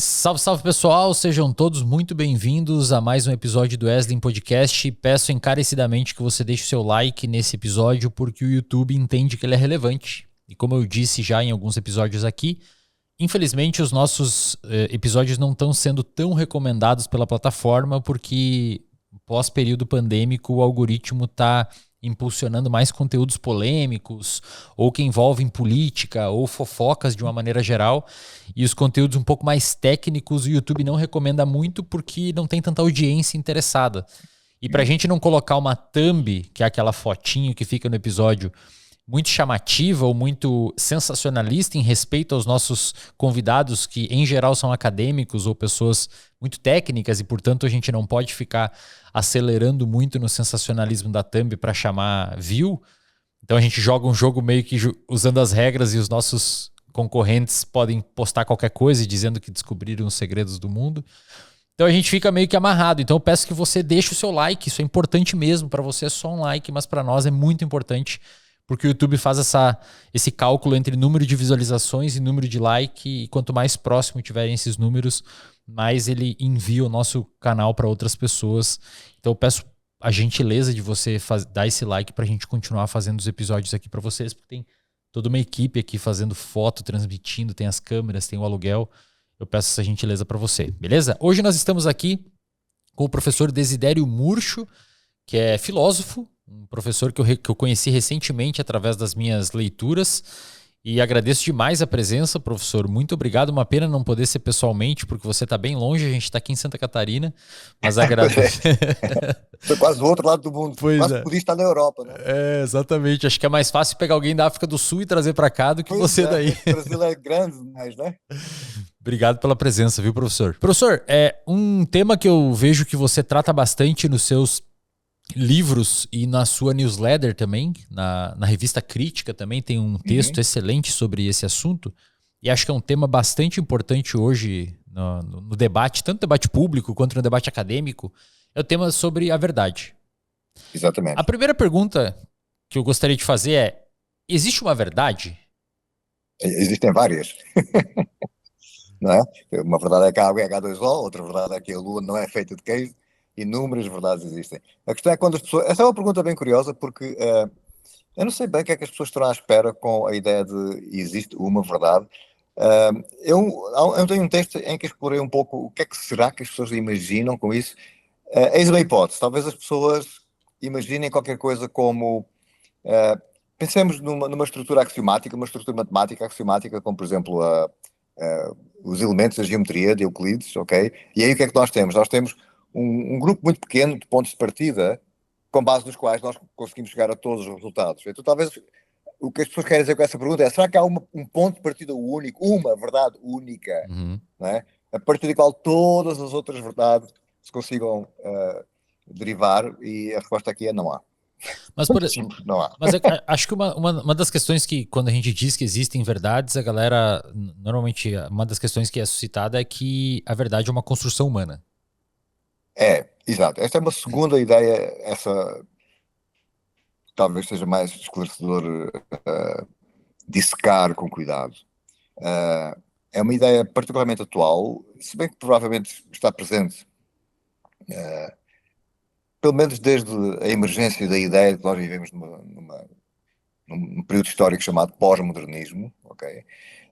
Salve, salve pessoal, sejam todos muito bem-vindos a mais um episódio do Wesley Podcast. Peço encarecidamente que você deixe o seu like nesse episódio porque o YouTube entende que ele é relevante. E como eu disse já em alguns episódios aqui, infelizmente os nossos episódios não estão sendo tão recomendados pela plataforma porque pós-período pandêmico o algoritmo está impulsionando mais conteúdos polêmicos ou que envolvem política ou fofocas de uma maneira geral, e os conteúdos um pouco mais técnicos o YouTube não recomenda muito porque não tem tanta audiência interessada. E pra gente não colocar uma thumb, que é aquela fotinho que fica no episódio, muito chamativa ou muito sensacionalista em respeito aos nossos convidados, que em geral são acadêmicos ou pessoas muito técnicas, e portanto a gente não pode ficar acelerando muito no sensacionalismo da thumb para chamar view. Então a gente joga um jogo meio que usando as regras, e os nossos concorrentes podem postar qualquer coisa dizendo que descobriram os segredos do mundo. Então a gente fica meio que amarrado. Então eu peço que você deixe o seu like, isso é importante mesmo. Para você é só um like, mas para nós é muito importante, porque o YouTube faz esse cálculo entre número de visualizações e número de like, e quanto mais próximo tiverem esses números, mais ele envia o nosso canal para outras pessoas. Então eu peço a gentileza de você dar esse like para a gente continuar fazendo os episódios aqui para vocês, porque tem toda uma equipe aqui fazendo foto, transmitindo, tem as câmeras, tem o aluguel. Eu peço essa gentileza para você, beleza? Hoje nós estamos aqui com o professor Desidério Murcho, que é filósofo, um professor que eu conheci recentemente através das minhas leituras, e agradeço demais a presença, professor. Muito obrigado. Uma pena não poder ser pessoalmente, porque você está bem longe, a gente está aqui em Santa Catarina, mas agradeço. Foi quase do outro lado do mundo. Pois Quase é. podia estar na Europa, né? É, exatamente. Acho que é mais fácil pegar alguém da África do Sul e trazer para cá do que Pois você é, daí. o Brasil é grande demais, né? Obrigado pela presença, viu, professor? Professor, é um tema que eu vejo que você trata bastante nos seus livros e na sua newsletter também, na revista Crítica também tem um texto Uhum. excelente sobre esse assunto, e acho que é um tema bastante importante hoje no debate, tanto no debate público quanto no debate acadêmico, é o tema sobre a verdade. A Exatamente. primeira pergunta que eu gostaria de fazer é: existe uma verdade? Existem várias, não é? Uma verdade é que a água é H2O, outra verdade é que a Lua não é feita de queijo. Inúmeras verdades existem. A questão é quando as pessoas. Essa é uma pergunta bem curiosa, porque eu não sei bem o que é que as pessoas estão à espera com a ideia de existe uma verdade. Eh, eu tenho um texto em que explorei um pouco o que é que será que as pessoas imaginam com isso. Eis uma hipótese. Talvez as pessoas imaginem qualquer coisa como. Uh, Pensemos numa estrutura axiomática, uma estrutura matemática axiomática, como por exemplo os elementos da geometria de Euclides, ok? E aí o que é que nós temos? Nós temos um grupo muito pequeno de pontos de partida, com base nos quais nós conseguimos chegar a todos os resultados. Então talvez o que as pessoas querem dizer com essa pergunta é: será que há um ponto de partida único, uma verdade única, Uhum. não é? A partir da qual todas as outras verdades se consigam derivar? E a resposta aqui é: não há. Mas, Muito simples, não há. acho que uma das questões que, quando a gente diz que existem verdades, a galera, normalmente, uma das questões que é suscitada é que a verdade é uma construção humana. Exato. Esta é uma segunda ideia, essa talvez seja mais esclarecedor dissecar com cuidado. Uh, É uma ideia particularmente atual, se bem que provavelmente está presente, pelo menos desde a emergência da ideia de que nós vivemos num período histórico chamado pós-modernismo, ok?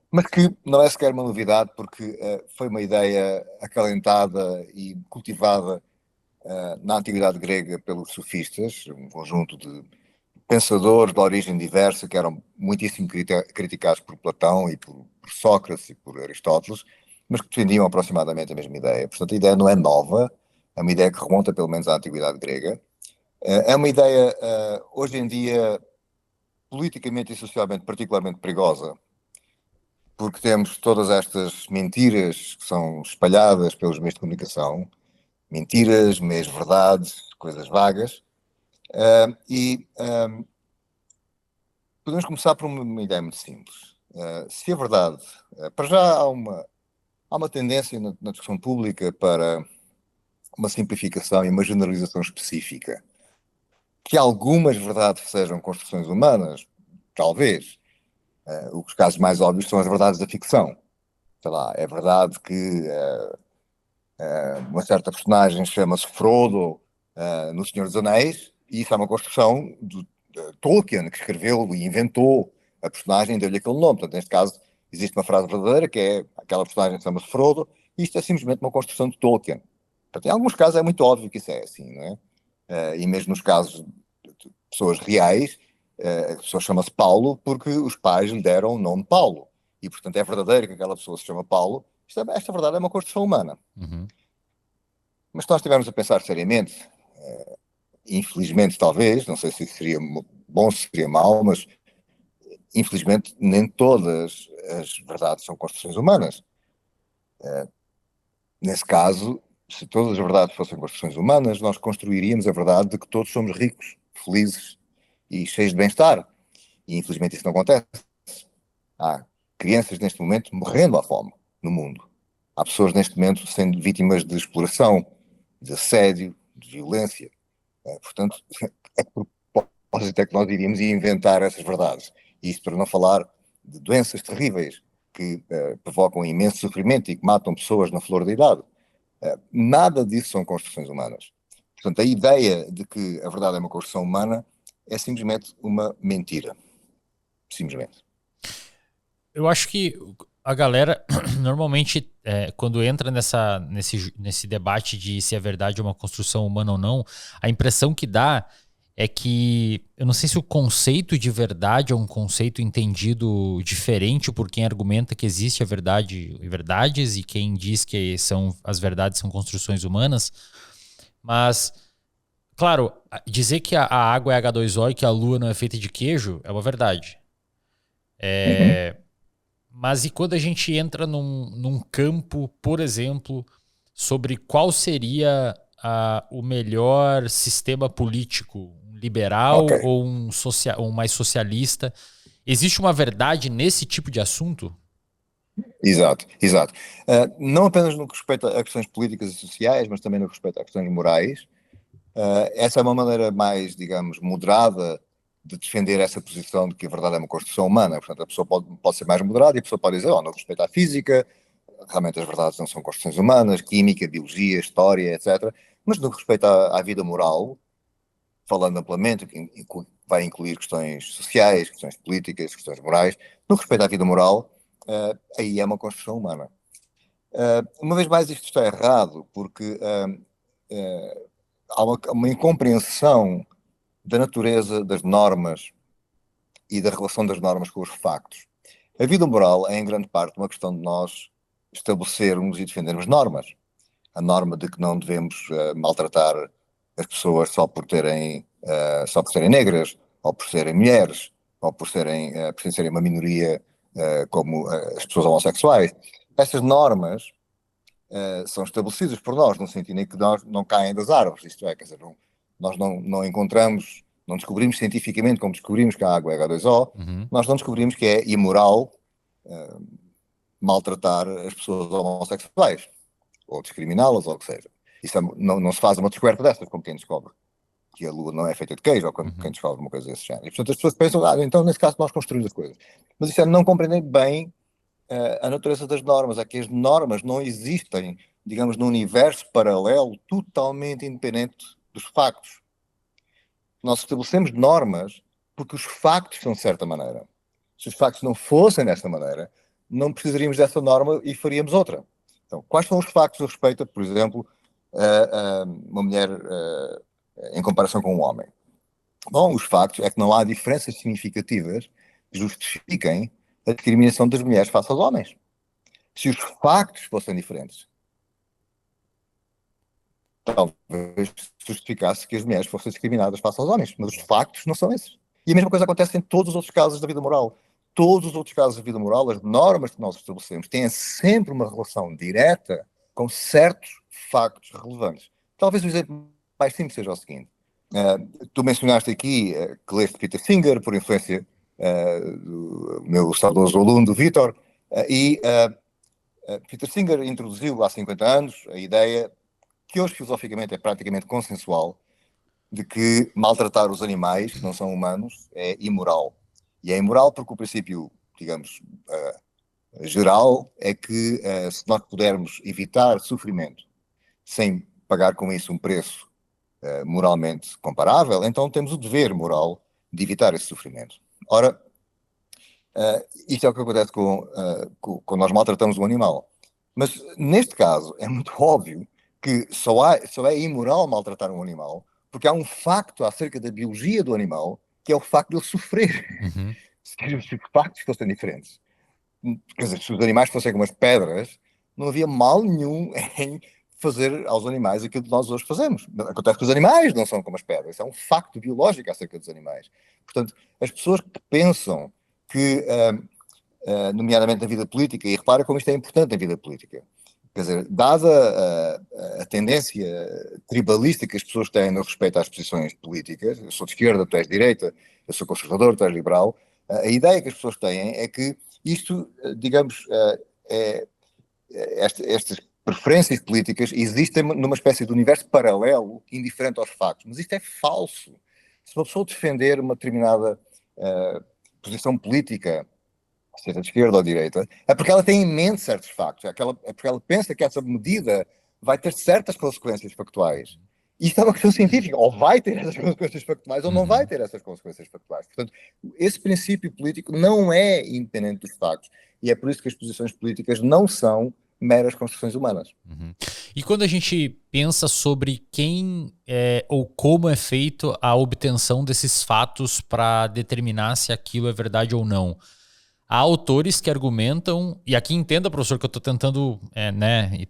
Mas que não é sequer uma novidade, porque foi uma ideia acalentada e cultivada na antiguidade grega pelos sofistas, um conjunto de pensadores de origem diversa que eram muitíssimo criticados por Platão e por Sócrates e por Aristóteles, mas que defendiam aproximadamente a mesma ideia. Portanto, a ideia não é nova, é uma ideia que remonta pelo menos à antiguidade grega. É uma ideia, hoje em dia, politicamente e socialmente particularmente perigosa, porque temos todas estas mentiras que são espalhadas pelos meios de comunicação, mentiras, meias-verdades, coisas vagas, e podemos começar por uma ideia muito simples. Se a verdade, para já há uma tendência na discussão pública para uma simplificação e uma generalização específica. Que algumas verdades sejam construções humanas, talvez. Os casos mais óbvios são as verdades da ficção. sei lá, é verdade que uma certa personagem chama-se Frodo no Senhor dos Anéis, e isso é uma construção de Tolkien, que escreveu e inventou a personagem, deu-lhe aquele nome. Portanto, neste caso, existe uma frase verdadeira que é aquela personagem chama-se Frodo, e isto é simplesmente uma construção de Tolkien. Portanto, em alguns casos é muito óbvio que isso é assim, não é? E mesmo nos casos de pessoas reais, a pessoa chama-se Paulo porque os pais lhe deram o nome Paulo. E, portanto, é verdadeiro que aquela pessoa se chama Paulo. Esta verdade é uma construção humana. Uhum. Mas se nós estivermos a pensar seriamente, infelizmente talvez, não sei se isso seria bom, se seria mau, mas infelizmente nem todas as verdades são construções humanas. Nesse caso, se todas as verdades fossem construções humanas, nós construiríamos a verdade de que todos somos ricos, felizes e cheios de bem-estar. E infelizmente isso não acontece. Há crianças neste momento morrendo à fome no mundo. Há pessoas neste momento sendo vítimas de exploração, de assédio, de violência. Portanto, é por propósito é que nós iríamos inventar essas verdades. E isto para não falar de doenças terríveis que provocam imenso sofrimento e que matam pessoas na flor da idade. Nada disso são construções humanas. Portanto, a ideia de que a verdade é uma construção humana é simplesmente uma mentira. Simplesmente. Eu acho que a galera normalmente, quando entra nesse debate de se a verdade é uma construção humana ou não, a impressão que dá é que eu não sei se o conceito de verdade é um conceito entendido diferente por quem argumenta que existe a verdade e verdades e quem diz que as verdades são construções humanas, mas claro, dizer que a água é H2O e que a lua não é feita de queijo é uma verdade. Uhum. Mas e quando a gente entra num campo, por exemplo, sobre qual seria o melhor sistema político, um Ok, liberal ou um mais socialista? Existe uma verdade nesse tipo de assunto? exato, exato. Não apenas no que respeita a questões políticas e sociais, mas também no que respeita a questões morais. Essa é uma maneira mais, digamos, moderada de defender essa posição de que a verdade é uma construção humana. Portanto, a pessoa pode ser mais moderada e a pessoa pode dizer, oh, no que respeita à física, realmente as verdades não são construções humanas, química, biologia, história, etc. Mas no que respeita à vida moral, falando amplamente, que vai incluir questões sociais, questões políticas, questões morais, no que respeita à vida moral, aí é uma construção humana. Uma vez mais, isto está errado, porque há uma incompreensão da natureza das normas e da relação das normas com os factos. A vida moral é, em grande parte, uma questão de nós estabelecermos e defendermos normas. A norma de que não devemos maltratar as pessoas só por serem negras, ou por serem mulheres, ou por serem uma minoria como as pessoas homossexuais. Essas normas são estabelecidas por nós, no sentido em que nós não caem das árvores, isto é, quer dizer, nós não encontramos, não descobrimos cientificamente como descobrimos que a água é H2O, Uhum. nós não descobrimos que é imoral maltratar as pessoas homossexuais, ou discriminá-las, ou o que seja. Isso não se faz uma descoberta destas, como quem descobre que a Lua não é feita de queijo, ou como quem Uhum. descobre uma coisa desse género. E, portanto, as pessoas pensam, então nesse caso nós construímos as coisas. Mas isso é não compreender bem a natureza das normas, é que as normas não existem, digamos, num universo paralelo totalmente independente dos factos. Nós estabelecemos normas porque os factos são de certa maneira. Se os factos não fossem dessa maneira, não precisaríamos dessa norma e faríamos outra. Então, quais são os factos a respeito, por exemplo, a uma mulher em comparação com um homem? Bom, os factos é que não há diferenças significativas que justifiquem a discriminação das mulheres face aos homens. Se os factos fossem diferentes, talvez justificasse que as mulheres fossem discriminadas face aos homens, mas os factos não são esses. E a mesma coisa acontece em todos os outros casos da vida moral. Todos os outros casos da vida moral, as normas que nós estabelecemos têm sempre uma relação direta com certos factos relevantes. Talvez o exemplo mais simples seja o seguinte. Tu mencionaste aqui que leste Peter Singer, por influência do meu saudoso aluno, do Vítor, Peter Singer introduziu há 50 anos a ideia que hoje filosoficamente é praticamente consensual, de que maltratar os animais, que não são humanos, é imoral. E é imoral porque o princípio, digamos, geral é que se nós pudermos evitar sofrimento sem pagar com isso um preço moralmente comparável, então temos o dever moral de evitar esse sofrimento. Ora, isto é o que acontece quando nós maltratamos um animal. Mas, neste caso, é muito óbvio que só é imoral maltratar um animal porque há um facto acerca da biologia do animal que é o facto de ele sofrer. Uhum. Se os factos fossem diferentes, quer dizer, se os animais fossem como as pedras, não havia mal nenhum em fazer aos animais aquilo que nós hoje fazemos. Acontece que os animais não são como as pedras, isso é um facto biológico acerca dos animais. Portanto, as pessoas que pensam que, nomeadamente na vida política, e repara como isto é importante na vida política, quer dizer, dada a tendência tribalista que as pessoas têm no respeito às posições políticas, eu sou de esquerda, tu és de direita, eu sou conservador, tu és liberal, a ideia que as pessoas têm é que isto, digamos, estas preferências políticas existem numa espécie de universo paralelo, indiferente aos factos. Mas isto é falso. Se uma pessoa defender uma determinada posição política, seja de esquerda ou de direita, é porque ela tem em mente certos factos, é porque ela pensa que essa medida vai ter certas consequências factuais. Isto é uma questão científica, ou vai ter essas consequências factuais ou não vai ter essas consequências factuais. Portanto, esse princípio político não é independente dos factos, e é por isso que as posições políticas não são meras construções humanas. Uhum. E quando a gente pensa sobre quem ou como é feito a obtenção desses fatos para determinar se aquilo é verdade ou não, há autores que argumentam, e aqui entenda, professor, que eu estou tentando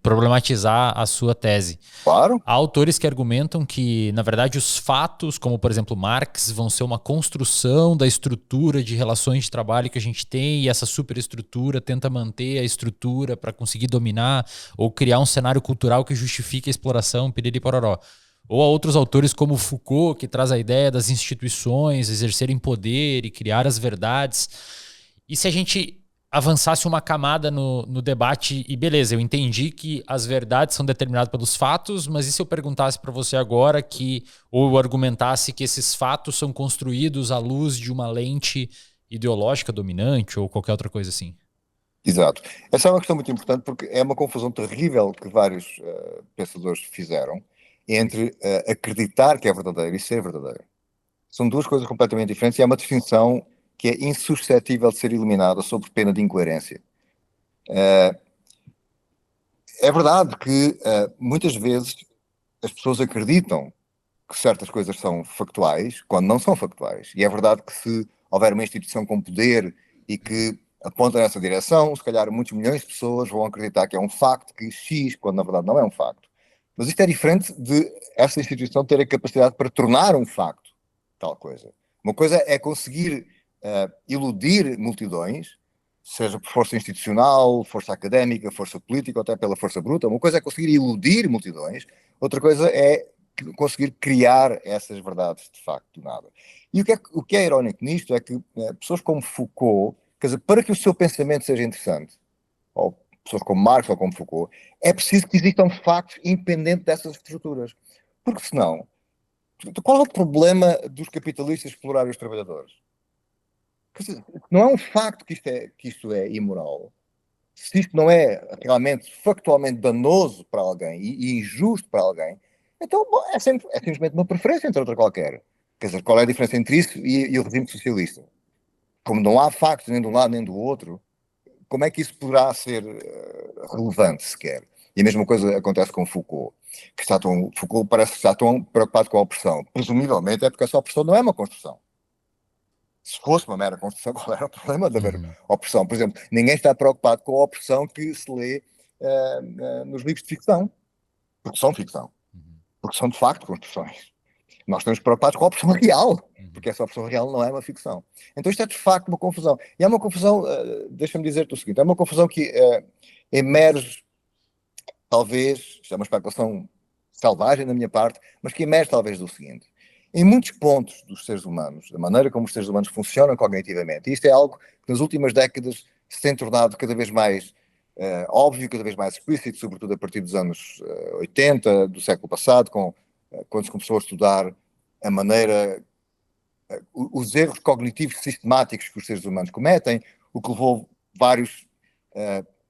problematizar a sua tese. Claro. Há autores que argumentam que, na verdade, os fatos, como por exemplo Marx, vão ser uma construção da estrutura de relações de trabalho que a gente tem, e essa superestrutura tenta manter a estrutura para conseguir dominar ou criar um cenário cultural que justifique a exploração, piriri pororó. Ou há outros autores como Foucault, que traz a ideia das instituições exercerem poder e criar as verdades. E se a gente avançasse uma camada no debate, e beleza, eu entendi que as verdades são determinadas pelos fatos, mas e se eu perguntasse para você agora ou eu argumentasse que esses fatos são construídos à luz de uma lente ideológica dominante ou qualquer outra coisa assim? Exato. Essa é uma questão muito importante porque é uma confusão terrível que vários pensadores fizeram entre acreditar que é verdadeiro e ser verdadeiro. São duas coisas completamente diferentes e é uma distinção que é insuscetível de ser eliminada sob pena de incoerência. É verdade que muitas vezes as pessoas acreditam que certas coisas são factuais quando não são factuais. E é verdade que se houver uma instituição com poder e que aponta nessa direção, se calhar muitos milhões de pessoas vão acreditar que é um facto que X, quando na verdade não é um facto. Mas isto é diferente de essa instituição ter a capacidade para tornar um facto tal coisa. Uma coisa é conseguir iludir multidões, seja por força institucional, força académica, força política ou até pela força bruta. Uma coisa é conseguir iludir multidões, outra coisa é conseguir criar essas verdades de facto do nada. E o que é irónico nisto é que pessoas como Foucault, quer dizer, para que o seu pensamento seja interessante, ou pessoas como Marx ou como Foucault, é preciso que existam factos independentes dessas estruturas. Porque senão, qual é o problema dos capitalistas explorarem os trabalhadores? Não é um facto que isto é imoral. Se isto não é realmente factualmente danoso para alguém e injusto para alguém, então bom, é simplesmente uma preferência entre outra qualquer. Quer dizer, qual é a diferença entre isso e o regime socialista? Como não há factos nem de um lado nem do outro, como é que isso poderá ser relevante sequer? E a mesma coisa acontece com Foucault, Foucault parece que está tão preocupado com a opressão. Presumivelmente é porque essa opressão não é uma construção. Se fosse uma mera construção, qual era o problema de haver opressão? Por exemplo, ninguém está preocupado com a opressão que se lê nos livros de ficção, porque são ficção, porque são de facto construções. Nós estamos preocupados com a opressão real, porque essa opressão real não é uma ficção. Então isto é de facto uma confusão. E é uma confusão, deixa-me dizer-te o seguinte, é uma confusão que emerge, talvez, isto é uma especulação selvagem da minha parte, mas que emerge talvez do seguinte. Em muitos pontos dos seres humanos, da maneira como os seres humanos funcionam cognitivamente, e isto é algo que nas últimas décadas se tem tornado cada vez mais óbvio, cada vez mais explícito, sobretudo a partir dos anos 80 do século passado, quando se começou a estudar a maneira, os erros cognitivos sistemáticos que os seres humanos cometem, o que levou vários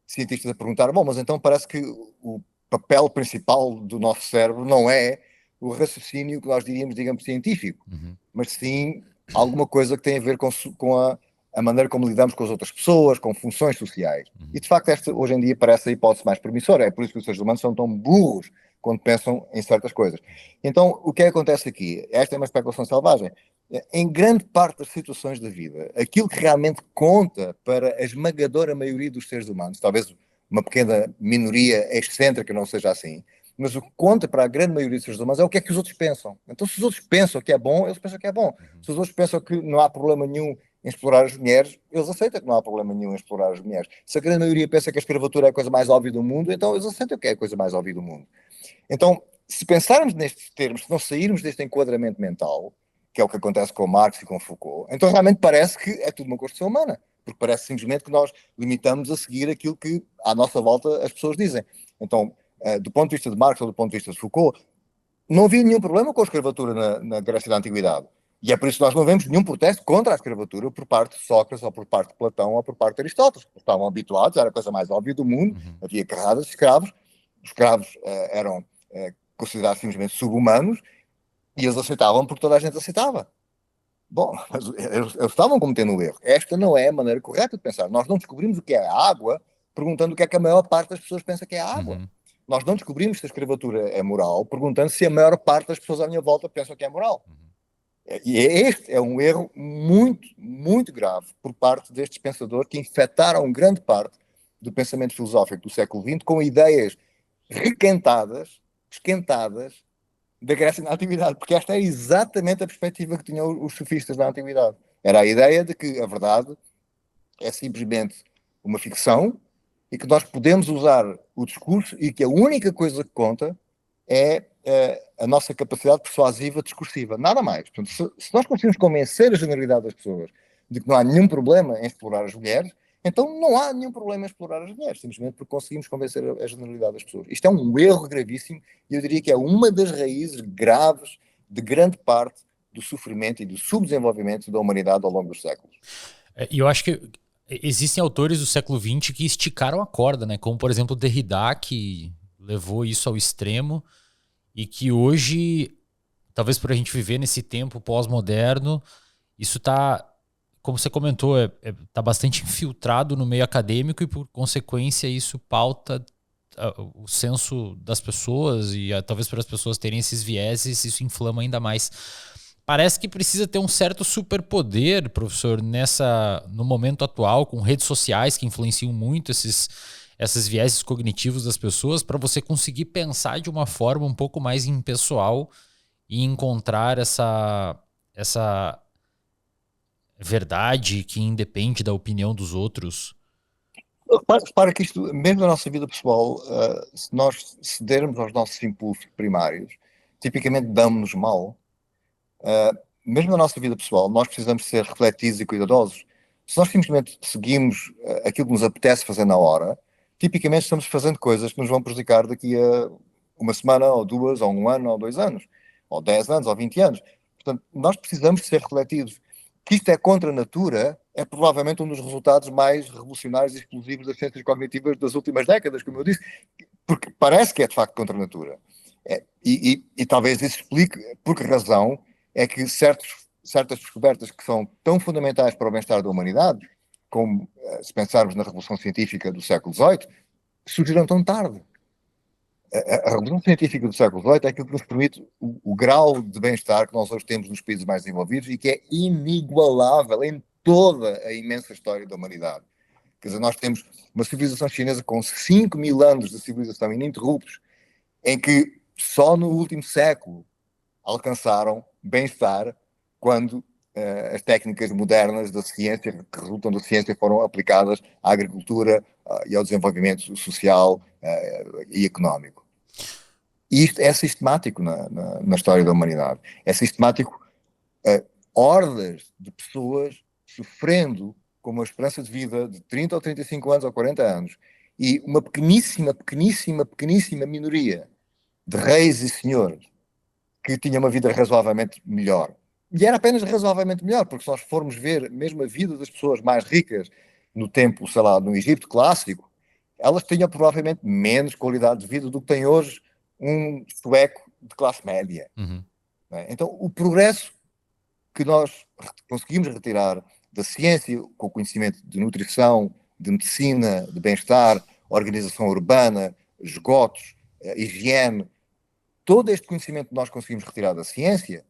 cientistas a perguntar, bom, mas então parece que o papel principal do nosso cérebro não é o raciocínio que nós diríamos, digamos, científico, mas sim alguma coisa que tem a ver com a maneira como lidamos com as outras pessoas, com funções sociais. E, de facto, esta, hoje em dia, parece a hipótese mais promissora. É por isso que os seres humanos são tão burros quando pensam em certas coisas. Então, o que é que acontece aqui? Esta é uma especulação selvagem. Em grande parte das situações da vida, aquilo que realmente conta para a esmagadora maioria dos seres humanos, talvez uma pequena minoria excêntrica não seja assim, mas o que conta para a grande maioria dos seres humanos é o que é que os outros pensam. Então, se os outros pensam que é bom, eles pensam que é bom. Se os outros pensam que não há problema nenhum em explorar as mulheres, eles aceitam que não há problema nenhum em explorar as mulheres. Se a grande maioria pensa que a escravatura é a coisa mais óbvia do mundo, então eles aceitam que é a coisa mais óbvia do mundo. Então, se pensarmos nestes termos, se não sairmos deste enquadramento mental, que é o que acontece com Marx e com Foucault, então realmente parece que é tudo uma construção humana, porque parece simplesmente que nós limitamos a seguir aquilo que à nossa volta as pessoas dizem. Então, do ponto de vista de Marx ou do ponto de vista de Foucault, não havia nenhum problema com a escravatura na Grécia da Antiguidade. E é por isso que nós não vemos nenhum protesto contra a escravatura por parte de Sócrates, ou por parte de Platão, ou por parte de Aristóteles. Estavam habituados, era a coisa mais óbvia do mundo, havia carradas de escravos, os escravos eram considerados simplesmente sub-humanos, e eles aceitavam porque toda a gente aceitava. Bom, mas eles estavam cometendo um erro. Esta não é a maneira correta de pensar. Nós não descobrimos o que é a água perguntando o que é que a maior parte das pessoas pensa que é a água. Nós não descobrimos se a escravatura é moral perguntando se a maior parte das pessoas à minha volta pensam que é moral. E este é um erro muito, muito grave por parte destes pensadores que infectaram grande parte do pensamento filosófico do século XX com ideias requentadas, esquentadas, da Grécia na Antiguidade, porque esta é exatamente a perspectiva que tinham os sofistas na Antiguidade. Era a ideia de que a verdade é simplesmente uma ficção e que nós podemos usar o discurso e que a única coisa que conta é a nossa capacidade persuasiva discursiva, nada mais. Portanto, se nós conseguimos convencer a generalidade das pessoas de que não há nenhum problema em explorar as mulheres, então não há nenhum problema em explorar as mulheres, simplesmente porque conseguimos convencer a generalidade das pessoas. Isto é um erro gravíssimo e eu diria que é uma das raízes graves de grande parte do sofrimento e do subdesenvolvimento da humanidade ao longo dos séculos. E eu acho que existem autores do século XX que esticaram a corda, né? Como, por exemplo, Derrida, que levou isso ao extremo e que hoje, talvez por a gente viver nesse tempo pós-moderno, isso está, como você comentou, tá bastante infiltrado no meio acadêmico e, por consequência, isso pauta o senso das pessoas e talvez para as pessoas terem esses vieses, isso inflama ainda mais. Parece que precisa ter um certo superpoder, professor, no momento atual, com redes sociais que influenciam muito esses vieses cognitivos das pessoas, para você conseguir pensar de uma forma um pouco mais impessoal e encontrar essa verdade que independe da opinião dos outros. Repara que isto, mesmo na nossa vida pessoal, se nós cedermos aos nossos impulsos primários, tipicamente damos-nos mal. Mesmo na nossa vida pessoal, nós precisamos ser refletidos e cuidadosos. Se nós simplesmente seguimos aquilo que nos apetece fazer na hora, tipicamente estamos fazendo coisas que nos vão prejudicar daqui a uma semana, ou duas, ou um ano, ou 2 anos, ou 10 anos, ou 20 anos. Portanto, nós precisamos ser refletidos. Que isto é contra a natura é provavelmente um dos resultados mais revolucionários e explosivos das ciências cognitivas das últimas décadas, como eu disse, porque parece que é de facto contra a natura. E talvez isso explique por que razão é que certas descobertas que são tão fundamentais para o bem-estar da humanidade, como se pensarmos na Revolução Científica do século XVIII, surgiram tão tarde. A Revolução Científica do século XVIII é aquilo que nos permite o grau de bem-estar que nós hoje temos nos países mais desenvolvidos e que é inigualável em toda a imensa história da humanidade. Quer dizer, nós temos uma civilização chinesa com 5.000 anos de civilização ininterruptos, em que só no último século alcançaram bem-estar quando as técnicas modernas da ciência, que resultam da ciência, foram aplicadas à agricultura e ao desenvolvimento social e económico. E isto é sistemático na história da humanidade. É sistemático hordas de pessoas sofrendo com uma esperança de vida de 30 ou 35 anos ou 40 anos e uma pequeníssima minoria de reis e senhores que tinha uma vida razoavelmente melhor. E era apenas razoavelmente melhor, porque se nós formos ver mesmo a vida das pessoas mais ricas no tempo, sei lá, no Egito clássico, elas tinham provavelmente menos qualidade de vida do que tem hoje um sueco de classe média. Uhum. Então, o progresso que nós conseguimos retirar da ciência, com o conhecimento de nutrição, de medicina, de bem-estar, organização urbana, esgotos, higiene, todo este conhecimento que nós conseguimos retirar da ciência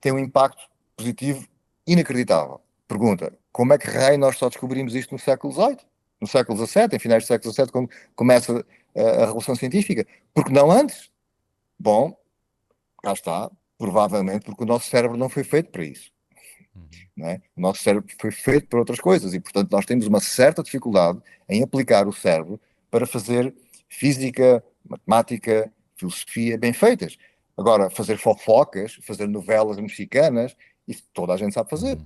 tem um impacto positivo inacreditável. Pergunta, como é que raio nós só descobrimos isto no século XVIII? No século XVII, em finais do século XVII, quando começa a Revolução Científica? Porque não antes? Bom, cá está, provavelmente porque o nosso cérebro não foi feito para isso. Não é? O nosso cérebro foi feito para outras coisas e, portanto, nós temos uma certa dificuldade em aplicar o cérebro para fazer física, matemática, filosofia bem feitas. Agora, fazer fofocas, fazer novelas mexicanas, isso toda a gente sabe fazer.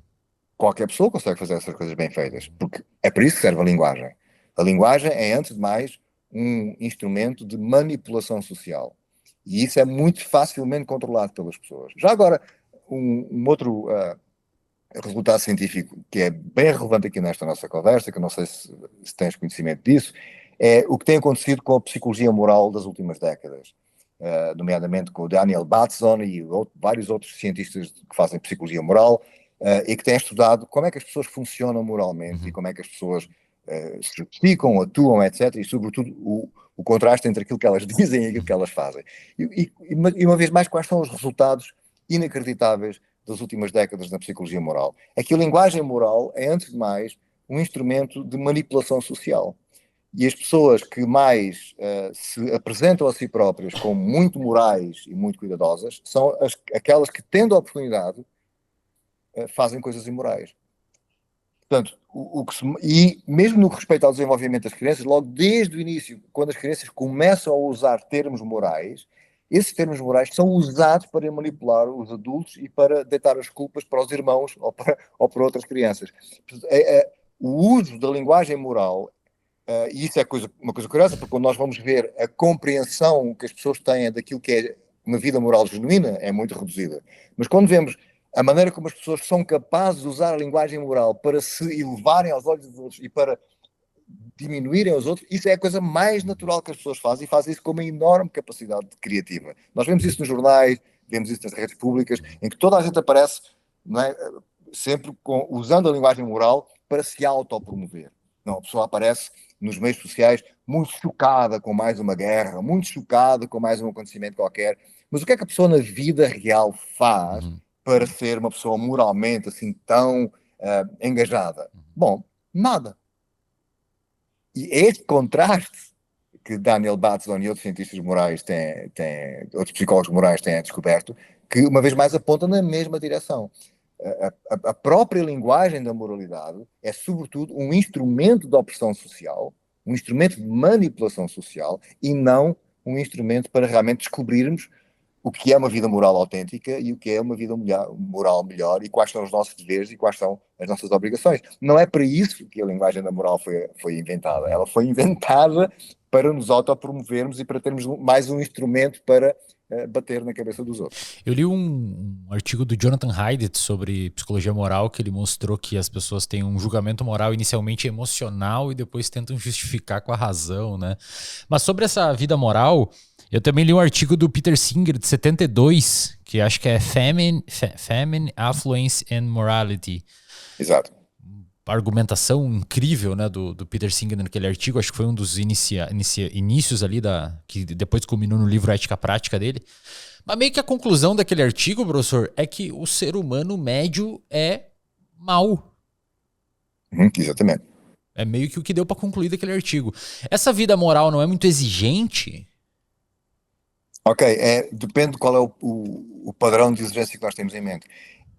Qualquer pessoa consegue fazer essas coisas bem feitas, porque é para isso que serve a linguagem. A linguagem é, antes de mais, um instrumento de manipulação social. E isso é muito facilmente controlado pelas pessoas. Já agora, um outro resultado científico que é bem relevante aqui nesta nossa conversa, que eu não sei se tens conhecimento disso, é o que tem acontecido com a psicologia moral das últimas décadas, nomeadamente com o Daniel Batson e vários outros cientistas que fazem psicologia moral, e que têm estudado como é que as pessoas funcionam moralmente e como é que as pessoas se justificam, atuam, etc. E, sobretudo, o contraste entre aquilo que elas dizem e aquilo que elas fazem. E uma vez mais, quais são os resultados inacreditáveis das últimas décadas na psicologia moral? É que a linguagem moral é, antes de mais, um instrumento de manipulação social. E as pessoas que mais se apresentam a si próprias como muito morais e muito cuidadosas são aquelas que, tendo a oportunidade, fazem coisas imorais. Portanto, e mesmo no que respeita ao desenvolvimento das crianças, logo desde o início, quando as crianças começam a usar termos morais, esses termos morais são usados para manipular os adultos e para deitar as culpas para os irmãos ou para outras crianças. Portanto, o uso da linguagem moral, e isso é uma coisa curiosa, porque quando nós vamos ver a compreensão que as pessoas têm daquilo que é uma vida moral genuína, é muito reduzida. Mas quando vemos a maneira como as pessoas são capazes de usar a linguagem moral para se elevarem aos olhos dos outros e para diminuírem os outros, isso é a coisa mais natural que as pessoas fazem, e fazem isso com uma enorme capacidade criativa. Nós vemos isso nos jornais, vemos isso nas redes públicas, em que toda a gente aparece, não é, sempre usando a linguagem moral para se autopromover. Não, a pessoa aparece nos meios sociais muito chocada com mais uma guerra, muito chocada com mais um acontecimento qualquer. Mas o que é que a pessoa na vida real faz para ser uma pessoa moralmente assim tão engajada? Bom, nada. E este contraste que Daniel Batson e outros cientistas morais outros psicólogos morais têm descoberto, que uma vez mais aponta na mesma direção. A própria linguagem da moralidade é, sobretudo, um instrumento de opressão social, um instrumento de manipulação social e não um instrumento para realmente descobrirmos o que é uma vida moral autêntica e o que é uma vida moral melhor e quais são os nossos deveres e quais são as nossas obrigações. Não é para isso que a linguagem da moral foi inventada. Ela foi inventada para nos autopromovermos e para termos mais um instrumento para bater na cabeça dos outros. Eu li um artigo do Jonathan Haidt sobre psicologia moral, que ele mostrou que as pessoas têm um julgamento moral inicialmente emocional e depois tentam justificar com a razão, né? Mas sobre essa vida moral, eu também li um artigo do Peter Singer, de 72, que acho que é Famine, Affluence and Morality. Exato. Argumentação incrível, né, do Peter Singer naquele artigo. Acho que foi um dos inícios ali que depois culminou no livro Ética Prática dele. Mas meio que a conclusão daquele artigo, professor, é que o ser humano médio é mau. Exatamente. É meio que o que deu para concluir daquele artigo. Essa vida moral não é muito exigente? Ok, depende qual é o padrão de exigência que nós temos em mente.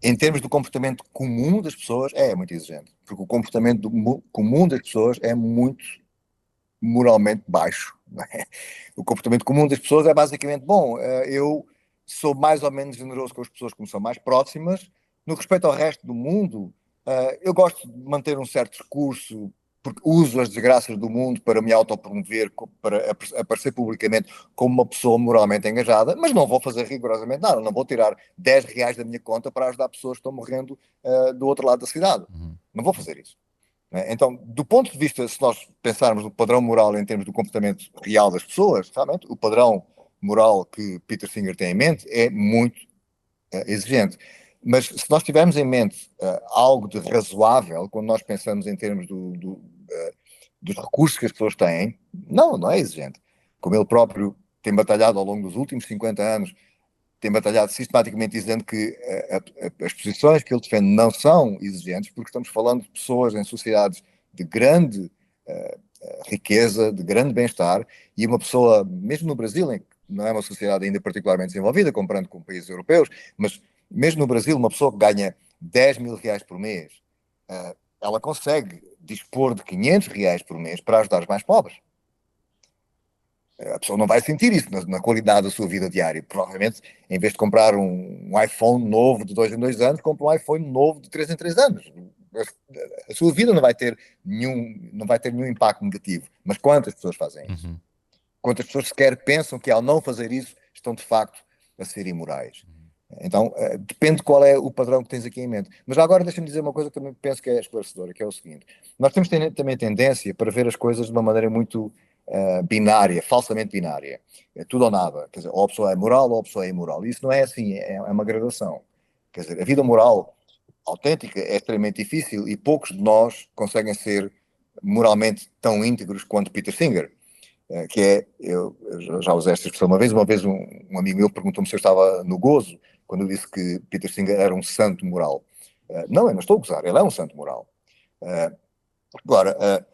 Em termos do comportamento comum das pessoas, é muito exigente. Porque o comportamento comum das pessoas é muito moralmente baixo. Não é? O comportamento comum das pessoas é basicamente, bom, eu sou mais ou menos generoso com as pessoas que me são mais próximas. No respeito ao resto do mundo, eu gosto de manter um certo discurso, porque uso as desgraças do mundo para me autopromover, para aparecer publicamente como uma pessoa moralmente engajada, mas não vou fazer rigorosamente nada, não vou tirar 10 reais da minha conta para ajudar pessoas que estão morrendo do outro lado da cidade. Não vou fazer isso. Né? Então, do ponto de vista, se nós pensarmos no padrão moral em termos do comportamento real das pessoas, realmente o padrão moral que Peter Singer tem em mente é muito exigente. Mas se nós tivermos em mente algo de razoável, quando nós pensamos em termos dos recursos que as pessoas têm, não é exigente. Como ele próprio tem batalhado ao longo dos últimos 50 anos, tem batalhado sistematicamente dizendo que as posições que ele defende não são exigentes, porque estamos falando de pessoas em sociedades de grande riqueza, de grande bem-estar, e uma pessoa, mesmo no Brasil, em que não é uma sociedade ainda particularmente desenvolvida, comparando com países europeus, mas mesmo no Brasil, uma pessoa que ganha 10 mil reais por mês, ela consegue dispor de 500 reais por mês para ajudar os mais pobres. A pessoa não vai sentir isso na qualidade da sua vida diária. Provavelmente, em vez de comprar um iPhone novo de 2 em 2 anos, compra um iPhone novo de 3 em 3 anos. A sua vida não vai ter nenhum impacto negativo. Mas quantas pessoas fazem isso? Uhum. Quantas pessoas sequer pensam que ao não fazer isso estão de facto a ser imorais? Então, depende de qual é o padrão que tens aqui em mente. Mas agora deixa-me dizer uma coisa que também penso que é esclarecedora, que é o seguinte. Nós temos também tendência para ver as coisas de uma maneira muito binária, falsamente binária. É tudo ou nada. Quer dizer, ou a pessoa é moral ou a pessoa é imoral. Isso não é assim, é uma gradação. Quer dizer, a vida moral autêntica é extremamente difícil e poucos de nós conseguem ser moralmente tão íntegros quanto Peter Singer. Que é, eu já usei esta expressão uma vez um amigo meu perguntou-me se eu estava no gozo quando eu disse que Peter Singer era um santo moral. Não, eu não estou a gozar, ele é um santo moral. Agora,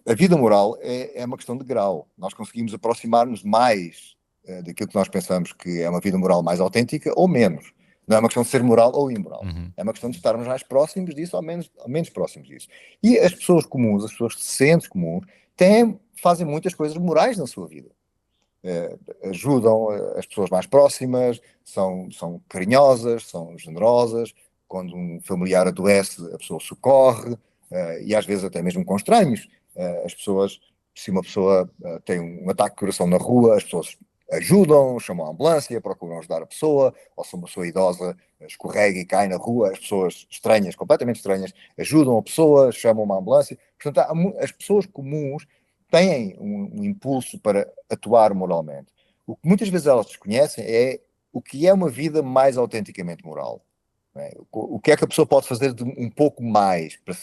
a vida moral é uma questão de grau. Nós conseguimos aproximar-nos mais daquilo que nós pensamos que é uma vida moral mais autêntica ou menos. Não é uma questão de ser moral ou imoral. Uhum. É uma questão de estarmos mais próximos disso ou menos próximos disso. E as pessoas comuns, as pessoas decentes comuns, fazem muitas coisas morais na sua vida. Ajudam as pessoas mais próximas, são carinhosas, são generosas. Quando um familiar adoece, a pessoa socorre, e às vezes até mesmo com estranhos. As pessoas, se uma pessoa tem um ataque de coração na rua, as pessoas ajudam, chamam a ambulância, procuram ajudar a pessoa, ou se uma pessoa idosa escorrega e cai na rua, as pessoas estranhas, completamente estranhas, ajudam a pessoa, chamam uma ambulância. Portanto, as pessoas comuns têm um impulso para atuar moralmente. O que muitas vezes elas desconhecem é o que é uma vida mais autenticamente moral. O que é que a pessoa pode fazer de um pouco mais para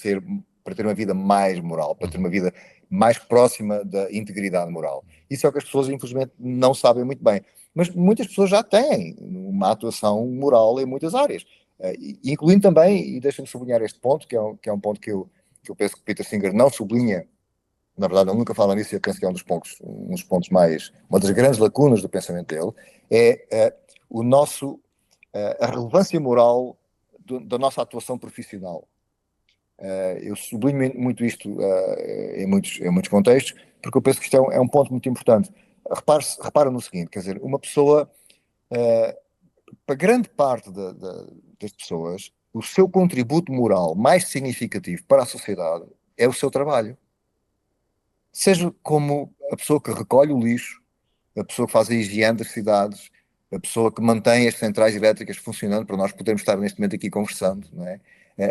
ter uma vida mais moral, para ter uma vida mais próxima da integridade moral? Isso é o que as pessoas, infelizmente, não sabem muito bem. Mas muitas pessoas já têm uma atuação moral em muitas áreas, incluindo também, e deixa-me sublinhar este ponto, que é um ponto que eu penso que Peter Singer não sublinha. Na verdade, ele nunca fala nisso, e eu penso que é um dos pontos mais, uma das grandes lacunas do pensamento dele, é a relevância moral da nossa atuação profissional. Eu sublinho muito isto em muitos contextos, porque eu penso que isto é um ponto muito importante. Repara no seguinte, quer dizer, uma pessoa, para grande parte das pessoas, o seu contributo moral mais significativo para a sociedade é o seu trabalho. Seja como a pessoa que recolhe o lixo, a pessoa que faz a higiene das cidades, a pessoa que mantém as centrais elétricas funcionando para nós podermos estar neste momento aqui conversando, não é?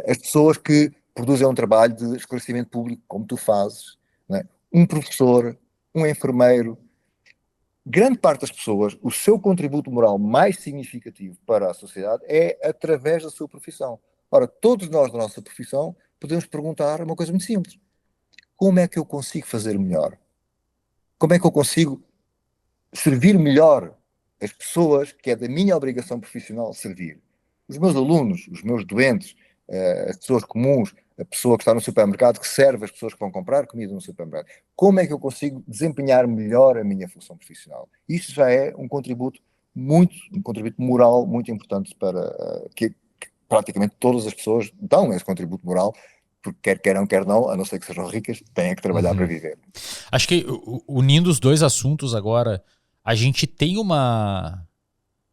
As pessoas que produzem um trabalho de esclarecimento público, como tu fazes, não é? Um professor, um enfermeiro, grande parte das pessoas, o seu contributo moral mais significativo para a sociedade é através da sua profissão. Ora, todos nós da nossa profissão podemos perguntar uma coisa muito simples: como é que eu consigo fazer melhor? Como é que eu consigo servir melhor as pessoas que é da minha obrigação profissional servir? Os meus alunos, os meus doentes, as pessoas comuns, a pessoa que está no supermercado, que serve as pessoas que vão comprar comida no supermercado. Como é que eu consigo desempenhar melhor a minha função profissional? Isto já é um contributo moral muito importante para que praticamente todas as pessoas dão esse contributo moral, porque quer queiram, quer não, a não ser que sejam ricas, têm que trabalhar para viver. Acho que unindo os dois assuntos agora, a gente tem uma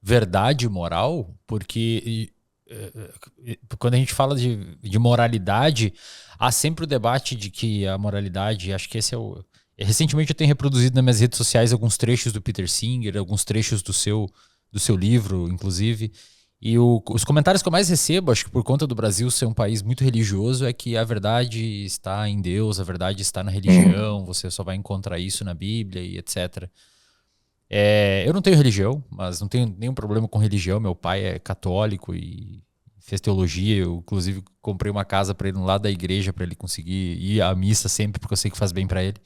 verdade moral, porque quando a gente fala de moralidade, há sempre o debate de que a moralidade, acho que esse é o... Recentemente eu tenho reproduzido nas minhas redes sociais alguns trechos do Peter Singer, alguns trechos do seu livro, inclusive, E os comentários que eu mais recebo, acho que por conta do Brasil ser um país muito religioso, é que a verdade está em Deus, a verdade está na religião, você só vai encontrar isso na Bíblia e etc. Eu não tenho religião, mas não tenho nenhum problema com religião. Meu pai é católico e fez teologia. Eu, inclusive, comprei uma casa para ele no lado da igreja para ele conseguir ir à missa sempre, porque eu sei que faz bem para ele.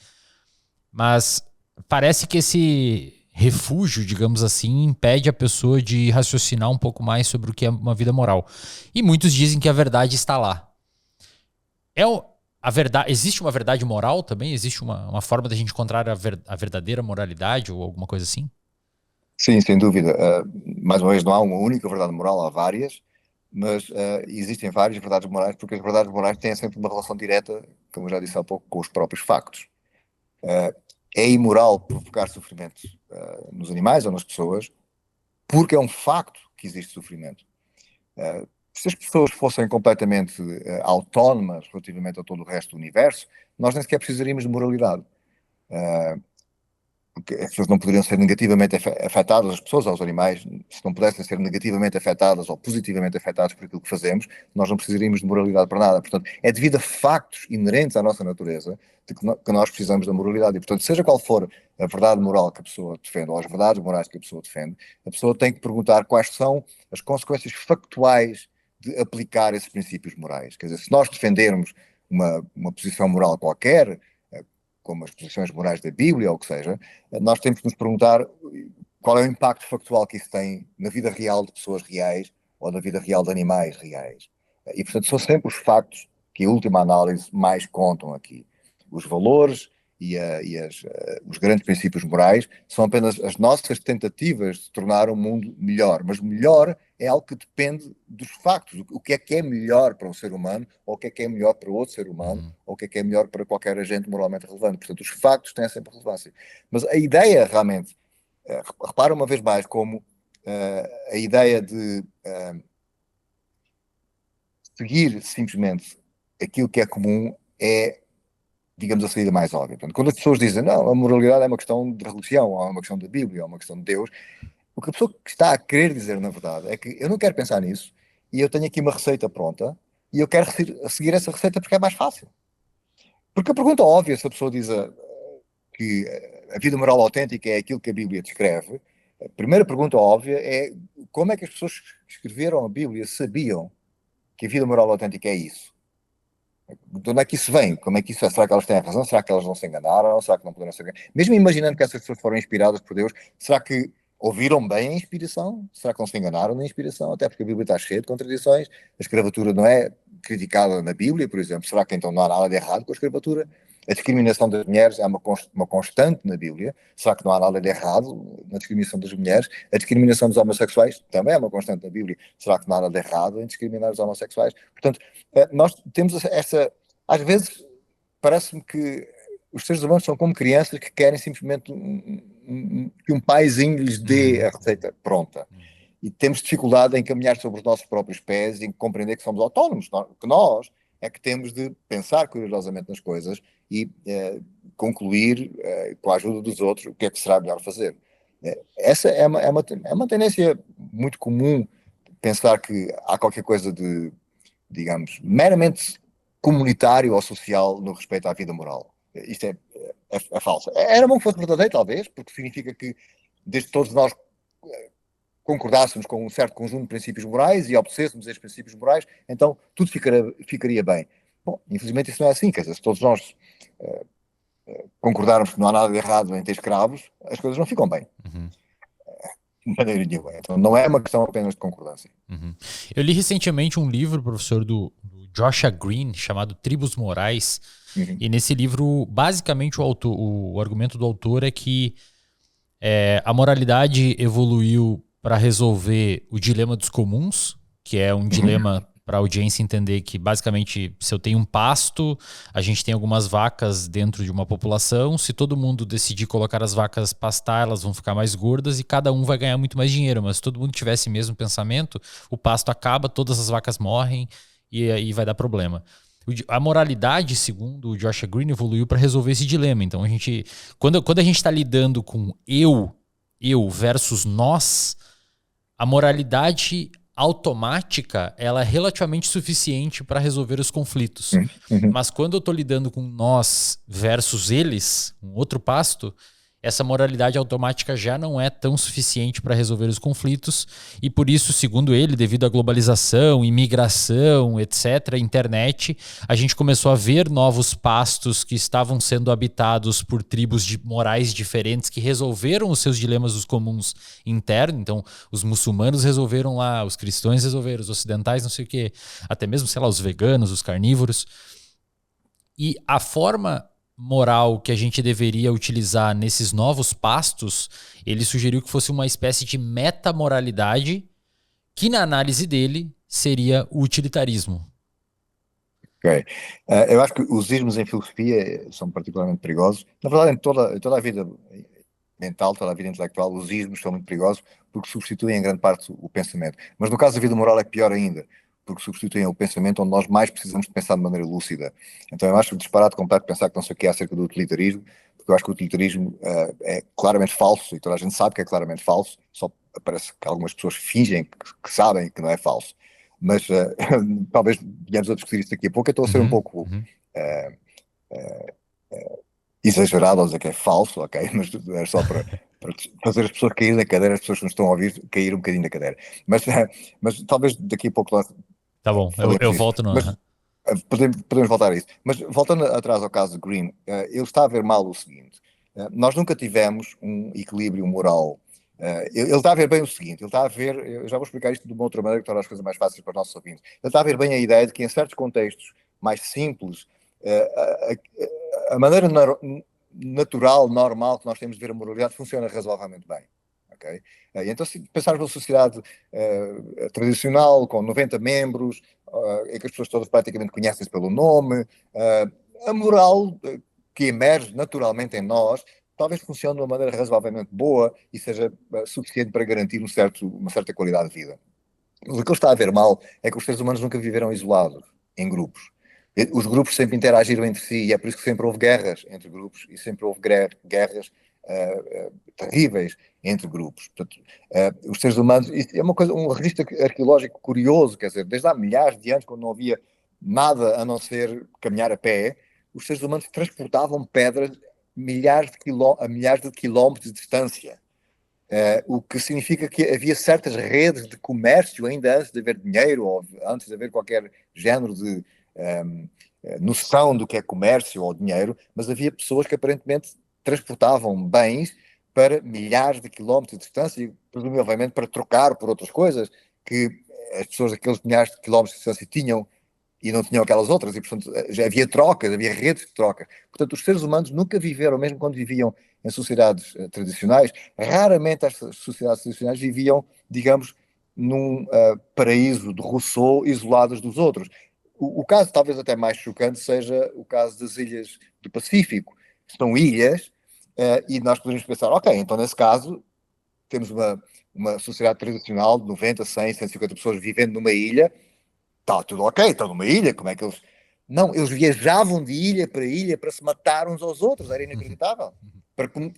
Mas parece que esse refúgio, digamos assim, impede a pessoa de raciocinar um pouco mais sobre o que é uma vida moral. E muitos dizem que a verdade está lá. A verdade, existe uma verdade moral também? Existe uma forma da gente encontrar a verdadeira moralidade ou alguma coisa assim? Sim, sem dúvida. Mais uma vez, não há uma única verdade moral, há várias, mas existem várias verdades morais, porque as verdades morais têm sempre uma relação direta, como eu já disse há pouco, com os próprios factos. É imoral provocar sofrimento nos animais ou nas pessoas, porque é um facto que existe sofrimento. Se as pessoas fossem completamente autónomas relativamente a todo o resto do universo, nós nem sequer precisaríamos de moralidade. Porque as pessoas não poderiam ser negativamente afetadas, as pessoas aos animais, se não pudessem ser negativamente afetadas ou positivamente afetadas por aquilo que fazemos, nós não precisaríamos de moralidade para nada. Portanto, é devido a factos inerentes à nossa natureza que nós precisamos da moralidade. E, portanto, seja qual for a verdade moral que a pessoa defende, ou as verdades morais que a pessoa defende, a pessoa tem que perguntar quais são as consequências factuais de aplicar esses princípios morais. Quer dizer, se nós defendermos uma posição moral qualquer, como as posições morais da Bíblia ou o que seja, nós temos que nos perguntar qual é o impacto factual que isso tem na vida real de pessoas reais ou na vida real de animais reais. E, portanto, são sempre os factos que, em última análise, mais contam aqui. Os valores os grandes princípios morais são apenas as nossas tentativas de tornar o mundo melhor. Mas melhor é algo que depende dos factos. O que é melhor para um ser humano, ou o que é melhor para outro ser humano, ou o que é melhor para qualquer agente moralmente relevante. Portanto, os factos têm sempre relevância. Mas a ideia realmente, repara uma vez mais como a ideia de seguir simplesmente aquilo que é comum é, digamos, a saída mais óbvia. Portanto, quando as pessoas dizem, não, a moralidade é uma questão de religião, ou é uma questão da Bíblia, ou é uma questão de Deus, o que a pessoa está a querer dizer, na verdade, é que eu não quero pensar nisso, e eu tenho aqui uma receita pronta, e eu quero seguir essa receita porque é mais fácil. Porque a pergunta óbvia, se a pessoa diz que a vida moral autêntica é aquilo que a Bíblia descreve, a primeira pergunta óbvia é como é que as pessoas que escreveram a Bíblia sabiam que a vida moral autêntica é isso? De onde é que isso vem? Como é que isso é? Será que elas têm razão? Será que elas não se enganaram? Será que não poderam ser enganadas? Mesmo imaginando que essas pessoas foram inspiradas por Deus, será que ouviram bem a inspiração? Será que não se enganaram na inspiração? Até porque a Bíblia está cheia de contradições. A escravatura não é criticada na Bíblia, por exemplo. Será que então não há nada de errado com a escravatura? A discriminação das mulheres é uma constante na Bíblia. Será que não há nada de errado na discriminação das mulheres? A discriminação dos homossexuais também é uma constante na Bíblia. Será que não há nada de errado em discriminar os homossexuais? Portanto, nós temos essa... Às vezes, parece-me que os seres humanos são como crianças que querem simplesmente que um paizinho lhes dê a receita pronta. E temos dificuldade em caminhar sobre os nossos próprios pés, em compreender que somos autónomos, que nós é que temos de pensar cuidadosamente nas coisas e concluir, com a ajuda dos outros, o que é que será melhor fazer. Essa é uma tendência muito comum, pensar que há qualquer coisa de, digamos, meramente comunitário ou social no respeito à vida moral. Isto é falso. Era bom que fosse verdadeiro, talvez, porque significa que, desde que todos nós concordássemos com um certo conjunto de princípios morais e obedecêssemos esses princípios morais, então tudo ficaria bem. Bom, infelizmente isso não é assim, quer dizer, se todos nós concordarmos que não há nada de errado em ter escravos, as coisas não ficam bem. De maneira nenhuma. Então não é uma questão apenas de concordância. Eu li recentemente um livro, professor, do Joshua Green, chamado Tribos Morais, e nesse livro, basicamente, o argumento do autor é que a moralidade evoluiu para resolver o dilema dos comuns, que é um dilema para a audiência entender que, basicamente, se eu tenho um pasto, a gente tem algumas vacas dentro de uma população, se todo mundo decidir colocar as vacas pastar, elas vão ficar mais gordas e cada um vai ganhar muito mais dinheiro, mas se todo mundo tivesse o mesmo pensamento, o pasto acaba, todas as vacas morrem e aí vai dar problema. A moralidade, segundo o Joshua Green, evoluiu para resolver esse dilema. Então, quando a gente está lidando com eu versus nós, a moralidade automática, ela é relativamente suficiente para resolver os conflitos. Uhum. Mas quando eu estou lidando com nós versus eles, um outro pasto, essa moralidade automática já não é tão suficiente para resolver os conflitos e por isso, segundo ele, devido à globalização, imigração, etc., internet, a gente começou a ver novos pastos que estavam sendo habitados por tribos de morais diferentes que resolveram os seus dilemas dos comuns internos. Então, os muçulmanos resolveram lá, os cristãos resolveram, os ocidentais não sei o quê, até mesmo, sei lá, os veganos, os carnívoros. E a forma moral que a gente deveria utilizar nesses novos pastos, ele sugeriu que fosse uma espécie de metamoralidade que, na análise dele, seria o utilitarismo. Ok. Eu acho que os ismos em filosofia são particularmente perigosos. Na verdade, em toda a vida mental, toda a vida intelectual, os ismos são muito perigosos porque substituem em grande parte o pensamento. Mas no caso da vida moral é pior ainda, porque substituem o pensamento onde nós mais precisamos de pensar de maneira lúcida. Então eu acho disparate completo pensar que não sei o que é acerca do utilitarismo, porque eu acho que o utilitarismo é claramente falso, e toda a gente sabe que é claramente falso, só parece que algumas pessoas fingem que sabem que não é falso. Mas talvez venhamos a discutir isso daqui a pouco. Eu estou a ser um pouco exagerado ao dizer que é falso, ok? Mas é só para fazer as pessoas caírem da cadeira, as pessoas que nos estão a ouvir cair um bocadinho da cadeira. Mas talvez daqui a pouco nós Tá bom, falemos eu disso. volto no... Mas podemos voltar a isso. Mas voltando atrás ao caso de Green, ele está a ver mal o seguinte: nós nunca tivemos um equilíbrio moral. Ele está a ver bem o seguinte: ele está a ver, eu já vou explicar isto de uma outra maneira que torna as coisas mais fáceis para os nossos ouvintes. Ele está a ver bem a ideia de que em certos contextos mais simples, a maneira natural, normal que nós temos de ver a moralidade funciona razoavelmente bem. Okay? E então, se pensarmos numa sociedade tradicional, com 90 membros, em que as pessoas todas praticamente conhecem-se pelo nome, a moral que emerge naturalmente em nós talvez funcione de uma maneira razoavelmente boa e seja suficiente para garantir uma certa qualidade de vida. Mas o que ele está a ver mal é que os seres humanos nunca viveram isolados, em grupos. Os grupos sempre interagiram entre si e é por isso que sempre houve guerras entre grupos e sempre houve guerras terríveis entre grupos. Portanto, os seres humanos, isso é uma coisa, um registro arqueológico curioso, quer dizer, desde há milhares de anos, quando não havia nada a não ser caminhar a pé, os seres humanos transportavam pedras a milhares de quilómetros de distância. O que significa que havia certas redes de comércio ainda antes de haver dinheiro ou antes de haver qualquer género de noção do que é comércio ou dinheiro, mas havia pessoas que aparentemente transportavam bens para milhares de quilómetros de distância, presumivelmente para trocar por outras coisas que as pessoas daqueles milhares de quilómetros de distância tinham e não tinham aquelas outras, e portanto já havia trocas, havia redes de troca. Portanto, os seres humanos nunca viveram, mesmo quando viviam em sociedades tradicionais, raramente estas sociedades tradicionais viviam, digamos, num paraíso de Rousseau, isoladas dos outros. O caso talvez até mais chocante seja o caso das ilhas do Pacífico. São ilhas, e nós podemos pensar, ok, então nesse caso temos uma sociedade tradicional de 90, 100, 150 pessoas vivendo numa ilha. Está tudo ok, estão numa ilha, como é que eles... Não, eles viajavam de ilha para se matar uns aos outros, era inacreditável,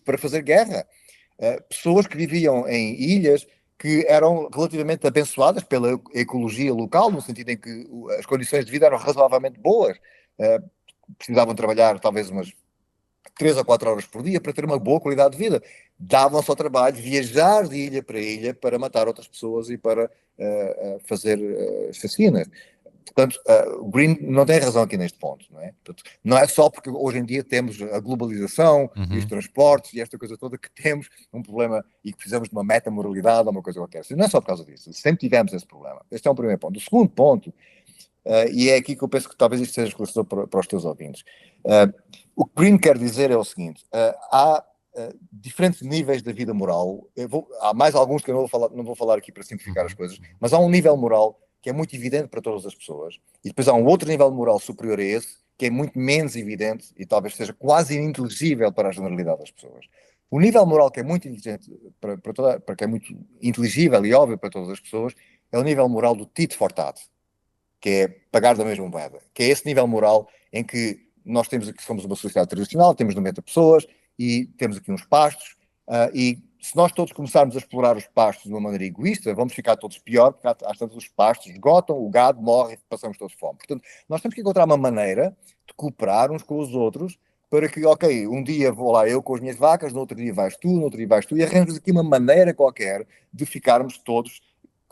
para fazer guerra. Pessoas que viviam em ilhas que eram relativamente abençoadas pela ecologia local, no sentido em que as condições de vida eram razoavelmente boas. Precisavam trabalhar talvez umas 3 ou 4 horas por dia para ter uma boa qualidade de vida. Davam-se ao trabalho viajar de ilha para matar outras pessoas e para fazer assassinas. Portanto, o Green não tem razão aqui neste ponto, não é? Portanto, não é só porque hoje em dia temos a globalização e os transportes e esta coisa toda que temos um problema e que precisamos de uma meta-moralidade ou uma coisa qualquer. Não é só por causa disso. Sempre tivemos esse problema. Este é um primeiro ponto. O segundo ponto, e é aqui que eu penso que talvez isto seja esclarecedor para os teus ouvintes. O que Green quer dizer é o seguinte: há diferentes níveis da vida moral. Há mais alguns que eu não vou falar aqui para simplificar as coisas, mas há um nível moral que é muito evidente para todas as pessoas, e depois há um outro nível moral superior a esse, que é muito menos evidente e talvez seja quase ininteligível para a generalidade das pessoas. O nível moral que é muito inteligente para que é muito inteligível e óbvio para todas as pessoas é o nível moral do tit for tat, que é pagar da mesma moeda, que é esse nível moral em que somos uma sociedade tradicional, temos 90 pessoas e temos aqui uns pastos, e se nós todos começarmos a explorar os pastos de uma maneira egoísta, vamos ficar todos pior, porque às tantas os pastos esgotam, o gado morre e passamos todos fome. Portanto, nós temos que encontrar uma maneira de cooperar uns com os outros para que, ok, um dia vou lá eu com as minhas vacas, no outro dia vais tu, no outro dia vais tu, e arranjamos aqui uma maneira qualquer de ficarmos todos,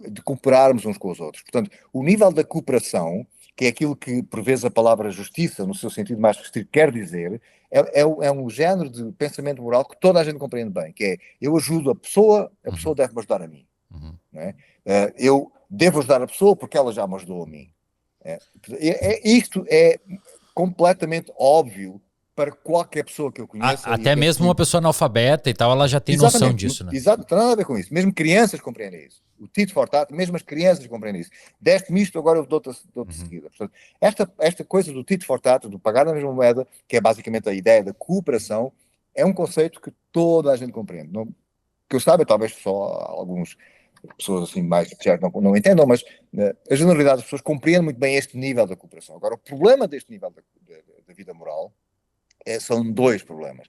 de cooperarmos uns com os outros. Portanto, o nível da cooperação, que é aquilo que, por vezes, a palavra justiça, no seu sentido mais restrito, quer dizer, é um género de pensamento moral que toda a gente compreende bem, que é, eu ajudo a pessoa deve-me ajudar a mim. Não é? Eu devo ajudar a pessoa porque ela já me ajudou a mim. Isto é completamente óbvio para qualquer pessoa que eu conheça. Até mesmo uma pessoa analfabeta e tal, ela já tem noção disso, né? Exato, não tem nada a ver com isso. Mesmo crianças compreendem isso. O tit for tat, mesmo as crianças compreendem isso. Deste-me isto, agora eu dou-te de seguida. Portanto, esta coisa do tit for tat, do pagar na mesma moeda, que é basicamente a ideia da cooperação, é um conceito que toda a gente compreende. Não, que eu saiba, talvez só algumas pessoas assim mais especiais não entendam, mas a generalidade das pessoas compreende muito bem este nível da cooperação. Agora, o problema deste nível da vida moral são dois problemas.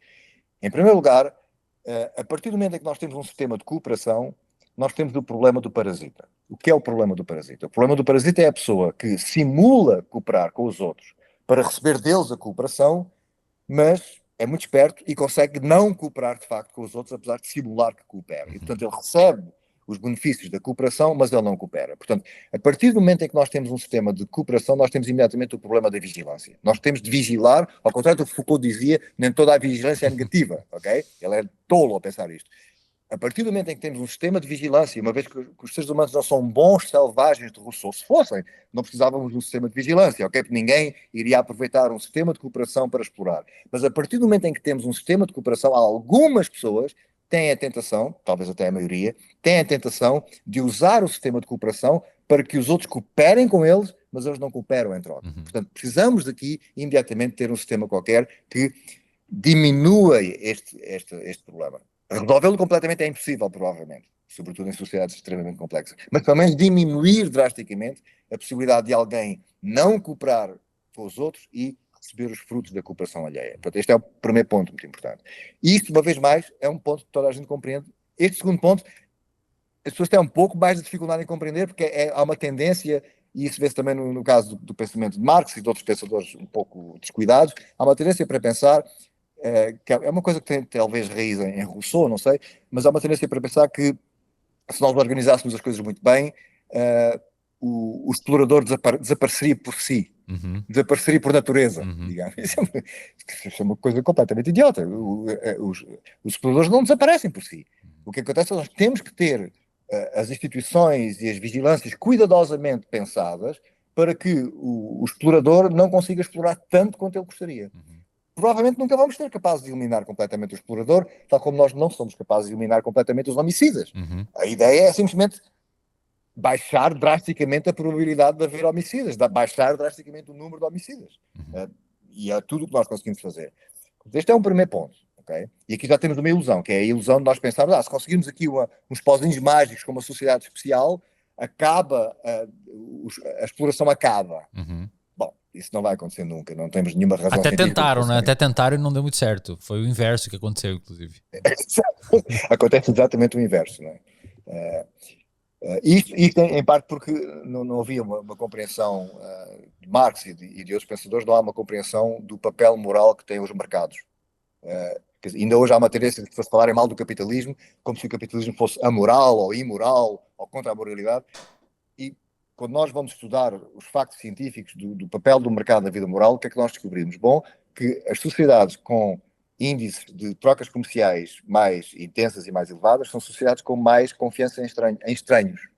Em primeiro lugar, a partir do momento em que nós temos um sistema de cooperação, nós temos o problema do parasita. O que é o problema do parasita? O problema do parasita é a pessoa que simula cooperar com os outros para receber deles a cooperação, mas é muito esperto e consegue não cooperar de facto com os outros, apesar de simular que coopera. E, portanto, ele recebe os benefícios da cooperação, mas ele não coopera. Portanto, a partir do momento em que nós temos um sistema de cooperação, nós temos imediatamente o problema da vigilância. Nós temos de vigilar, ao contrário do que Foucault dizia, nem toda a vigilância é negativa, ok? Ele é tolo ao pensar isto. A partir do momento em que temos um sistema de vigilância, uma vez que os seres humanos não são bons selvagens de Rousseau, se fossem, não precisávamos de um sistema de vigilância, ok? Porque ninguém iria aproveitar um sistema de cooperação para explorar. Mas a partir do momento em que temos um sistema de cooperação, algumas pessoas têm a tentação, talvez até a maioria, têm a tentação de usar o sistema de cooperação para que os outros cooperem com eles, mas eles não cooperam em troca. Portanto, precisamos daqui imediatamente ter um sistema qualquer que diminua este problema. Resolvê-lo completamente é impossível, provavelmente, sobretudo em sociedades extremamente complexas. Mas pelo menos diminuir drasticamente a possibilidade de alguém não cooperar com os outros e receber os frutos da cooperação alheia. Portanto, este é o primeiro ponto muito importante. E isto, uma vez mais, é um ponto que toda a gente compreende. Este segundo ponto, as pessoas têm um pouco mais de dificuldade em compreender, porque há uma tendência, e isso vê-se também no caso do pensamento de Marx e de outros pensadores um pouco descuidados, há uma tendência para pensar que é uma coisa que tem talvez raiz em Rousseau, não sei, mas há uma tendência para pensar que se nós organizássemos as coisas muito bem, o explorador desapareceria por si, desapareceria por natureza, digamos. Isso é uma coisa completamente idiota. Os exploradores não desaparecem por si. O que acontece é que nós temos que ter as instituições e as vigilâncias cuidadosamente pensadas para que o explorador não consiga explorar tanto quanto ele gostaria. Provavelmente nunca vamos ser capazes de eliminar completamente o explorador, tal como nós não somos capazes de eliminar completamente os homicidas. A ideia é simplesmente baixar drasticamente a probabilidade de haver homicidas, baixar drasticamente o número de homicidas. E é tudo o que nós conseguimos fazer. Este é um primeiro ponto. Okay? E aqui já temos uma ilusão, que é a ilusão de nós pensarmos, se conseguirmos aqui uns pozinhos mágicos com uma sociedade especial, a exploração acaba. Bom, isso não vai acontecer nunca, não temos nenhuma razão. Até tentaram, né? Até tentaram e não deu muito certo. Foi o inverso que aconteceu, inclusive. Acontece exatamente o inverso, não é? Isto em parte porque não havia uma compreensão de Marx e de outros pensadores, não há uma compreensão do papel moral que têm os mercados. Ainda hoje há uma tendência de pessoas falarem mal do capitalismo, como se o capitalismo fosse amoral ou imoral ou contra a moralidade. E quando nós vamos estudar os factos científicos do papel do mercado na vida moral, o que é que nós descobrimos? Bom, que as sociedades com índices de trocas comerciais mais intensas e mais elevadas são sociedades com mais confiança em estranhos.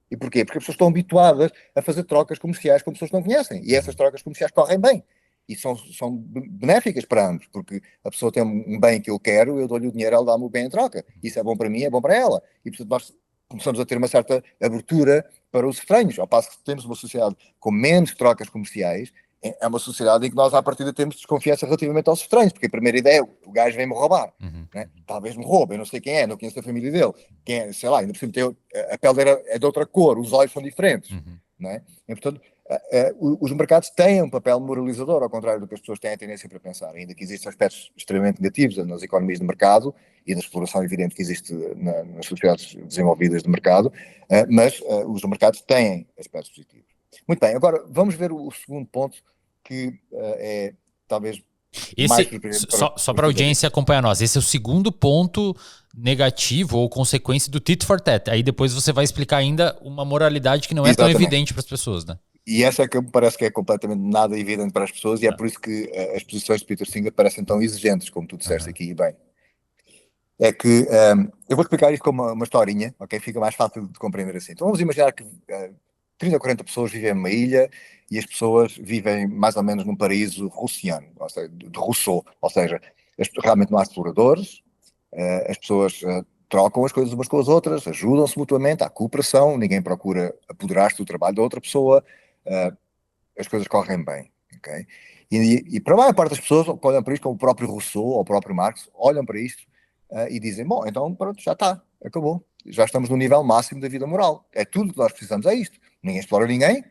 E porquê? Porque as pessoas estão habituadas a fazer trocas comerciais com pessoas que não conhecem. E essas trocas comerciais correm bem. E são benéficas para ambos, porque a pessoa tem um bem que eu quero, eu dou-lhe o dinheiro, ela dá-me o bem em troca. Isso é bom para mim, é bom para ela. E, portanto, nós começamos a ter uma certa abertura para os estranhos. Ao passo que temos uma sociedade com menos trocas comerciais, é uma sociedade em que nós, à partida, temos desconfiança relativamente aos estranhos, porque a primeira ideia é o gajo vem-me roubar. Né? Talvez me roube, eu não sei quem é, não conheço a família dele. Quem é, sei lá, ainda por cima a pele é de outra cor, os olhos são diferentes. Né? E, portanto, Os mercados têm um papel moralizador, ao contrário do que as pessoas têm a tendência para pensar, ainda que existem aspectos extremamente negativos nas economias de mercado e na exploração evidente que existe nas sociedades desenvolvidas de mercado, mas os mercados têm aspectos positivos. Muito bem, agora vamos ver o segundo ponto, que é talvez mais surpreendente só para a audiência acompanhar nós, esse é o segundo ponto negativo ou consequência do tit for tat. Aí depois você vai explicar ainda uma moralidade que não é tão evidente para as pessoas, né? E essa é que me parece que é completamente nada evidente para as pessoas, e é por isso que as posições de Peter Singer parecem tão exigentes, como tu disseste aqui, e bem. É que, eu vou explicar isto como uma historinha, ok? Fica mais fácil de compreender assim. Então vamos imaginar que 30 ou 40 pessoas vivem numa ilha e as pessoas vivem mais ou menos num paraíso russiano, ou seja, de Rousseau, ou seja, realmente não há exploradores, as pessoas trocam as coisas umas com as outras, ajudam-se mutuamente, há cooperação, ninguém procura apoderar-se do trabalho da outra pessoa, as coisas correm bem, ok? E para a maior parte das pessoas que olham para isto, como o próprio Rousseau ou o próprio Marx, olham para isto e dizem, bom, então pronto, já está, acabou. Já estamos no nível máximo da vida moral. É tudo que nós precisamos, é isto. Ninguém explora ninguém,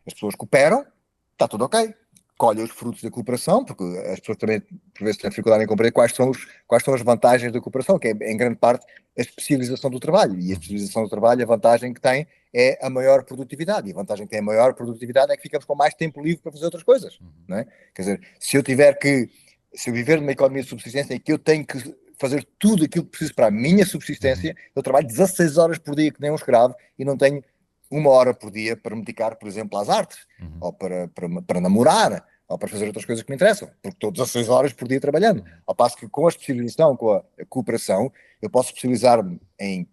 as pessoas cooperam, está tudo ok. Colhem os frutos da cooperação, porque as pessoas também, por vezes, têm dificuldade em compreender quais são as vantagens da cooperação, que é, em grande parte, a especialização do trabalho. E a especialização do trabalho, a vantagem que tem é a maior produtividade. E a vantagem que tem a maior produtividade é que ficamos com mais tempo livre para fazer outras coisas. Não é? Quer dizer, se eu viver numa economia de subsistência em que eu tenho que fazer tudo aquilo que preciso para a minha subsistência, eu trabalho 16 horas por dia que nem um escravo e não tenho 1 hora por dia para me dedicar, por exemplo, às artes, ou para namorar, ou para fazer outras coisas que me interessam, porque estou 16 horas por dia trabalhando. Ao passo que com a especialização, com a cooperação, eu posso especializar-me em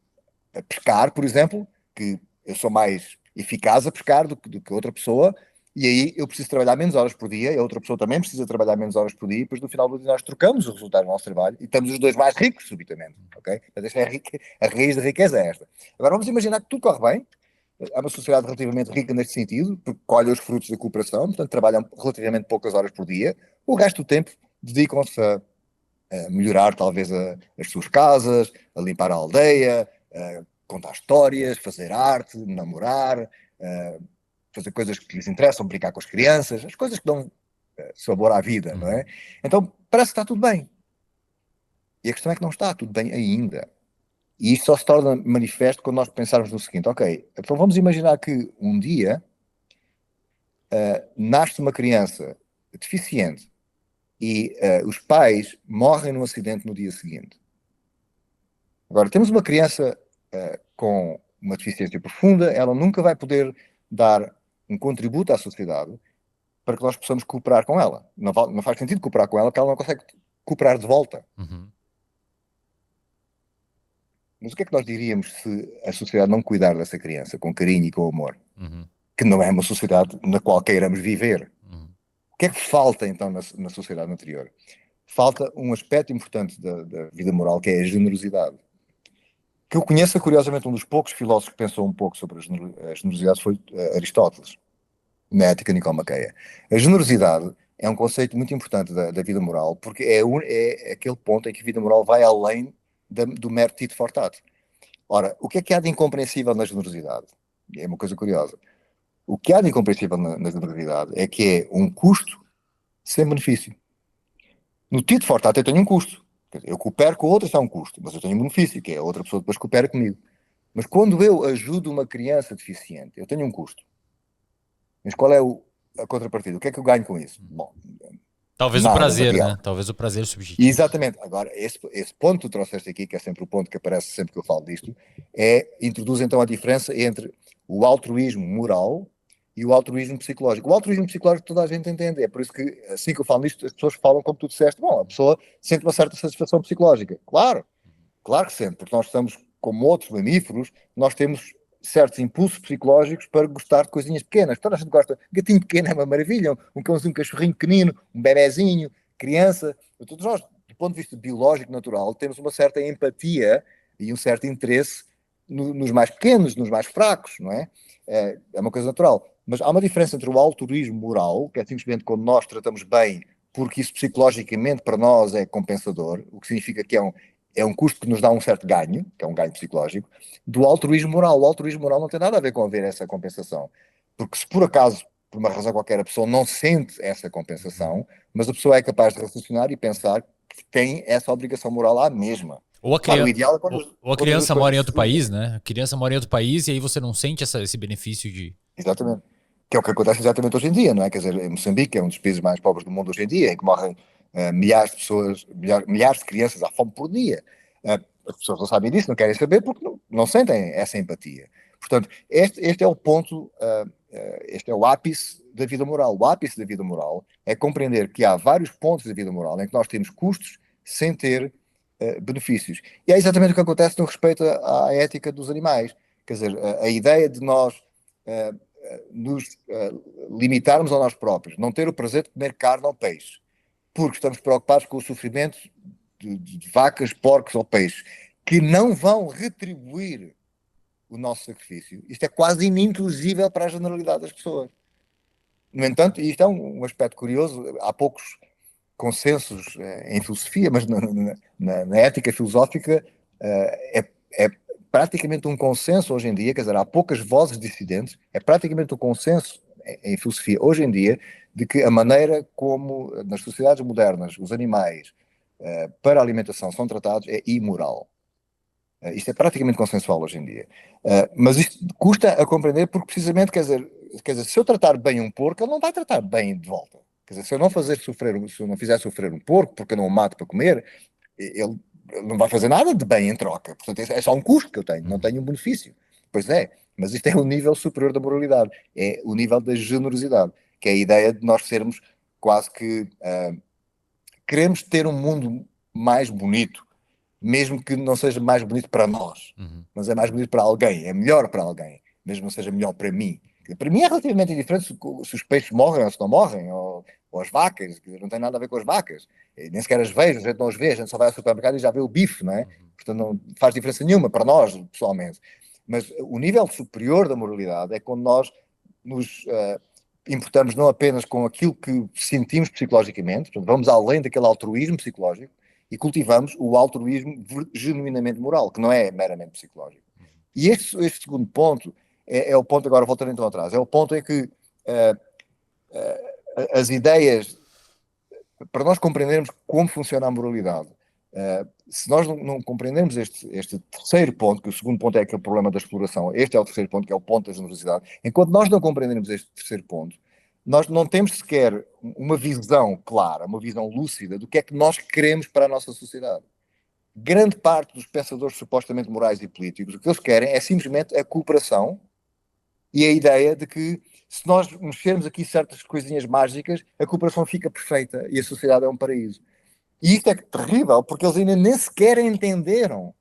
pescar, por exemplo, que eu sou mais eficaz a pescar do que outra pessoa, e aí eu preciso trabalhar menos horas por dia, e a outra pessoa também precisa trabalhar menos horas por dia, e depois no final do dia nós trocamos os resultados do nosso trabalho, e estamos os dois mais ricos, subitamente, ok? Portanto, esta é a raiz da riqueza é esta. Agora vamos imaginar que tudo corre bem, é uma sociedade relativamente rica neste sentido, porque colhe os frutos da cooperação, portanto trabalham relativamente poucas horas por dia, o resto do tempo dedicam-se a melhorar talvez as suas casas, a limpar a aldeia, a contar histórias, fazer arte, namorar, fazer coisas que lhes interessam, brincar com as crianças, as coisas que dão sabor à vida, não é? Então parece que está tudo bem. E a questão é que não está tudo bem ainda. E isto só se torna manifesto quando nós pensarmos no seguinte, ok, então vamos imaginar que um dia nasce uma criança deficiente e os pais morrem num acidente no dia seguinte. Agora, temos uma criança com uma deficiência profunda, ela nunca vai poder dar um contributo à sociedade para que nós possamos cooperar com ela. Não faz sentido cooperar com ela, porque ela não consegue cooperar de volta. Mas o que é que nós diríamos se a sociedade não cuidar dessa criança com carinho e com amor? Que não é uma sociedade na qual queiramos viver. O que é que falta então na sociedade anterior? Falta um aspecto importante da vida moral, que é a generosidade. Que eu conheço, curiosamente, um dos poucos filósofos que pensou um pouco sobre a generosidade foi Aristóteles, na Ética Nicomaqueia. A generosidade é um conceito muito importante da vida moral, porque é aquele ponto em que a vida moral vai além do mero tit for tat. Ora, o que é que há de incompreensível na generosidade? É uma coisa curiosa. O que há de incompreensível na generosidade é que é um custo sem benefício. No tit for tat eu tenho um custo. Quer dizer, eu coopero com outra, isso é um custo, mas eu tenho um benefício, que é a outra pessoa depois coopera comigo. Mas quando eu ajudo uma criança deficiente, eu tenho um custo. Mas qual é a contrapartida? O que é que eu ganho com isso? Bom, talvez nada, o prazer, material, né? Talvez o prazer subjetivo. Exatamente. Agora, esse ponto que tu trouxeste aqui, que é sempre o ponto que aparece sempre que eu falo disto, introduz então a diferença entre o altruísmo moral e o altruísmo psicológico. O altruísmo psicológico toda a gente entende. É por isso que, assim que eu falo nisto, as pessoas falam como tu disseste. Bom, a pessoa sente uma certa satisfação psicológica. Claro, claro que sente, porque nós estamos, como outros mamíferos, nós temos certos impulsos psicológicos para gostar de coisinhas pequenas. Toda a gente gosta. Gatinho pequeno é uma maravilha, um cãozinho, um cachorrinho pequenino, um bebezinho, criança. Todos nós, do ponto de vista biológico, natural, temos uma certa empatia e um certo interesse nos mais pequenos, nos mais fracos, não é? É uma coisa natural. Mas há uma diferença entre o altruísmo moral, que é simplesmente quando nós tratamos bem, porque isso psicologicamente para nós é compensador, o que significa que é um custo que nos dá um certo ganho, que é um ganho psicológico, do altruísmo moral. O altruísmo moral não tem nada a ver com haver essa compensação. Porque se por acaso, por uma razão qualquer, a pessoa não sente essa compensação, mas a pessoa é capaz de raciocinar e pensar que tem essa obrigação moral à mesma. Claro, o ideal é Ou a quando as duas criança mora em coisas outro se fundem. país, né? A criança mora em outro país e aí você não sente esse benefício de. Exatamente. Que é o que acontece exatamente hoje em dia, não é? Quer dizer, em Moçambique é um dos países mais pobres do mundo hoje em dia, em que morrem milhares de pessoas, milhares de crianças à fome por dia. As pessoas não sabem disso, não querem saber porque não sentem essa empatia. Portanto, este é o ponto, este é o ápice da vida moral. O ápice da vida moral é compreender que há vários pontos da vida moral em que nós temos custos sem ter benefícios. E é exatamente o que acontece no respeito à ética dos animais. Quer dizer, a ideia de nós uh, nos limitarmos a nós próprios, não ter o prazer de comer carne ou peixe, porque estamos preocupados com o sofrimento de vacas, porcos ou peixes, que não vão retribuir o nosso sacrifício. Isto é quase ininteligível para a generalidade das pessoas. No entanto, e isto é um aspecto curioso, há poucos consensos em filosofia, mas na ética filosófica é praticamente um consenso hoje em dia, quer dizer, há poucas vozes dissidentes, é praticamente um consenso em filosofia hoje em dia de que a maneira como nas sociedades modernas os animais para a alimentação são tratados é imoral. Isto é praticamente consensual hoje em dia. Mas isto custa a compreender porque precisamente, quer dizer, se eu tratar bem um porco, ele não vai tratar bem de volta. Quer dizer, se eu não fizer sofrer um porco porque eu não o mato para comer, ele não vai fazer nada de bem em troca. Portanto, é só um custo que eu tenho, não tenho um benefício. Pois é, mas isto é o nível superior da moralidade, é o nível da generosidade, que é a ideia de nós sermos quase que queremos ter um mundo mais bonito, mesmo que não seja mais bonito para nós, mas é mais bonito para alguém, é melhor para alguém, mesmo que não seja melhor para mim. Para mim é relativamente indiferente se os peixes morrem ou se não morrem, ou as vacas, não tem nada a ver com as vacas. Nem sequer as vejo, a gente não as vê, a gente só vai ao supermercado e já vê o bife, não é? Portanto, não faz diferença nenhuma para nós, pessoalmente. Mas o nível superior da moralidade é quando nós nos importamos não apenas com aquilo que sentimos psicologicamente, portanto, vamos além daquele altruísmo psicológico, e cultivamos o altruísmo genuinamente moral, que não é meramente psicológico. E este segundo ponto é o ponto, agora voltando então atrás, é o ponto em que as ideias, para nós compreendermos como funciona a moralidade, se nós não compreendermos este terceiro ponto, que o segundo ponto é aquele problema da exploração, este é o terceiro ponto, que é o ponto da generosidade, enquanto nós não compreendermos este terceiro ponto, nós não temos sequer uma visão clara, uma visão lúcida do que é que nós queremos para a nossa sociedade. Grande parte dos pensadores supostamente morais e políticos, o que eles querem é simplesmente a cooperação e a ideia de que se nós mexermos aqui certas coisinhas mágicas, a cooperação fica perfeita e a sociedade é um paraíso. E isto é terrível, porque eles ainda nem sequer entenderam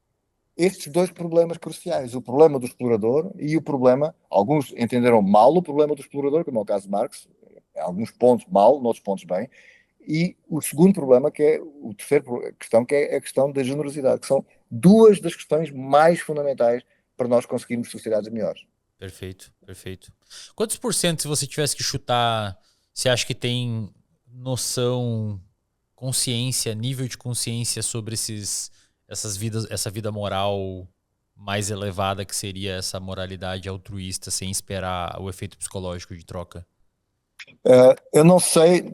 estes dois problemas cruciais, o problema do explorador e o problema, alguns entenderam mal o problema do explorador, como é o caso de Marx, em alguns pontos mal, noutros pontos bem, e o segundo problema, que é o terceiro questão, que é a questão da generosidade, que são duas das questões mais fundamentais para nós conseguirmos sociedades melhores. Perfeito, perfeito. Quantos por cento, se você tivesse que chutar, você acha que tem noção, consciência, nível de consciência sobre essa vida moral mais elevada que seria essa moralidade altruísta sem esperar o efeito psicológico de troca? Eu não sei,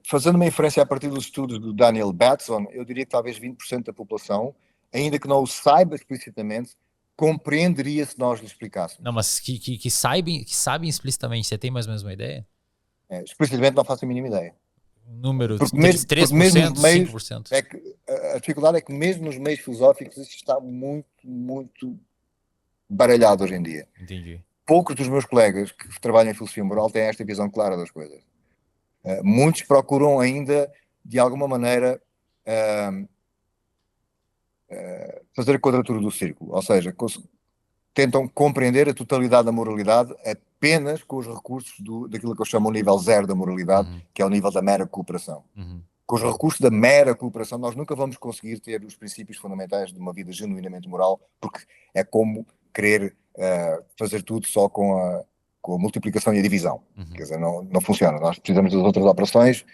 fazendo uma inferência a partir dos estudos do Daniel Batson, eu diria que talvez 20% da população, ainda que não o saiba explicitamente, compreenderia se nós lhe explicássemos. Não, mas que sabem explicitamente, você tem mais ou menos uma ideia? Explicitamente não faço a mínima ideia. Um número, Porque mesmo, 3%, meios, 5%? é que a dificuldade é que mesmo nos meios filosóficos isto está muito, muito baralhado hoje em dia. Entendi. Poucos dos meus colegas que trabalham em filosofia moral têm esta visão clara das coisas. Muitos procuram ainda, de alguma maneira, fazer a quadratura do círculo, ou seja, tentam compreender a totalidade da moralidade apenas com os recursos daquilo que eu chamo o nível zero da moralidade, que é o nível da mera cooperação. Com os recursos da mera cooperação, nós nunca vamos conseguir ter os princípios fundamentais de uma vida genuinamente moral, porque é como querer fazer tudo só com a multiplicação e a divisão. Quer dizer, não funciona. Nós precisamos das outras operações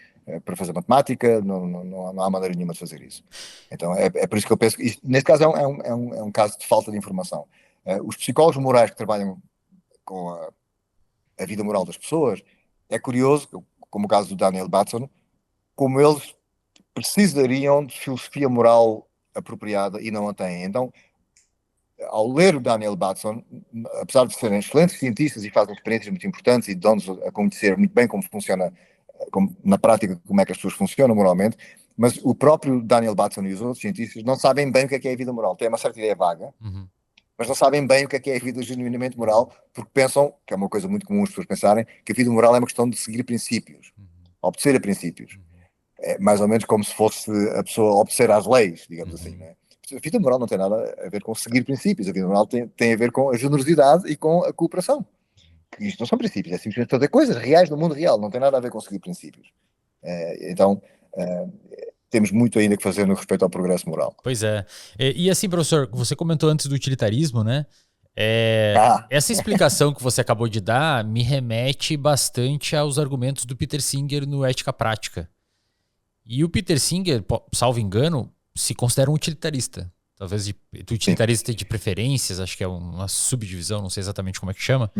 para fazer matemática, não há maneira nenhuma de fazer isso. Então é por isso que eu penso que isto, neste caso é um caso de falta de informação. Os psicólogos morais que trabalham com a vida moral das pessoas. É curioso, como o caso do Daniel Batson, como eles precisariam de filosofia moral apropriada e não a têm. Então, ao ler o Daniel Batson, apesar de serem excelentes cientistas e fazem experiências muito importantes e dão-nos a conhecer muito bem como funciona, como, na prática, como é que as pessoas funcionam moralmente, mas o próprio Daniel Batson e os outros cientistas não sabem bem o que é a vida moral. Têm uma certa ideia vaga, mas não sabem bem o que é a vida genuinamente moral, porque pensam, que é uma coisa muito comum as pessoas pensarem, que a vida moral é uma questão de seguir princípios, obedecer a princípios. É mais ou menos como se fosse a pessoa obedecer às leis, digamos assim, né? A vida moral não tem nada a ver com seguir princípios, a vida moral tem a ver com a generosidade e com a cooperação. Que isto não são princípios, é simplesmente fazer coisas reais no mundo real, não tem nada a ver com seguir princípios. Então, temos muito ainda que fazer no respeito ao progresso moral. Pois é. E assim, professor, você comentou antes do utilitarismo, né? Essa explicação que você acabou de dar me remete bastante aos argumentos do Peter Singer no Ética Prática. E o Peter Singer, salvo engano, se considera um utilitarista. Talvez de utilitarista de preferências, acho que é uma subdivisão, não sei exatamente como é que chama,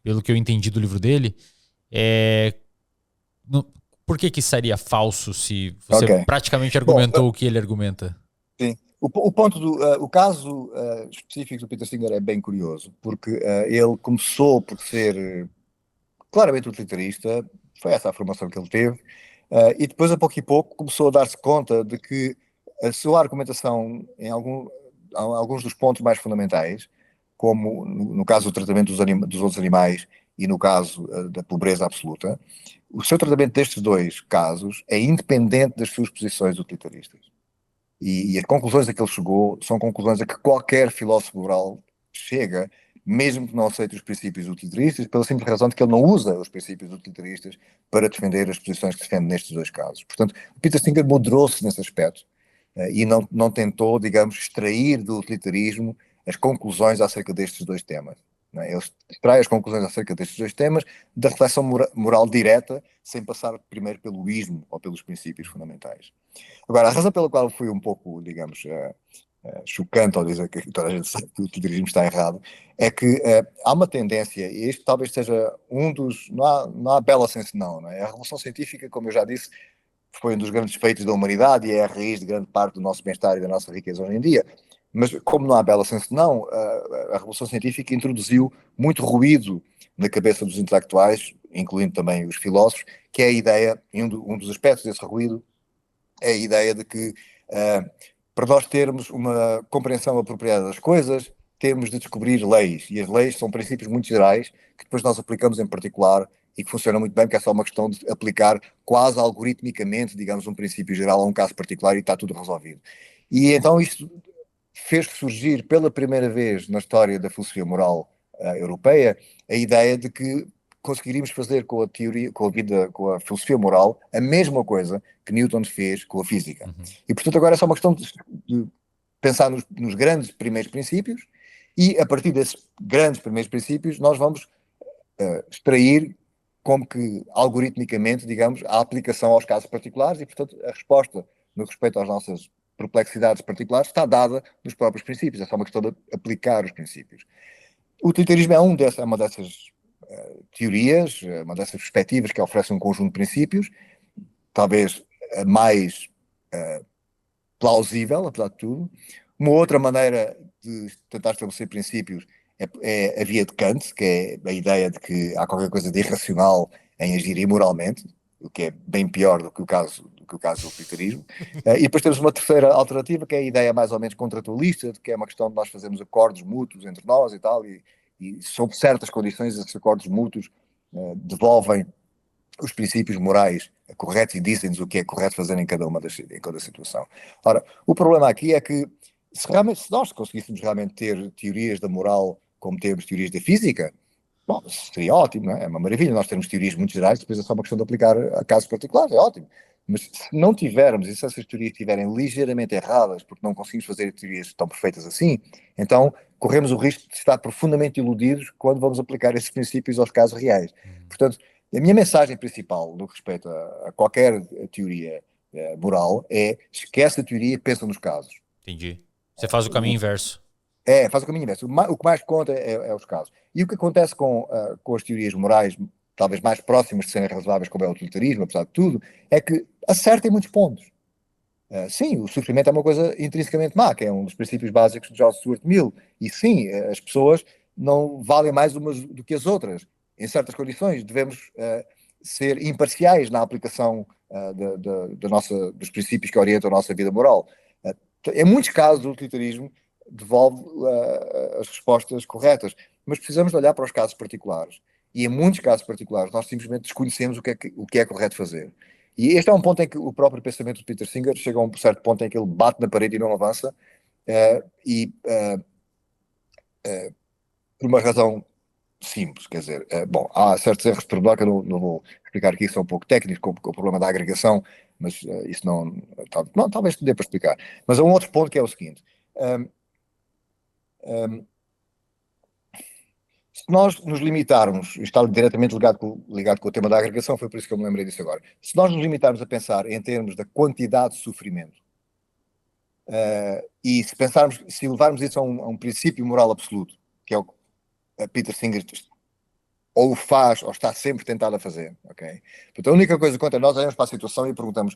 pelo que eu entendi do livro dele. Por que seria falso se você praticamente argumentou o que ele argumenta? Sim. O caso específico do Peter Singer é bem curioso, porque ele começou por ser claramente utilitarista, foi essa a formação que ele teve, e depois, a pouco e pouco, começou a dar-se conta de que a sua argumentação em alguns dos pontos mais fundamentais, como no caso do tratamento dos outros animais e no caso da pobreza absoluta, o seu tratamento destes dois casos é independente das suas posições utilitaristas. E as conclusões a que ele chegou são conclusões a que qualquer filósofo moral chega, mesmo que não aceite os princípios utilitaristas, pela simples razão de que ele não usa os princípios utilitaristas para defender as posições que defende nestes dois casos. Portanto, Peter Singer moderou-se nesse aspecto e não tentou, digamos, extrair do utilitarismo as conclusões acerca destes dois temas. Ele extrai as conclusões acerca destes dois temas da reflexão moral direta, sem passar primeiro pelo ismo ou pelos princípios fundamentais. Agora, a razão pela qual fui um pouco, digamos, chocante ao dizer que toda a gente sabe que o utilitarismo está errado, é que há uma tendência, e este talvez seja um dos... Não há bela senso não é? A revolução científica, como eu já disse, foi um dos grandes feitos da humanidade e é a raiz de grande parte do nosso bem-estar e da nossa riqueza hoje em dia. Mas como não há bela senso não, a revolução científica introduziu muito ruído na cabeça dos intelectuais, incluindo também os filósofos, que é a ideia, e um dos aspectos desse ruído, é a ideia de que para nós termos uma compreensão apropriada das coisas, temos de descobrir leis, e as leis são princípios muito gerais que depois nós aplicamos em particular e que funcionam muito bem, porque é só uma questão de aplicar quase algoritmicamente, digamos, um princípio geral a um caso particular e está tudo resolvido. E então isto fez surgir pela primeira vez na história da filosofia moral europeia a ideia de que conseguiríamos fazer com a teoria, com a filosofia moral, a mesma coisa que Newton fez com a física. E, portanto, agora é só uma questão de pensar nos grandes primeiros princípios e, a partir desses grandes primeiros princípios, nós vamos extrair como que, algoritmicamente, digamos, a aplicação aos casos particulares e, portanto, a resposta no respeito às nossas perplexidades particulares está dada nos próprios princípios. É só uma questão de aplicar os princípios. O utilitarismo é uma dessas teorias, uma dessas perspectivas que oferece um conjunto de princípios, talvez a mais plausível, apesar de tudo. Uma outra maneira de tentar estabelecer princípios é a via de Kant, que é a ideia de que há qualquer coisa de irracional em agir imoralmente, o que é bem pior do que o caso do utilitarismo. E depois temos uma terceira alternativa, que é a ideia mais ou menos contratualista, de que é uma questão de nós fazermos acordos mútuos entre nós e tal, e sob certas condições esses acordos mútuos devolvem os princípios morais corretos e dizem-nos o que é correto fazer em cada situação. Ora, o problema aqui é que se nós conseguíssemos realmente ter teorias da moral como temos teorias da física, bom, seria ótimo, não é? É uma maravilha nós termos teorias muito gerais, depois é só uma questão de aplicar a casos particulares, é ótimo. Mas se não tivermos, e se essas teorias estiverem ligeiramente erradas, porque não conseguimos fazer teorias tão perfeitas assim, então corremos o risco de estar profundamente iludidos quando vamos aplicar esses princípios aos casos reais. Portanto, a minha mensagem principal no respeito a qualquer teoria moral é: esquece a teoria e pensa nos casos. Entendi. Você faz o caminho inverso. Faz o caminho inverso. O que mais conta é os casos. E o que acontece com as teorias morais, talvez mais próximas de serem razoáveis, como é o utilitarismo, apesar de tudo, é que acerta em muitos pontos. Sim, o sofrimento é uma coisa intrinsecamente má, que é um dos princípios básicos de John Stuart Mill. E sim, as pessoas não valem mais umas do que as outras. Em certas condições, devemos ser imparciais na aplicação dos princípios que orientam a nossa vida moral. Em muitos casos, o utilitarismo devolve as respostas corretas, mas precisamos de olhar para os casos particulares. E em muitos casos particulares, nós simplesmente desconhecemos o que é correto fazer. E este é um ponto em que o próprio pensamento de Peter Singer chega a um certo ponto em que ele bate na parede e não avança, por uma razão simples, quer dizer, bom, há certos erros de pormenor que eu não vou explicar aqui, são um pouco técnicos, como o problema da agregação, mas isso talvez dê para explicar. Mas há um outro ponto que é o seguinte: um, um, se nós nos limitarmos, isto está diretamente ligado com o tema da agregação, foi por isso que eu me lembrei disso agora, se nós nos limitarmos a pensar em termos da quantidade de sofrimento, e se levarmos isso a um princípio moral absoluto, que é o que Peter Singer ou faz, ou está sempre tentado a fazer, ok? Portanto, a única coisa que conta, nós olhamos para a situação e perguntamos,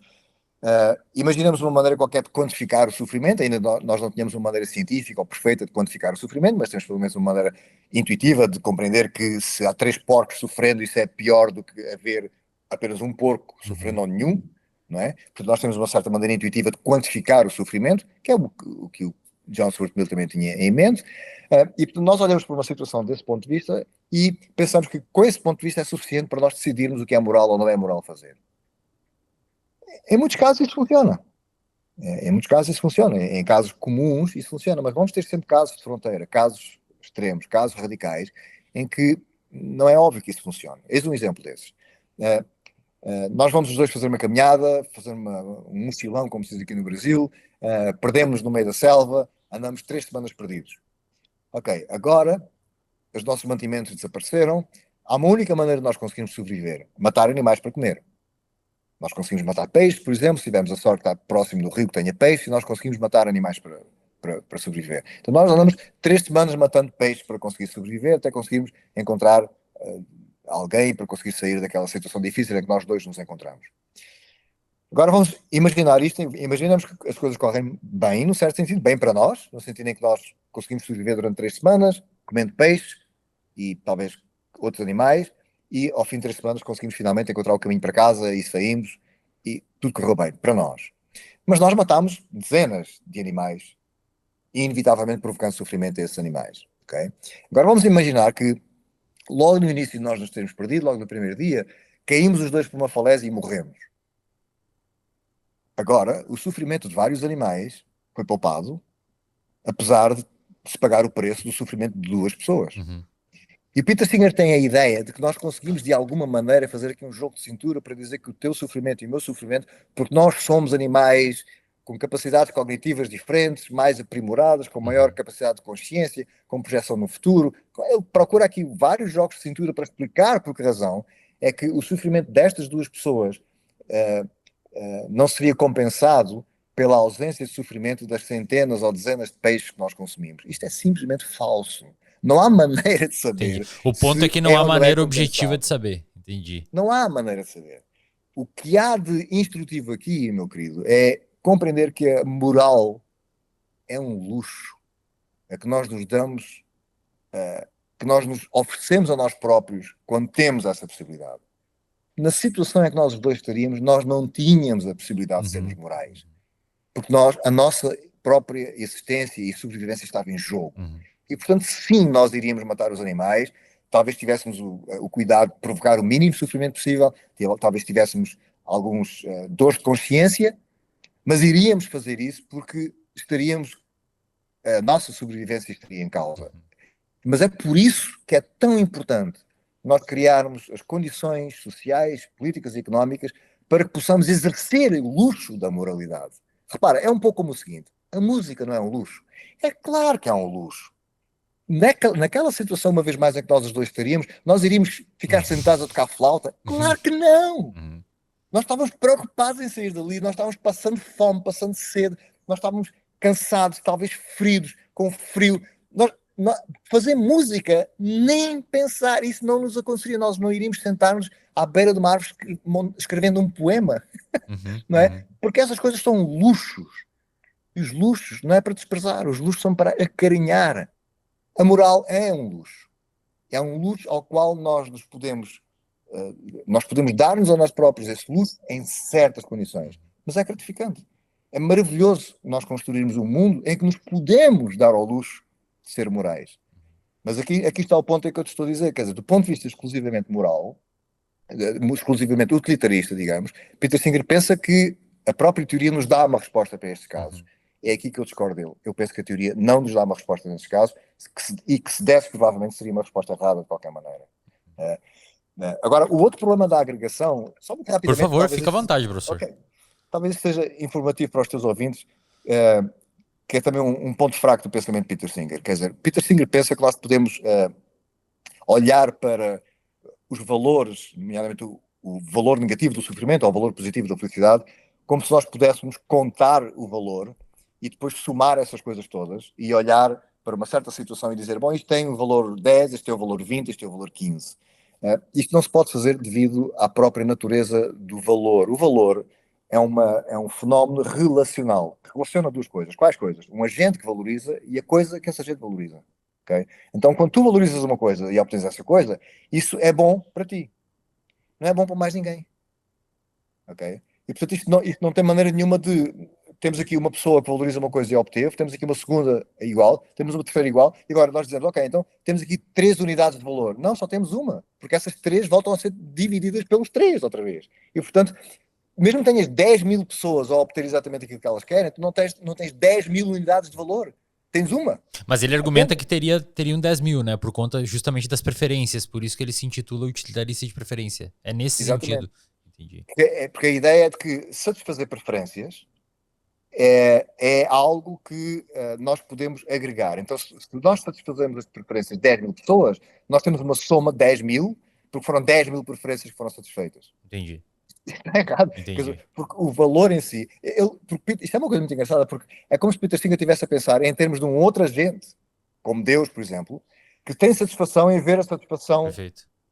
imaginamos uma maneira qualquer de quantificar o sofrimento, ainda nós não tínhamos uma maneira científica ou perfeita de quantificar o sofrimento, mas temos pelo menos uma maneira intuitiva de compreender que se há 3 porcos sofrendo, isso é pior do que haver apenas um porco sofrendo ou nenhum, não é? Portanto, nós temos uma certa maneira intuitiva de quantificar o sofrimento, que é o que o John Stuart Mill também tinha em mente, e portanto, nós olhamos para uma situação desse ponto de vista e pensamos que com esse ponto de vista é suficiente para nós decidirmos o que é moral ou não é moral fazer. Em muitos casos isso funciona. Em muitos casos isso funciona. Em casos comuns isso funciona, mas vamos ter sempre casos de fronteira, casos extremos, casos radicais, em que não é óbvio que isso funcione. Eis um exemplo desses. Nós vamos os dois fazer uma caminhada, fazer um mochilão, como se diz aqui no Brasil, perdemos-nos no meio da selva, andamos 3 semanas perdidos. Ok, agora os nossos mantimentos desapareceram, há uma única maneira de nós conseguirmos sobreviver: matar animais para comer. Nós conseguimos matar peixe, por exemplo, se tivermos a sorte de estar próximo do rio que tenha peixe, e nós conseguimos matar animais para sobreviver. Então nós andamos 3 semanas matando peixe para conseguir sobreviver, até conseguirmos encontrar alguém para conseguir sair daquela situação difícil em que nós dois nos encontramos. Agora vamos imaginar isto, imaginamos que as coisas correm bem, no certo sentido, bem para nós, no sentido em que nós conseguimos sobreviver durante 3 semanas, comendo peixe e talvez outros animais, e ao fim de 3 semanas conseguimos finalmente encontrar o caminho para casa e saímos, e tudo correu bem, para nós. Mas nós matámos dezenas de animais, inevitavelmente provocando sofrimento a esses animais, ok? Agora vamos imaginar que logo no início de nós nos termos perdido, logo no primeiro dia, caímos os dois por uma falésia e morremos. Agora, o sofrimento de vários animais foi poupado, apesar de se pagar o preço do sofrimento de 2 pessoas. Uhum. E o Peter Singer tem a ideia de que nós conseguimos de alguma maneira fazer aqui um jogo de cintura para dizer que o teu sofrimento e o meu sofrimento, porque nós somos animais com capacidades cognitivas diferentes, mais aprimoradas, com maior capacidade de consciência, com projeção no futuro. Ele procura aqui vários jogos de cintura para explicar por que razão é que o sofrimento destas 2 pessoas não seria compensado pela ausência de sofrimento das centenas ou dezenas de peixes que nós consumimos. Isto é simplesmente falso. Não há maneira de saber. Entendi. O ponto é que não há ou não maneira é objetiva de saber. Entendi. Não há maneira de saber. O que há de instrutivo aqui, meu querido, é compreender que a moral é um luxo, é que nós nos damos, que nós nos oferecemos a nós próprios quando temos essa possibilidade. Na situação em que nós os dois estaríamos, nós não tínhamos a possibilidade de sermos morais, porque a nossa própria existência e sobrevivência estava em jogo. E, portanto, sim, nós iríamos matar os animais, talvez tivéssemos o cuidado de provocar o mínimo sofrimento possível, talvez tivéssemos alguns dores de consciência, mas iríamos fazer isso porque a nossa sobrevivência estaria em causa. Mas é por isso que é tão importante nós criarmos as condições sociais, políticas e económicas para que possamos exercer o luxo da moralidade. Repara, é um pouco como o seguinte: a música não é um luxo? É claro que é um luxo. Naquela situação, uma vez mais, em que nós os dois estaríamos, nós iríamos ficar sentados a tocar flauta? Claro que não! Nós estávamos preocupados em sair dali, nós estávamos passando fome, passando sede, nós estávamos cansados, talvez feridos, com frio, Fazer música, nem pensar, isso não nos aconteceria, nós não iríamos sentar-nos à beira de uma árvore escrevendo um poema, não é? Porque essas coisas são luxos, e os luxos não é para desprezar, os luxos são para acarinhar. A moral é um luxo ao qual nós podemos dar-nos a nós próprios esse luxo em certas condições, mas é gratificante. É maravilhoso nós construirmos um mundo em que nos podemos dar ao luxo de ser morais. Mas aqui está o ponto em que eu te estou a dizer, quer dizer, do ponto de vista exclusivamente moral, exclusivamente utilitarista, digamos, Peter Singer pensa que a própria teoria nos dá uma resposta para estes casos. É aqui que eu discordo dele. Eu penso que a teoria não nos dá uma resposta nestes casos e que se desse, provavelmente seria uma resposta errada de qualquer maneira. Agora, o outro problema da agregação, só muito rapidamente... Por favor, fica à vontade, professor. Okay, talvez seja informativo para os teus ouvintes, que é também um ponto fraco do pensamento de Peter Singer. Quer dizer, Peter Singer pensa que nós podemos olhar para os valores, nomeadamente o valor negativo do sofrimento ou o valor positivo da felicidade, como se nós pudéssemos contar o valor e depois somar essas coisas todas e olhar para uma certa situação e dizer, bom, isto tem o valor 10, isto tem o valor 20, isto tem o valor 15. Isto não se pode fazer devido à própria natureza do valor. O valor é um fenómeno relacional, que relaciona duas coisas. Quais coisas? Um agente que valoriza e a coisa que esse agente valoriza. Okay? Então, quando tu valorizas uma coisa e obtens essa coisa, isso é bom para ti. Não é bom para mais ninguém. Ok? E, portanto, isto não tem maneira nenhuma de... Temos aqui uma pessoa que valoriza uma coisa e obteve, temos aqui uma segunda igual, temos uma terceira igual, e agora nós dizemos, ok, então temos aqui 3 unidades de valor. Não, só temos uma, porque essas 3 voltam a ser divididas pelos 3 outra vez. E, portanto, mesmo que tenhas 10.000 pessoas a obter exatamente aquilo que elas querem, tu não tens 10.000 unidades de valor. Tens uma. Mas ele argumenta que teriam 10.000, né? Por conta justamente das preferências. Por isso que ele se intitula utilitarista de preferência. É nesse sentido. Entendi. Porque a ideia é de que satisfazer preferências é algo que nós podemos agregar. Então, se nós satisfazemos as preferências de 10.000 pessoas, nós temos uma soma de 10.000, porque foram 10.000 preferências que foram satisfeitas. Entendi. É errado. Porque o valor em si... isto é uma coisa muito engraçada, porque é como se Peter Singer estivesse a pensar em termos de um outro agente, como Deus, por exemplo, que tem satisfação em ver a satisfação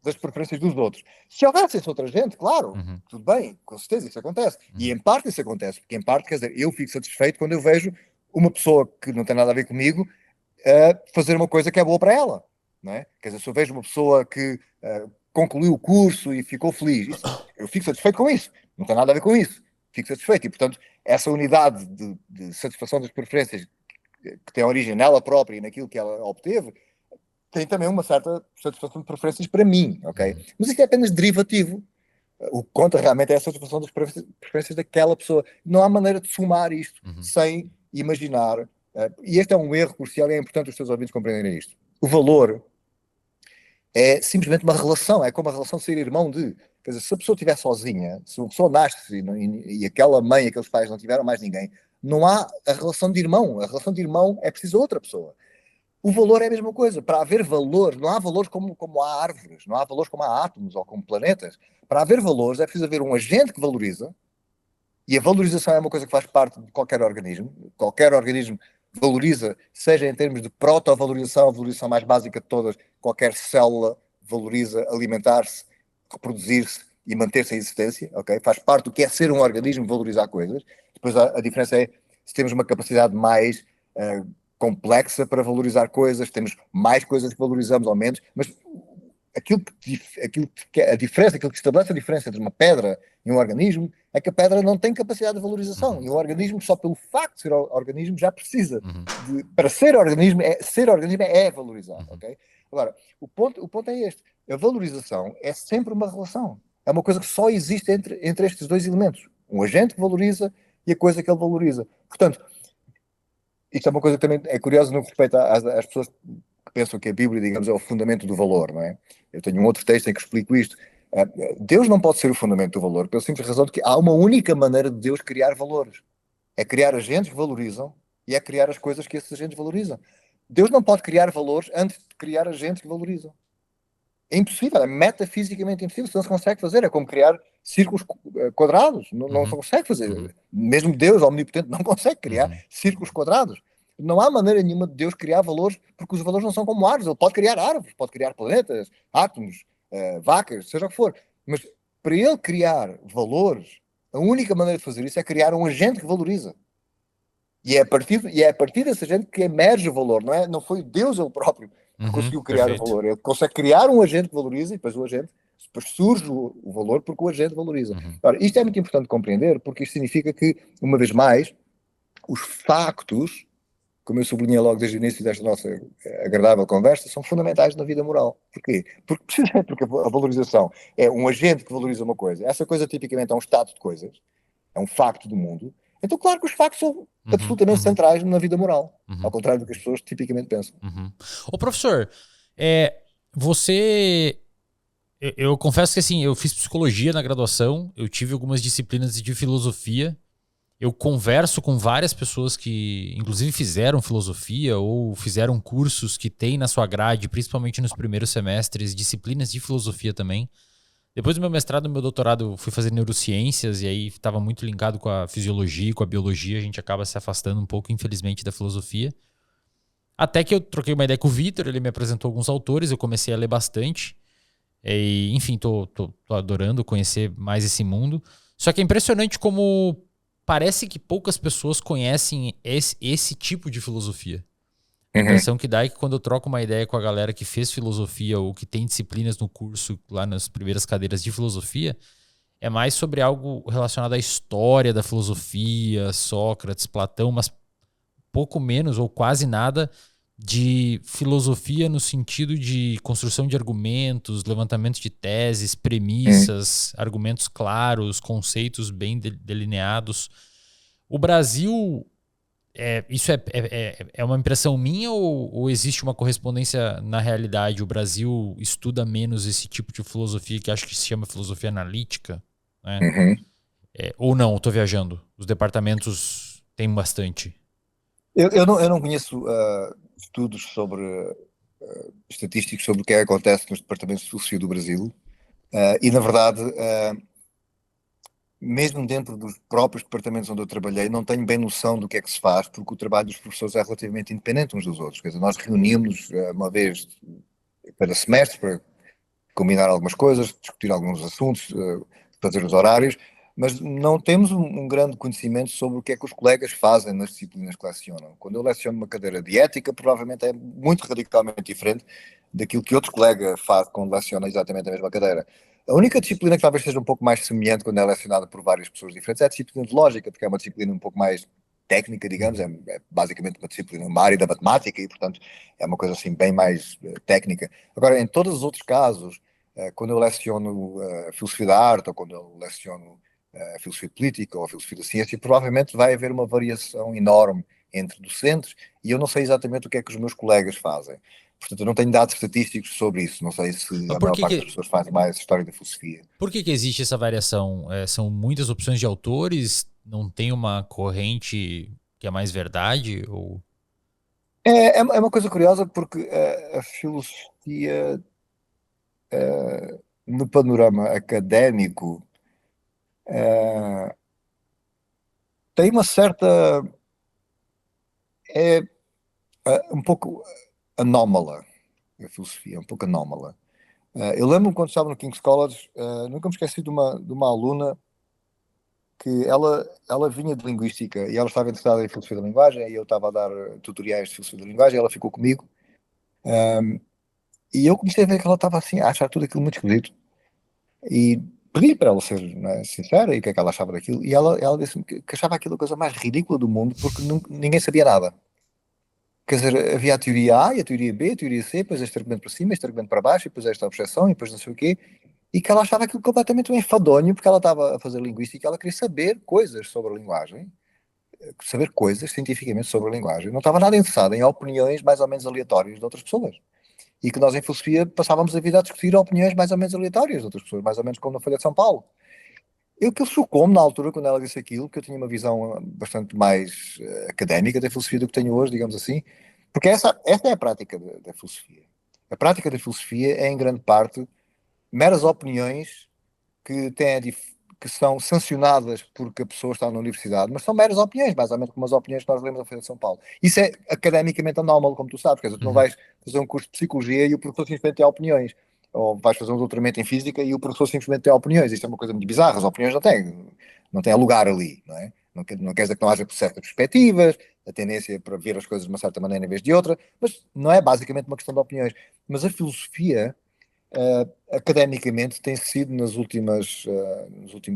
das preferências dos outros. Se houvesse esse outro agente, claro, tudo bem, com certeza isso acontece. E em parte isso acontece, porque em parte, quer dizer, eu fico satisfeito quando eu vejo uma pessoa que não tem nada a ver comigo fazer uma coisa que é boa para ela. Não é? Quer dizer, se eu vejo uma pessoa que... concluiu o curso e ficou feliz. Eu fico satisfeito com isso. Não tem nada a ver com isso. Fico satisfeito. E, portanto, essa unidade de satisfação das preferências que tem origem nela própria e naquilo que ela obteve, tem também uma certa satisfação de preferências para mim, ok? Mas isto é apenas derivativo. O que conta realmente é a satisfação das preferências daquela pessoa. Não há maneira de somar isto sem imaginar. E este é um erro crucial e é importante os teus ouvintes compreenderem isto. O valor é simplesmente uma relação, é como a relação de ser irmão de... Quer dizer, se a pessoa estiver sozinha, se uma pessoa nasce e aquela mãe, aqueles pais não tiveram mais ninguém, não há a relação de irmão. A relação de irmão é preciso outra pessoa. O valor é a mesma coisa. Para haver valor, não há valores como há árvores, não há valores como há átomos ou como planetas. Para haver valores é preciso haver um agente que valoriza, e a valorização é uma coisa que faz parte de qualquer organismo. Qualquer organismo valoriza, seja em termos de protovalorização, a valorização mais básica de todas, qualquer célula valoriza alimentar-se, reproduzir-se e manter-se em existência, ok? Faz parte do que é ser um organismo, valorizar coisas. Depois a diferença é se temos uma capacidade mais complexa para valorizar coisas, temos mais coisas que valorizamos ou menos, mas a diferença, aquilo que estabelece a diferença entre uma pedra e um organismo é que a pedra não tem capacidade de valorização e o organismo, só pelo facto de ser organismo, já precisa para ser organismo é valorizar, ok? Agora, o ponto é este, a valorização é sempre uma relação, é uma coisa que só existe entre estes dois elementos, um agente que valoriza e a coisa que ele valoriza. Portanto, isto é uma coisa que também é curiosa no que respeita às pessoas que pensam que a Bíblia, digamos, é o fundamento do valor, não é? Eu tenho um outro texto em que explico isto. Deus não pode ser o fundamento do valor, pela simples razão de que há uma única maneira de Deus criar valores. É criar agentes que valorizam e é criar as coisas que esses agentes valorizam. Deus não pode criar valores antes de criar agentes que valorizam. É impossível, é metafisicamente impossível, isso não se consegue fazer, é como criar círculos quadrados, não se consegue fazer. Mesmo Deus, omnipotente, não consegue criar círculos quadrados. Não há maneira nenhuma de Deus criar valores, porque os valores não são como árvores. Ele pode criar árvores, pode criar planetas, átomos, vacas, seja o que for. Mas para ele criar valores, a única maneira de fazer isso é criar um agente que valoriza. E é a partir desse agente que emerge o valor, não é? Não foi Deus ele próprio que conseguiu criar o Perfeito. valor. Ele consegue criar um agente que valoriza e depois surge o valor porque o agente valoriza. Uhum. Ora, isto é muito importante de compreender, porque isto significa que, uma vez mais, os factos, como eu sublinhei logo desde o início desta nossa agradável conversa, são fundamentais na vida moral. Porquê? Precisamente porque a valorização é um agente que valoriza uma coisa. Essa coisa tipicamente é um estado de coisas, é um facto do mundo. Então, claro que os factos são Uhum. absolutamente Uhum. centrais na vida moral, ao Uhum. contrário do que as pessoas tipicamente pensam. Uhum. Ô, professor, você. Eu confesso que assim, eu fiz psicologia na graduação, eu tive algumas disciplinas de filosofia. Eu converso com várias pessoas que, inclusive, fizeram filosofia ou fizeram cursos que tem na sua grade, principalmente nos primeiros semestres, disciplinas de filosofia também. Depois do meu mestrado e meu doutorado, eu fui fazer neurociências e aí estava muito linkado com a fisiologia e com a biologia. A gente acaba se afastando um pouco, infelizmente, da filosofia. Até que eu troquei uma ideia com o Vitor, ele me apresentou alguns autores, eu comecei a ler bastante. E, enfim, tô adorando conhecer mais esse mundo. Só que é impressionante como parece que poucas pessoas conhecem esse tipo de filosofia. A Uhum, impressão que dá é que quando eu troco uma ideia com a galera que fez filosofia ou que tem disciplinas no curso, lá nas primeiras cadeiras de filosofia, é mais sobre algo relacionado à história da filosofia, Sócrates, Platão, mas pouco menos ou quase nada de filosofia no sentido de construção de argumentos, levantamento de teses, uhum, premissas, argumentos claros, conceitos bem delineados. O Brasil, isso é uma impressão minha ou existe uma correspondência na realidade? O Brasil estuda menos esse tipo de filosofia que acho que se chama filosofia analítica, né? uhum. Ou não, estou viajando. Os departamentos têm bastante. Eu não conheço estudos estatísticos sobre o que é que acontece nos departamentos de filosofia do Brasil. E, na verdade, mesmo dentro dos próprios departamentos onde eu trabalhei, não tenho bem noção do que é que se faz, porque o trabalho dos professores é relativamente independente uns dos outros. Quer dizer, nós reunimos uma vez cada semestre para combinar algumas coisas, discutir alguns assuntos, fazer os horários, mas não temos um grande conhecimento sobre o que é que os colegas fazem nas disciplinas que lecionam. Quando eu leciono uma cadeira de ética, provavelmente é muito radicalmente diferente daquilo que outro colega faz quando leciona exatamente a mesma cadeira. A única disciplina que talvez seja um pouco mais semelhante quando é lecionada por várias pessoas diferentes é a disciplina de lógica, porque é uma disciplina um pouco mais técnica, digamos, Uhum. é basicamente uma disciplina, uma área da matemática e, portanto, é uma coisa assim bem mais técnica. Agora, em todos os outros casos, quando eu leciono filosofia da arte ou quando eu leciono filosofia política ou filosofia da ciência, provavelmente vai haver uma variação enorme entre docentes e eu não sei exatamente o que é que os meus colegas fazem. Portanto, eu não tenho dados estatísticos sobre isso. Não sei se Mas a maior parte das pessoas faz mais história da filosofia. por que existe essa variação? São muitas opções de autores? Não tem uma corrente que é mais verdade? Ou... É uma coisa curiosa porque a filosofia no panorama académico tem uma certa. É um pouco anómala. A filosofia, é um pouco anómala. Eu lembro-me quando estava no King's College, nunca me esqueci de uma aluna que ela vinha de linguística e ela estava interessada em filosofia da linguagem e eu estava a dar tutoriais de filosofia da linguagem e ela ficou comigo. E eu comecei a ver que ela estava assim a achar tudo aquilo muito esquisito e pedi para ela ser, não é, sincera e o que é que ela achava daquilo e ela disse-me que achava aquilo a coisa mais ridícula do mundo porque ninguém sabia nada. Quer dizer, havia a teoria A e a teoria B, a teoria C, depois este argumento para cima, este argumento para baixo, e depois esta objeção, e depois não sei o quê, e que ela achava aquilo completamente um enfadonho, porque ela estava a fazer linguística e ela queria saber coisas sobre a linguagem, saber coisas cientificamente sobre a linguagem. Não estava nada interessada em opiniões mais ou menos aleatórias de outras pessoas. E que nós em filosofia passávamos a vida a discutir opiniões mais ou menos aleatórias de outras pessoas, mais ou menos como na Folha de São Paulo. Aquilo chocou-me na altura, quando ela disse aquilo, que eu tinha uma visão bastante mais académica da filosofia do que tenho hoje, digamos assim, porque essa é a prática da filosofia. A prática da filosofia é, em grande parte, meras opiniões que que são sancionadas porque a pessoa está na universidade, mas são meras opiniões, mais ou menos como as opiniões que nós lemos na Folha de São Paulo. Isso é academicamente anómalo, como tu sabes, quer dizer, tu não vais fazer um curso de psicologia e o professor simplesmente tem opiniões, ou vais fazer um doutoramento em física e o professor simplesmente tem opiniões. Isto é uma coisa muito bizarra, as opiniões não têm lugar ali, não é? Não quer dizer que não haja certas perspectivas, a tendência para ver as coisas de uma certa maneira em vez de outra, mas não é basicamente uma questão de opiniões. Mas a filosofia, academicamente, tem sido nos últimos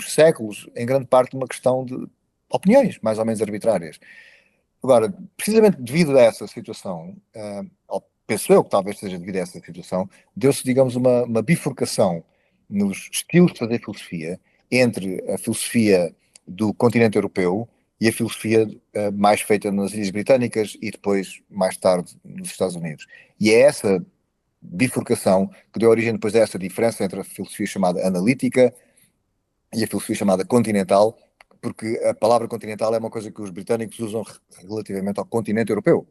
séculos, em grande parte, uma questão de opiniões, mais ou menos arbitrárias. Agora, precisamente devido a essa situação, ou penso eu que talvez seja devido a essa situação, deu-se, digamos, uma bifurcação nos estilos de fazer filosofia entre a filosofia do continente europeu e a filosofia mais feita nas Ilhas Britânicas e depois, mais tarde, nos Estados Unidos. E é essa bifurcação que deu origem depois a essa diferença entre a filosofia chamada analítica e a filosofia chamada continental, porque a palavra continental é uma coisa que os britânicos usam relativamente ao continente europeu.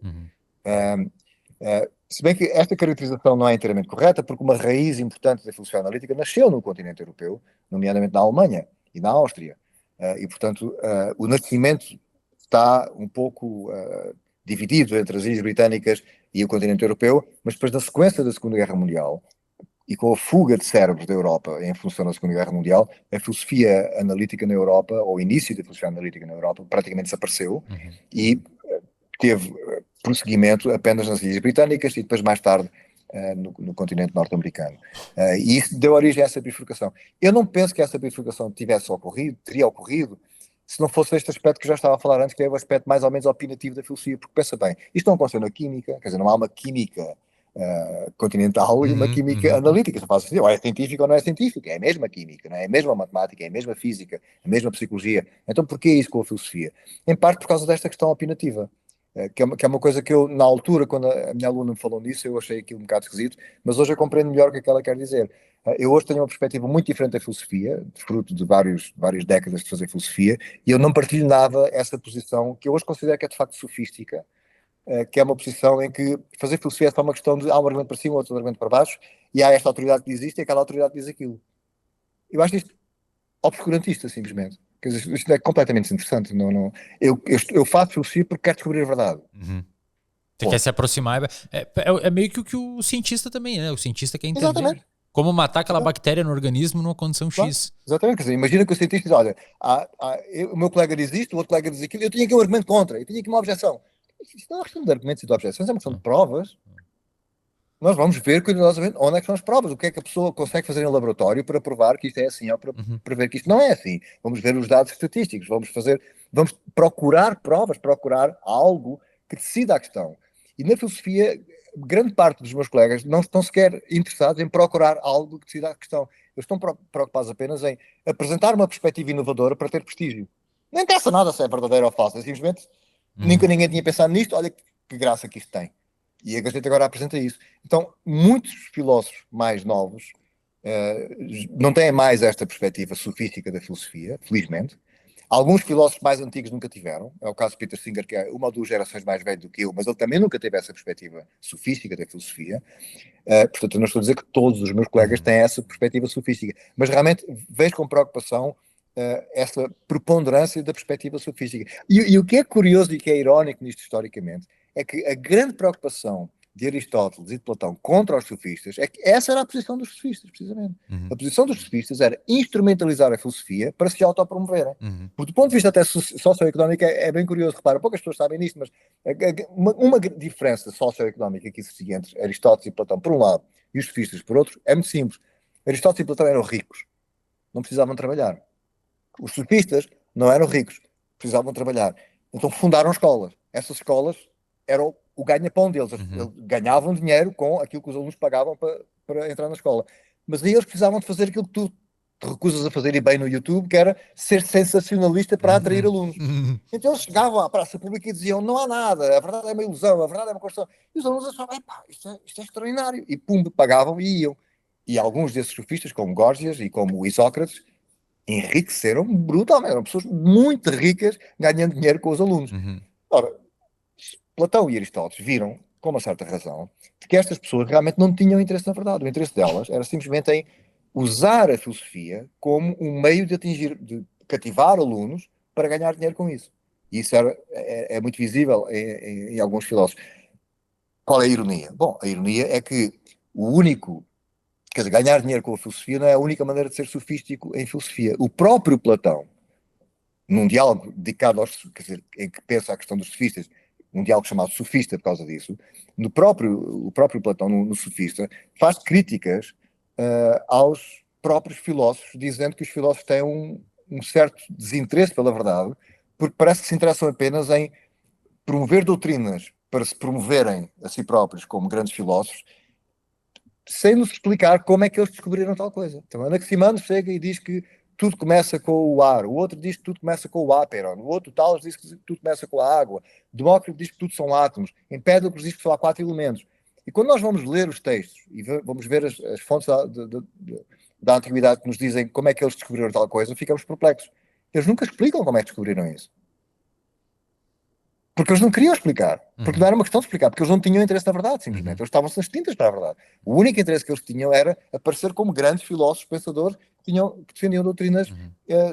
Se bem que esta caracterização não é inteiramente correta, porque uma raiz importante da filosofia analítica nasceu no continente europeu, nomeadamente na Alemanha e na Áustria. E, portanto, o nascimento está um pouco dividido entre as Ilhas Britânicas e o continente europeu, mas depois, na sequência da Segunda Guerra Mundial, e com a fuga de cérebros da Europa em função da Segunda Guerra Mundial, a filosofia analítica na Europa, ou o início da filosofia analítica na Europa, praticamente desapareceu e teve prosseguimento apenas nas Ilhas Britânicas e depois mais tarde no continente norte-americano. E isso deu origem a essa bifurcação. Eu não penso que essa bifurcação teria ocorrido, se não fosse este aspecto que já estava a falar antes, que é o aspecto mais ou menos opinativo da filosofia, porque pensa bem, isto não aconteceu na química, quer dizer, não há uma química continental e uma química analítica. Você fala assim, ou é científica ou não é científica, é a mesma química, não é? É a mesma matemática, é a mesma física, a mesma psicologia. Então porquê isso com a filosofia? Em parte por causa desta questão opinativa, que é uma coisa que eu, na altura, quando a minha aluna me falou nisso, eu achei aquilo um bocado esquisito, mas hoje eu compreendo melhor o que é que ela quer dizer. Eu hoje tenho uma perspectiva muito diferente da filosofia, fruto de várias décadas de fazer filosofia, e eu não partilho nada essa posição, que eu hoje considero que é de facto sofística, que é uma posição em que fazer filosofia é só uma questão de há um argumento para cima, outro argumento para baixo, e há esta autoridade que diz isto e aquela autoridade que diz aquilo. Eu acho isto obscurantista, simplesmente. Quer dizer, isto é completamente desinteressante. Eu faço filosofia porque quero descobrir a verdade. Você quer se aproximar. É meio que o que o cientista também, né? O cientista quer entender. Exatamente. Como matar aquela bactéria no organismo numa condição X. Exatamente. Quer dizer, imagina que o cientista diz, olha, o meu colega diz isto, o outro colega diz aquilo, eu tinha aqui um argumento contra, eu tinha aqui uma objeção. Isto não é uma questão de argumentos e de objeções, é uma questão de provas. Nós vamos ver cuidadosamente onde é que são as provas, o que é que a pessoa consegue fazer em laboratório para provar que isto é assim ou para ver que isto não é assim. Vamos ver os dados estatísticos, vamos procurar provas, procurar algo que decida a questão. E na filosofia, grande parte dos meus colegas não estão sequer interessados em procurar algo que decida a questão. Eles estão preocupados apenas em apresentar uma perspectiva inovadora para ter prestígio. Não interessa nada se é verdadeiro ou falso, é simplesmente nunca ninguém tinha pensado nisto, olha que graça que isto tem. E a Gazeta agora apresenta isso. Então, muitos filósofos mais novos não têm mais esta perspectiva sofística da filosofia, felizmente. Alguns filósofos mais antigos nunca tiveram. É o caso de Peter Singer, que é uma ou duas gerações mais velho do que eu, mas ele também nunca teve essa perspectiva sofística da filosofia. Portanto, eu não estou a dizer que todos os meus colegas têm essa perspectiva sofística, mas realmente vejo com preocupação essa preponderância da perspectiva sofística. E o que é curioso e que é irónico nisto historicamente é que a grande preocupação de Aristóteles e de Platão contra os sofistas é que essa era a posição dos sofistas, precisamente. A posição dos sofistas era instrumentalizar a filosofia para se autopromoverem. Porque do ponto de vista até socioeconómico é bem curioso, repara, poucas pessoas sabem nisto, mas uma diferença socioeconómica que existia entre Aristóteles e Platão por um lado e os sofistas por outro é muito simples. Aristóteles e Platão eram ricos, não precisavam trabalhar. Os sofistas não eram ricos, precisavam trabalhar. Então fundaram escolas. Essas escolas eram o ganha-pão deles. Eles ganhavam dinheiro com aquilo que os alunos pagavam para entrar na escola. Mas aí eles precisavam de fazer aquilo que tu te recusas a fazer e bem no YouTube, que era ser sensacionalista para atrair alunos. Então eles chegavam à praça pública e diziam, não há nada, a verdade é uma ilusão, a verdade é uma construção. E os alunos achavam, isto é extraordinário. E pum, pagavam e iam. E alguns desses sofistas, como Górgias e como Isócrates, enriqueceram brutalmente. Eram pessoas muito ricas ganhando dinheiro com os alunos. Ora, Platão e Aristóteles viram, com uma certa razão, que estas pessoas realmente não tinham interesse na verdade. O interesse delas era simplesmente em usar a filosofia como um meio de atingir, de cativar alunos para ganhar dinheiro com isso. E isso é muito visível em alguns filósofos. Qual é a ironia? Bom, a ironia é que o único, quer dizer, ganhar dinheiro com a filosofia não é a única maneira de ser sofístico em filosofia. O próprio Platão, num diálogo dedicado aos, quer dizer, em que pensa a questão dos sofistas, um diálogo chamado Sofista por causa disso, o próprio Platão, no Sofista, faz críticas aos próprios filósofos, dizendo que os filósofos têm um certo desinteresse pela verdade, porque parece que se interessam apenas em promover doutrinas para se promoverem a si próprios como grandes filósofos, sem nos explicar como é que eles descobriram tal coisa. Então, Anaximandro chega e diz que tudo começa com o ar, o outro diz que tudo começa com o áperon, o outro Tales diz que tudo começa com a água, Demócrito diz que tudo são átomos, Empédocles diz que só há 4 elementos. E quando nós vamos ler os textos e vamos ver as fontes da antiguidade que nos dizem como é que eles descobriram tal coisa, ficamos perplexos. Eles nunca explicam como é que descobriram isso. Porque eles não queriam explicar. Porque não era uma questão de explicar. Porque eles não tinham interesse na verdade, simplesmente. Eles estavam-se nas tintas para a verdade. O único interesse que eles tinham era aparecer como grandes filósofos, pensadores, que defendiam doutrinas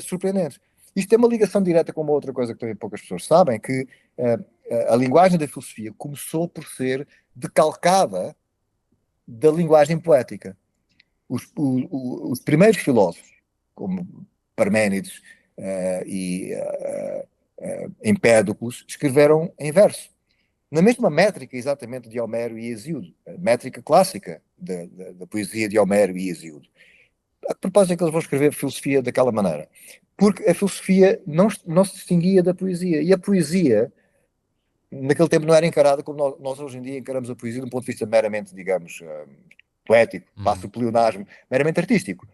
surpreendentes. Isto tem uma ligação direta com uma outra coisa que também poucas pessoas sabem, que a linguagem da filosofia começou por ser decalcada da linguagem poética. Os primeiros filósofos, como Parménides e Empédocles, escreveram em verso. Na mesma métrica, exatamente, de Homero e Hesíodo, a métrica clássica da poesia de Homero e Hesíodo. A propósito é que eles vão escrever filosofia daquela maneira. Porque a filosofia não se distinguia da poesia. E a poesia, naquele tempo, não era encarada como nós hoje em dia encaramos a poesia de um ponto de vista meramente, digamos, poético, passo o pleonasmo, meramente artístico.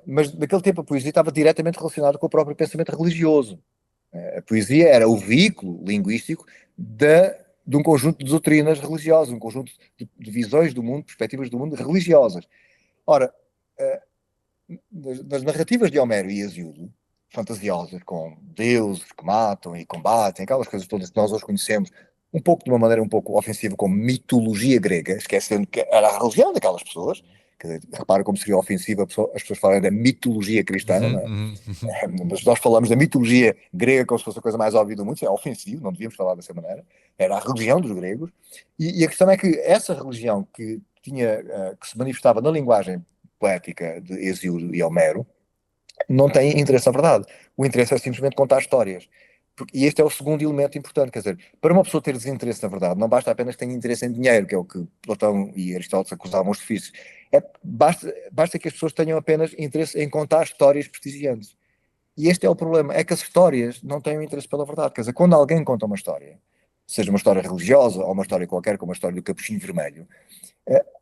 Mas naquele tempo a poesia estava diretamente relacionada com o próprio pensamento religioso. A poesia era o veículo linguístico de um conjunto de doutrinas religiosas, um conjunto de visões do mundo, perspectivas do mundo religiosas. Ora, das narrativas de Homero e Hesíodo, fantasiosas, com deuses que matam e combatem, aquelas coisas todas que nós hoje conhecemos, um pouco de uma maneira um pouco ofensiva, como mitologia grega, esquecendo que era a religião daquelas pessoas. Quer dizer, repara como seria ofensiva as pessoas falarem da mitologia cristã, não é? Mas nós falamos da mitologia grega como se fosse a coisa mais óbvia do mundo, isso é ofensivo, não devíamos falar dessa maneira. Era a religião dos gregos, e a questão é que essa religião que se manifestava na linguagem poética de Hesíodo e Homero não tem interesse na verdade. O interesse é simplesmente contar histórias. E este é o segundo elemento importante, quer dizer, para uma pessoa ter desinteresse na verdade, não basta apenas que tenha interesse em dinheiro, que é o que Platão e Aristóteles acusavam os sofistas. Basta que as pessoas tenham apenas interesse em contar histórias prestigiantes. E este é o problema, é que as histórias não têm interesse pela verdade. Quer dizer, quando alguém conta uma história, seja uma história religiosa ou uma história qualquer, como a história do Capuchinho Vermelho,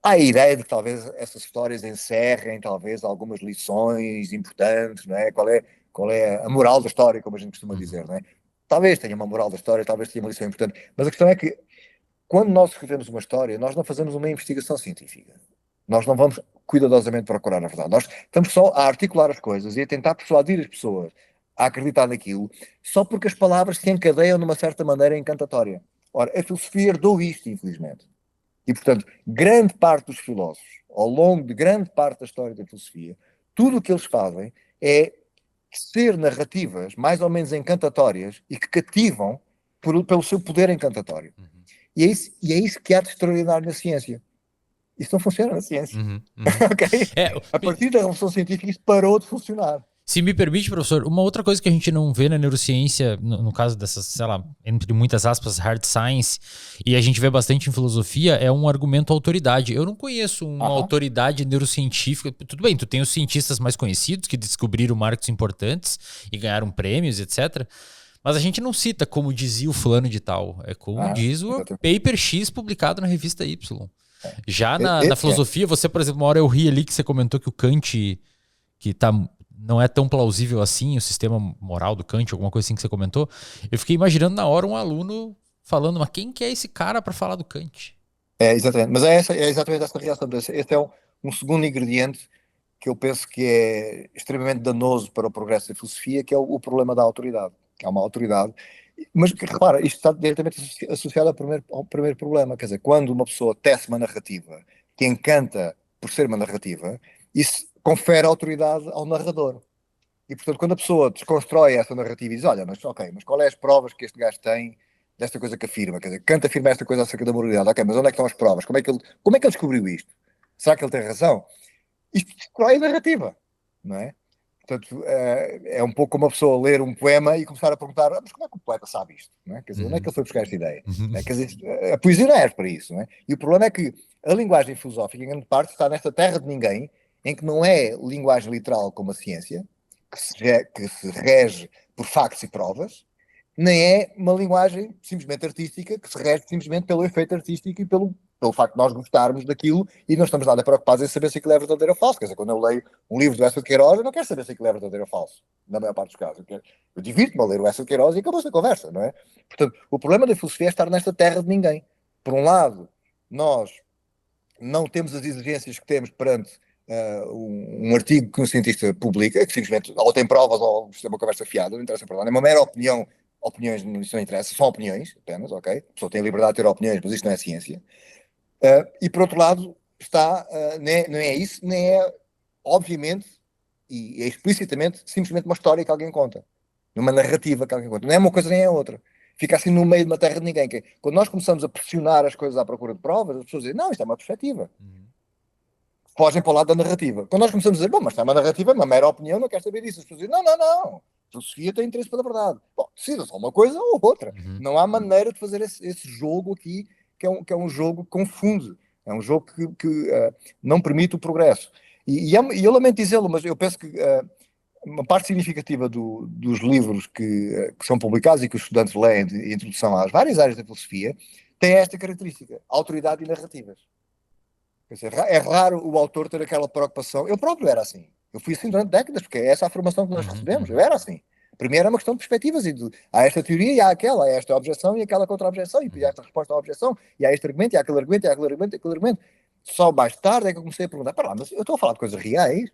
há a ideia de que talvez essas histórias encerrem talvez algumas lições importantes, não é? Qual é a moral da história, como a gente costuma dizer, não é? Talvez tenha uma moral da história, talvez tenha uma lição importante, mas a questão é que quando nós escrevemos uma história, nós não fazemos uma investigação científica. Nós não vamos cuidadosamente procurar a verdade. Nós estamos só a articular as coisas e a tentar persuadir as pessoas a acreditar naquilo, só porque as palavras se encadeiam de uma certa maneira encantatória. Ora, a filosofia herdou isto, infelizmente. E, portanto, grande parte dos filósofos, ao longo de grande parte da história da filosofia, tudo o que eles fazem é ser narrativas mais ou menos encantatórias e que cativam pelo seu poder encantatório. E é isso que há de extraordinário na ciência. Isso não funciona na ciência. Okay? A partir da revolução científica, isso parou de funcionar. Se me permite, professor, uma outra coisa que a gente não vê na neurociência, no caso dessas, sei lá, entre muitas aspas, hard science, e a gente vê bastante em filosofia, é um argumento autoridade. Eu não conheço uma autoridade neurocientífica. Tudo bem, tu tem os cientistas mais conhecidos que descobriram marcos importantes e ganharam prêmios, etc. Mas a gente não cita como dizia o fulano de tal. É como diz o paper X publicado na revista Y. Já na filosofia, você, por exemplo, uma hora eu ri ali que você comentou que o Kant, não é tão plausível assim, o sistema moral do Kant, alguma coisa assim que você comentou. Eu fiquei imaginando na hora um aluno falando, mas quem que é esse cara para falar do Kant? Exatamente. Mas é exatamente essa reação. Este é um segundo ingrediente que eu penso que é extremamente danoso para o progresso da filosofia, que é o problema da autoridade. Há uma autoridade. Mas repara, isto está diretamente associado ao primeiro problema. Quer dizer, quando uma pessoa tece uma narrativa que encanta por ser uma narrativa, isso confere autoridade ao narrador. E, portanto, quando a pessoa desconstrói essa narrativa e diz, olha, mas ok, mas qual é as provas que este gajo tem desta coisa que afirma? Quer dizer, Kant afirma esta coisa acerca da moralidade. Ok, mas onde é que estão as provas? Como é que ele descobriu isto? Será que ele tem razão? Isto destrói a narrativa, não é? Portanto, é um pouco como uma pessoa ler um poema e começar a perguntar, mas como é que o poeta sabe isto? Não é? Quer dizer, onde é que ele foi buscar esta ideia? Não é? Quer dizer, a poesia não é para isso, não é? E o problema é que a linguagem filosófica, em grande parte, está nesta terra de ninguém, em que não é linguagem literal como a ciência, que se rege por factos e provas, nem é uma linguagem simplesmente artística, que se rege simplesmente pelo efeito artístico e pelo facto de nós gostarmos daquilo e não estamos nada preocupados em saber se aquilo é verdadeiro ou falso. Quer dizer, quando eu leio um livro do Eça de Queiroz, eu não quero saber se aquilo é verdadeiro ou falso, na maior parte dos casos. Eu divirto-me a ler o Eça de Queiroz e acabou-se a conversa, não é? Portanto, o problema da filosofia é estar nesta terra de ninguém. Por um lado, nós não temos as exigências que temos perante um artigo que um cientista publica, que simplesmente ou tem provas ou é uma conversa fiada, não interessa para lá, é uma mera opinião. Opiniões isso não interessa, são opiniões apenas, ok? A pessoa tem a liberdade de ter opiniões, mas isto não é ciência. E por outro lado, não é isso, nem é, obviamente, e é explicitamente, simplesmente uma história que alguém conta, numa narrativa que alguém conta. Não é uma coisa nem é outra. Fica assim no meio de uma terra de ninguém. Quando nós começamos a pressionar as coisas à procura de provas, as pessoas dizem, não, isto é uma perspectiva. Fogem para o lado da narrativa. Quando nós começamos a dizer, bom, mas está uma narrativa, é uma mera opinião, não quero saber disso. As pessoas dizem, não, não, não. A filosofia tem interesse pela verdade. Bom, decida só uma coisa ou outra. Não há maneira de fazer esse jogo aqui, que é um jogo que confunde. É um jogo que não permite o progresso. E eu lamento dizê-lo, mas eu penso que uma parte significativa dos livros que são publicados e que os estudantes leem de introdução às várias áreas da filosofia tem esta característica, autoridade e narrativas. Quer dizer, é raro o autor ter aquela preocupação. Eu próprio era assim. Eu fui assim durante décadas, porque é essa a formação que nós recebemos. Eu era assim. Primeiro é uma questão de perspectivas. Há esta teoria e há aquela. Há esta objeção e aquela contra-objeção. E depois há esta resposta à objeção. E há este argumento e há aquele argumento e há aquele argumento e aquele argumento. Só mais tarde é que eu comecei a perguntar, para lá, mas eu estou a falar de coisas reais?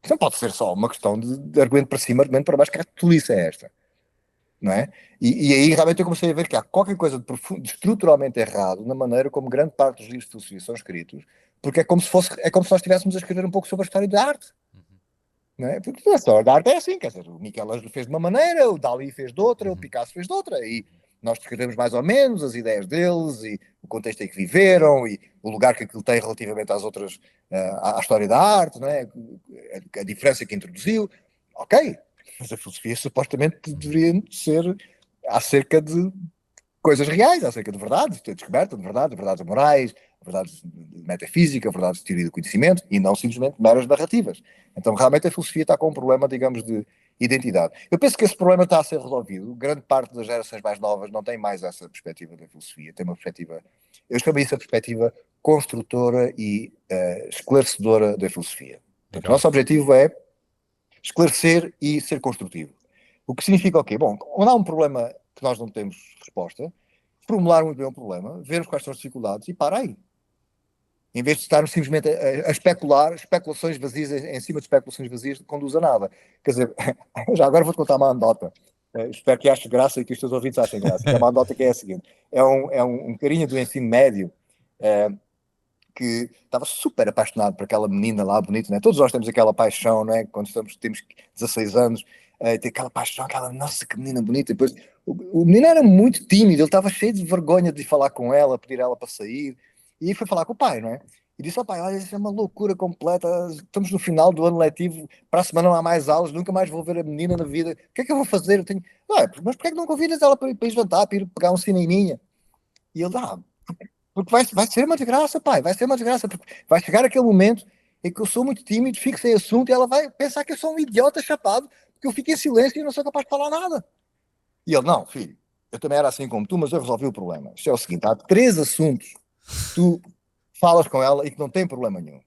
Isso não pode ser só uma questão de argumento para cima, argumento para baixo. Que tolice é esta? Não é? E aí realmente eu comecei a ver que há qualquer coisa de estruturalmente errado na maneira como grande parte dos livros de filosofia são escritos, porque é como se nós estivéssemos a escrever um pouco sobre a história da arte. Não é? Porque a história da arte é assim, quer dizer, o Michelangelo fez de uma maneira, o Dalí fez de outra, o Picasso fez de outra, e nós descrevemos mais ou menos as ideias deles, e o contexto em que viveram, e o lugar que aquilo tem relativamente às outras, à história da arte, não é? A diferença que introduziu. Ok, mas a filosofia supostamente deveria ser acerca de coisas reais, acerca de verdades, de descoberta de verdade, de verdades morais, verdades de metafísica, verdades de teoria do conhecimento, e não simplesmente meras narrativas. Então, realmente, a filosofia está com um problema, digamos, de identidade. Eu penso que esse problema está a ser resolvido. Grande parte das gerações mais novas não tem mais essa perspectiva da filosofia, tem uma perspectiva, eu chamo isso a perspectiva construtora e esclarecedora da filosofia. Portanto, o nosso objetivo é esclarecer e ser construtivo. O que significa o quê? Bom, quando há um problema que nós não temos resposta, formular muito bem o problema, ver quais são as dificuldades e para aí. Em vez de estarmos simplesmente a especular, especulações vazias em cima de especulações vazias não conduz a nada. Quer dizer, já agora vou-te contar uma anedota. Espero que aches graça e que os teus ouvintes achem graça. É uma anedota que é a seguinte. É um carinha do ensino médio que estava super apaixonado por aquela menina lá bonita, né? Todos nós temos aquela paixão, não é? Quando temos 16 anos, tem aquela paixão, aquela, nossa, que menina bonita. E depois, o menino era muito tímido, ele estava cheio de vergonha de falar com ela, pedir ela para sair, e aí foi falar com o pai, não é? E disse ao pai, olha, isso é uma loucura completa, estamos no final do ano letivo, para a semana não há mais aulas, nunca mais vou ver a menina na vida, o que é que eu vou fazer? Mas porquê é que não convidas ela para ir jantar, para ir pegar um cineminha? E ele, porque vai ser uma desgraça, pai, vai ser uma desgraça, porque vai chegar aquele momento em que eu sou muito tímido, fico sem assunto e ela vai pensar que eu sou um idiota chapado, porque eu fico em silêncio e não sou capaz de falar nada. E ele, não, filho, eu também era assim como tu, mas eu resolvi o problema. Isto é o seguinte, há 3 assuntos que tu falas com ela e que não tem problema nenhum.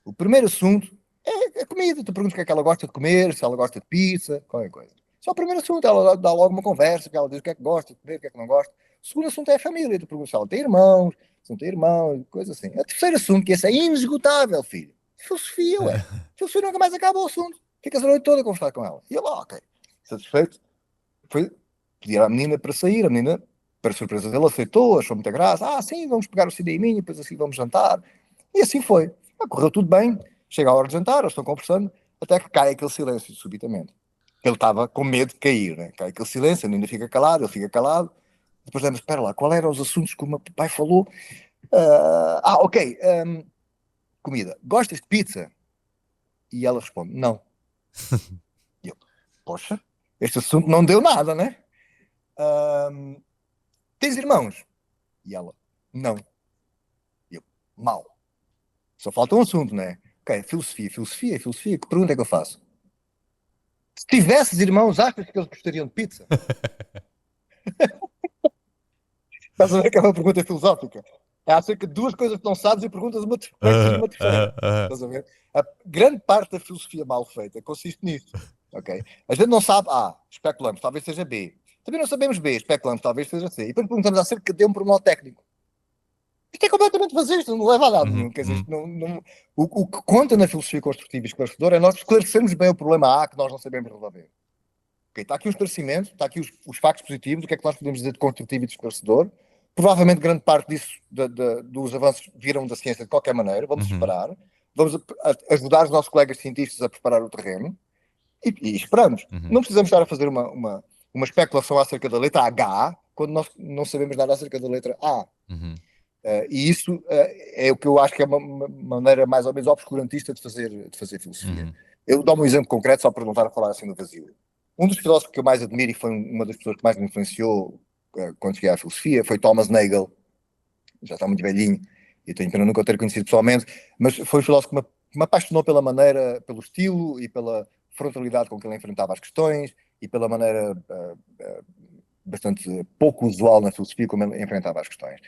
O primeiro assunto é comida, tu perguntas o que é que ela gosta de comer, se ela gosta de pizza, qualquer coisa. Esse é o primeiro assunto, ela dá logo uma conversa, que ela diz o que é que gosta de comer, o que é que não gosta. O segundo assunto é a família, tu perguntas se ela tem irmãos, se não tem irmãos, coisa assim. O terceiro assunto, que esse é inesgotável, filho. Filosofia, ué. Filosofia nunca mais acaba o assunto. Ficas a noite toda a conversar com ela. E ele, ok, satisfeito, foi pedir à menina para sair, a menina, para surpresa dele, aceitou, achou muita graça. Sim, vamos pegar o cineminha, depois assim vamos jantar. E assim foi. Correu tudo bem. chega a hora de jantar, eles estão conversando, até que cai aquele silêncio subitamente. Ele estava com medo de cair, né? Cai aquele silêncio, ele ainda fica calado, ele fica calado. Depois lembra, espera lá, qual eram os assuntos que o meu pai falou? Ok, comida. Gostas de pizza? E ela responde, não. E eu, poxa, este assunto não deu nada, né? Ahm, Tens irmãos? E ela, não. E eu, mal. Só falta um assunto, né? Ok, filosofia. Que pergunta é que eu faço? Se tivesses irmãos, achas que eles gostariam de pizza? Estás a ver que é uma pergunta filosófica? É acerca de duas coisas que não sabes e perguntas uma e uma terceira. Estás a ver? A grande parte da filosofia mal feita consiste nisto. Ok? A gente não sabe A, especulamos, talvez seja B. Também não sabemos B, especulamos, talvez seja C. E depois perguntamos acerca de um pormenor técnico. Isto é completamente vazio, isto não leva a nada nenhum. Quer dizer, isto o que conta na filosofia construtiva e esclarecedora é nós esclarecermos bem o problema A que nós não sabemos resolver. Okay, está aqui o esclarecimento, está aqui os factos positivos, o que é que nós podemos dizer de construtivo e de esclarecedor. Provavelmente grande parte disso, dos avanços viram da ciência de qualquer maneira, vamos esperar, vamos ajudar os nossos colegas cientistas a preparar o terreno e esperamos. Não precisamos estar a fazer uma especulação acerca da letra H quando nós não sabemos nada acerca da letra A. E isso é o que eu acho que é uma maneira mais ou menos obscurantista de fazer filosofia. Eu dou-me um exemplo concreto só para não estar a falar assim no vazio. Um dos filósofos que eu mais admiro e foi uma das pessoas que mais me influenciou quando cheguei à filosofia foi Thomas Nagel. Já está muito velhinho e tenho pena nunca o ter conhecido pessoalmente, mas foi um filósofo que me apaixonou pela maneira, pelo estilo e pela frontalidade com que ele enfrentava as questões e pela maneira bastante pouco usual na filosofia como ele enfrentava as questões.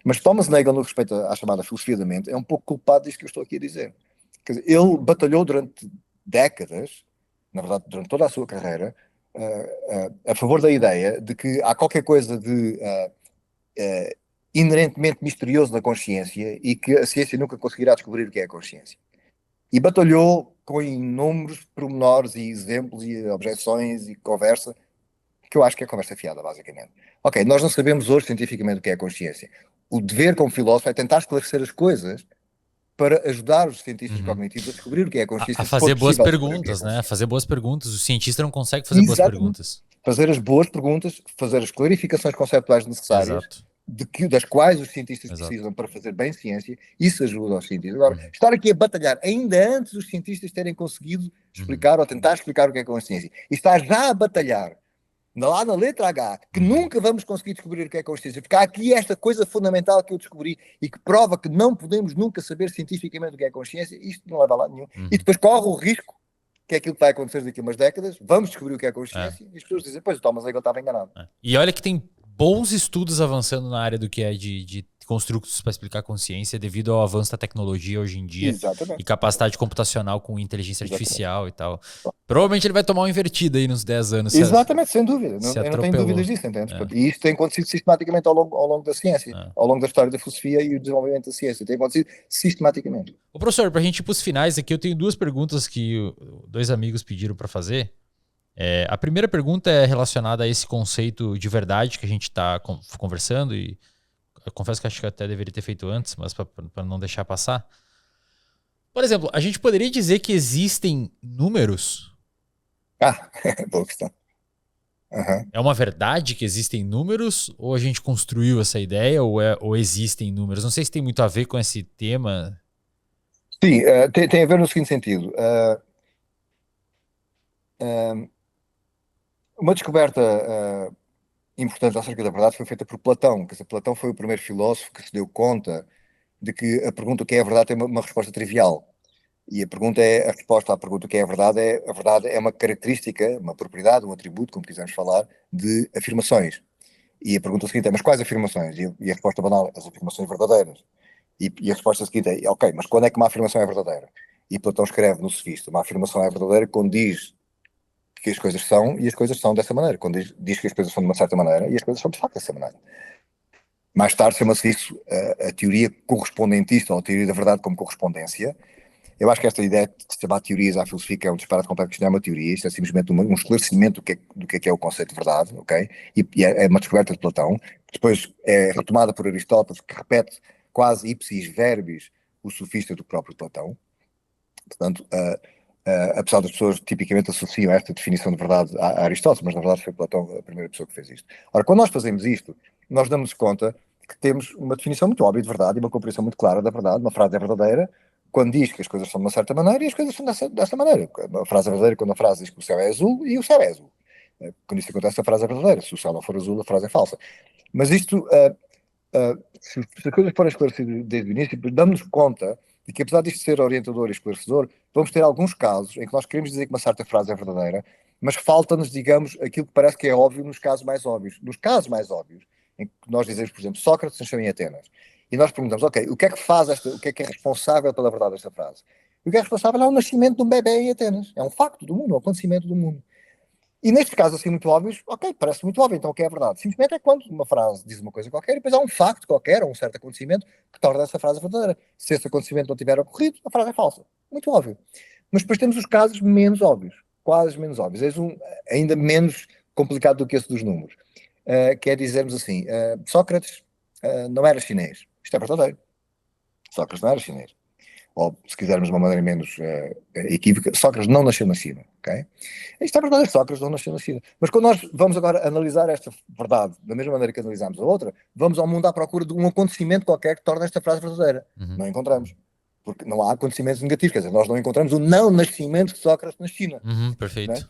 Mas Thomas Nagel, no respeito à chamada filosofia da mente, é um pouco culpado disto que eu estou aqui a dizer. Quer dizer, ele batalhou durante décadas, na verdade, durante toda a sua carreira, a favor da ideia de que há qualquer coisa de inerentemente misterioso na consciência e que a ciência nunca conseguirá descobrir o que é a consciência. E batalhou com inúmeros pormenores e exemplos e objeções e conversa, que eu acho que é conversa fiada, basicamente. Ok, nós não sabemos hoje cientificamente o que é a consciência. O dever como filósofo é tentar esclarecer as coisas para ajudar os cientistas cognitivos a descobrir o que é a consciência, A se for fazer boas possível descobrir o que é a perguntas, né? A consciência. fazer boas perguntas. O cientista não consegue fazer boas Exatamente. perguntas. Fazer as boas perguntas, fazer as clarificações conceptuais necessárias, Exato. das quais os cientistas Exato. precisam para fazer bem ciência, isso ajuda aos cientistas. Agora, estar aqui a batalhar ainda antes dos cientistas terem conseguido explicar ou tentar explicar o que é a consciência, e estar já a batalhar lá na letra H, que nunca vamos conseguir descobrir o que é consciência, porque há aqui esta coisa fundamental que eu descobri e que prova que não podemos nunca saber cientificamente o que é consciência, isto não leva a lado nenhum. E depois corre o risco, que é aquilo que vai acontecer daqui a umas décadas, vamos descobrir o que é consciência, e as pessoas dizem, pois o Thomas Nagel estava enganado. E olha que tem bons estudos avançando na área do que é de construtos para explicar a consciência devido ao avanço da tecnologia hoje em dia. Exatamente. E capacidade computacional com inteligência artificial Exatamente. e tal. Provavelmente ele vai tomar uma invertida aí nos 10 anos. Exatamente, sem dúvida. Eu não tenho atropelou. dúvidas disso, entende? E isto tem acontecido sistematicamente ao longo da ciência, ao longo da história da filosofia e o desenvolvimento da ciência. Tem acontecido sistematicamente. Ô, professor, para a gente ir para os finais aqui, eu tenho duas perguntas que dois amigos pediram para fazer. A primeira pergunta é relacionada a esse conceito de verdade que a gente está conversando, e eu confesso que acho que eu até deveria ter feito antes, mas para não deixar passar. Por exemplo, a gente poderia dizer que existem números? Boa questão. É uma verdade que existem números? Ou a gente construiu essa ideia? Ou existem números? Não sei se tem muito a ver com esse tema. Sim, tem a ver no seguinte sentido. Uma descoberta importante acerca da verdade foi feita por Platão. Quer dizer, Platão foi o primeiro filósofo que se deu conta de que a pergunta o que é a verdade tem uma resposta trivial. E a resposta à pergunta o que é a verdade é uma característica, uma propriedade, um atributo, como quisermos falar, de afirmações. E a pergunta seguinte é, mas quais afirmações? E a resposta banal é as afirmações verdadeiras. E a resposta seguinte é, ok, mas quando é que uma afirmação é verdadeira? E Platão escreve no Sofista, uma afirmação é verdadeira quando diz que as coisas são e as coisas são dessa maneira, quando diz que as coisas são de uma certa maneira e as coisas são de facto dessa maneira. Mais tarde chama-se isso a teoria correspondentista ou a teoria da verdade como correspondência. Eu acho que esta ideia de se chamar teorias à filosofia que é um disparate completo, isto não é uma teoria, isto é simplesmente um esclarecimento do que é o conceito de verdade, ok? E é uma descoberta de Platão, depois é retomada por Aristóteles, que repete quase ipsis verbis o sofista do próprio Platão. Portanto, apesar das pessoas tipicamente associam esta definição de verdade a Aristóteles, mas na verdade foi Platão a primeira pessoa que fez isto. Ora, quando nós fazemos isto, nós damos conta que temos uma definição muito óbvia de verdade e uma compreensão muito clara da verdade. Uma frase é verdadeira quando diz que as coisas são de uma certa maneira e as coisas são dessa maneira. A frase é verdadeira quando a frase diz que o céu é azul e o céu é azul. Quando isso acontece, a frase é verdadeira. Se o céu não for azul, a frase é falsa. Mas isto, se as coisas forem esclarecidas desde o início, damos-nos conta de que, apesar disto ser orientador e esclarecedor, vamos ter alguns casos em que nós queremos dizer que uma certa frase é verdadeira, mas falta-nos, digamos, aquilo que parece que é óbvio nos casos mais óbvios. Nos casos mais óbvios, em que nós dizemos, por exemplo, Sócrates nasceu em Atenas, e nós perguntamos, ok, o que é que faz o que é responsável pela verdade desta frase? E o que é responsável é o nascimento de um bebê em Atenas. É um facto do mundo, é um acontecimento do mundo. E nestes casos assim muito óbvios, ok, parece muito óbvio, então o que é verdade? Simplesmente é quando uma frase diz uma coisa qualquer e depois há um facto qualquer, ou um certo acontecimento que torna essa frase verdadeira. Se esse acontecimento não tiver ocorrido, a frase é falsa. Muito óbvio. Mas depois temos os casos menos óbvios, quase menos óbvios. É ainda menos complicado do que esse dos números. Que é dizermos assim, Sócrates não era chinês. Isto é verdadeiro. Sócrates não era chinês. Ou, se quisermos de uma maneira menos equívoca, Sócrates não nasceu na China, ok? Isto é verdade, Sócrates não nasceu na China. Mas quando nós vamos agora analisar esta verdade, da mesma maneira que analisamos a outra, vamos ao mundo à procura de um acontecimento qualquer que torne esta frase verdadeira. Não encontramos. Porque não há acontecimentos negativos, quer dizer, nós não encontramos o não nascimento de Sócrates na China. Não é? Perfeito.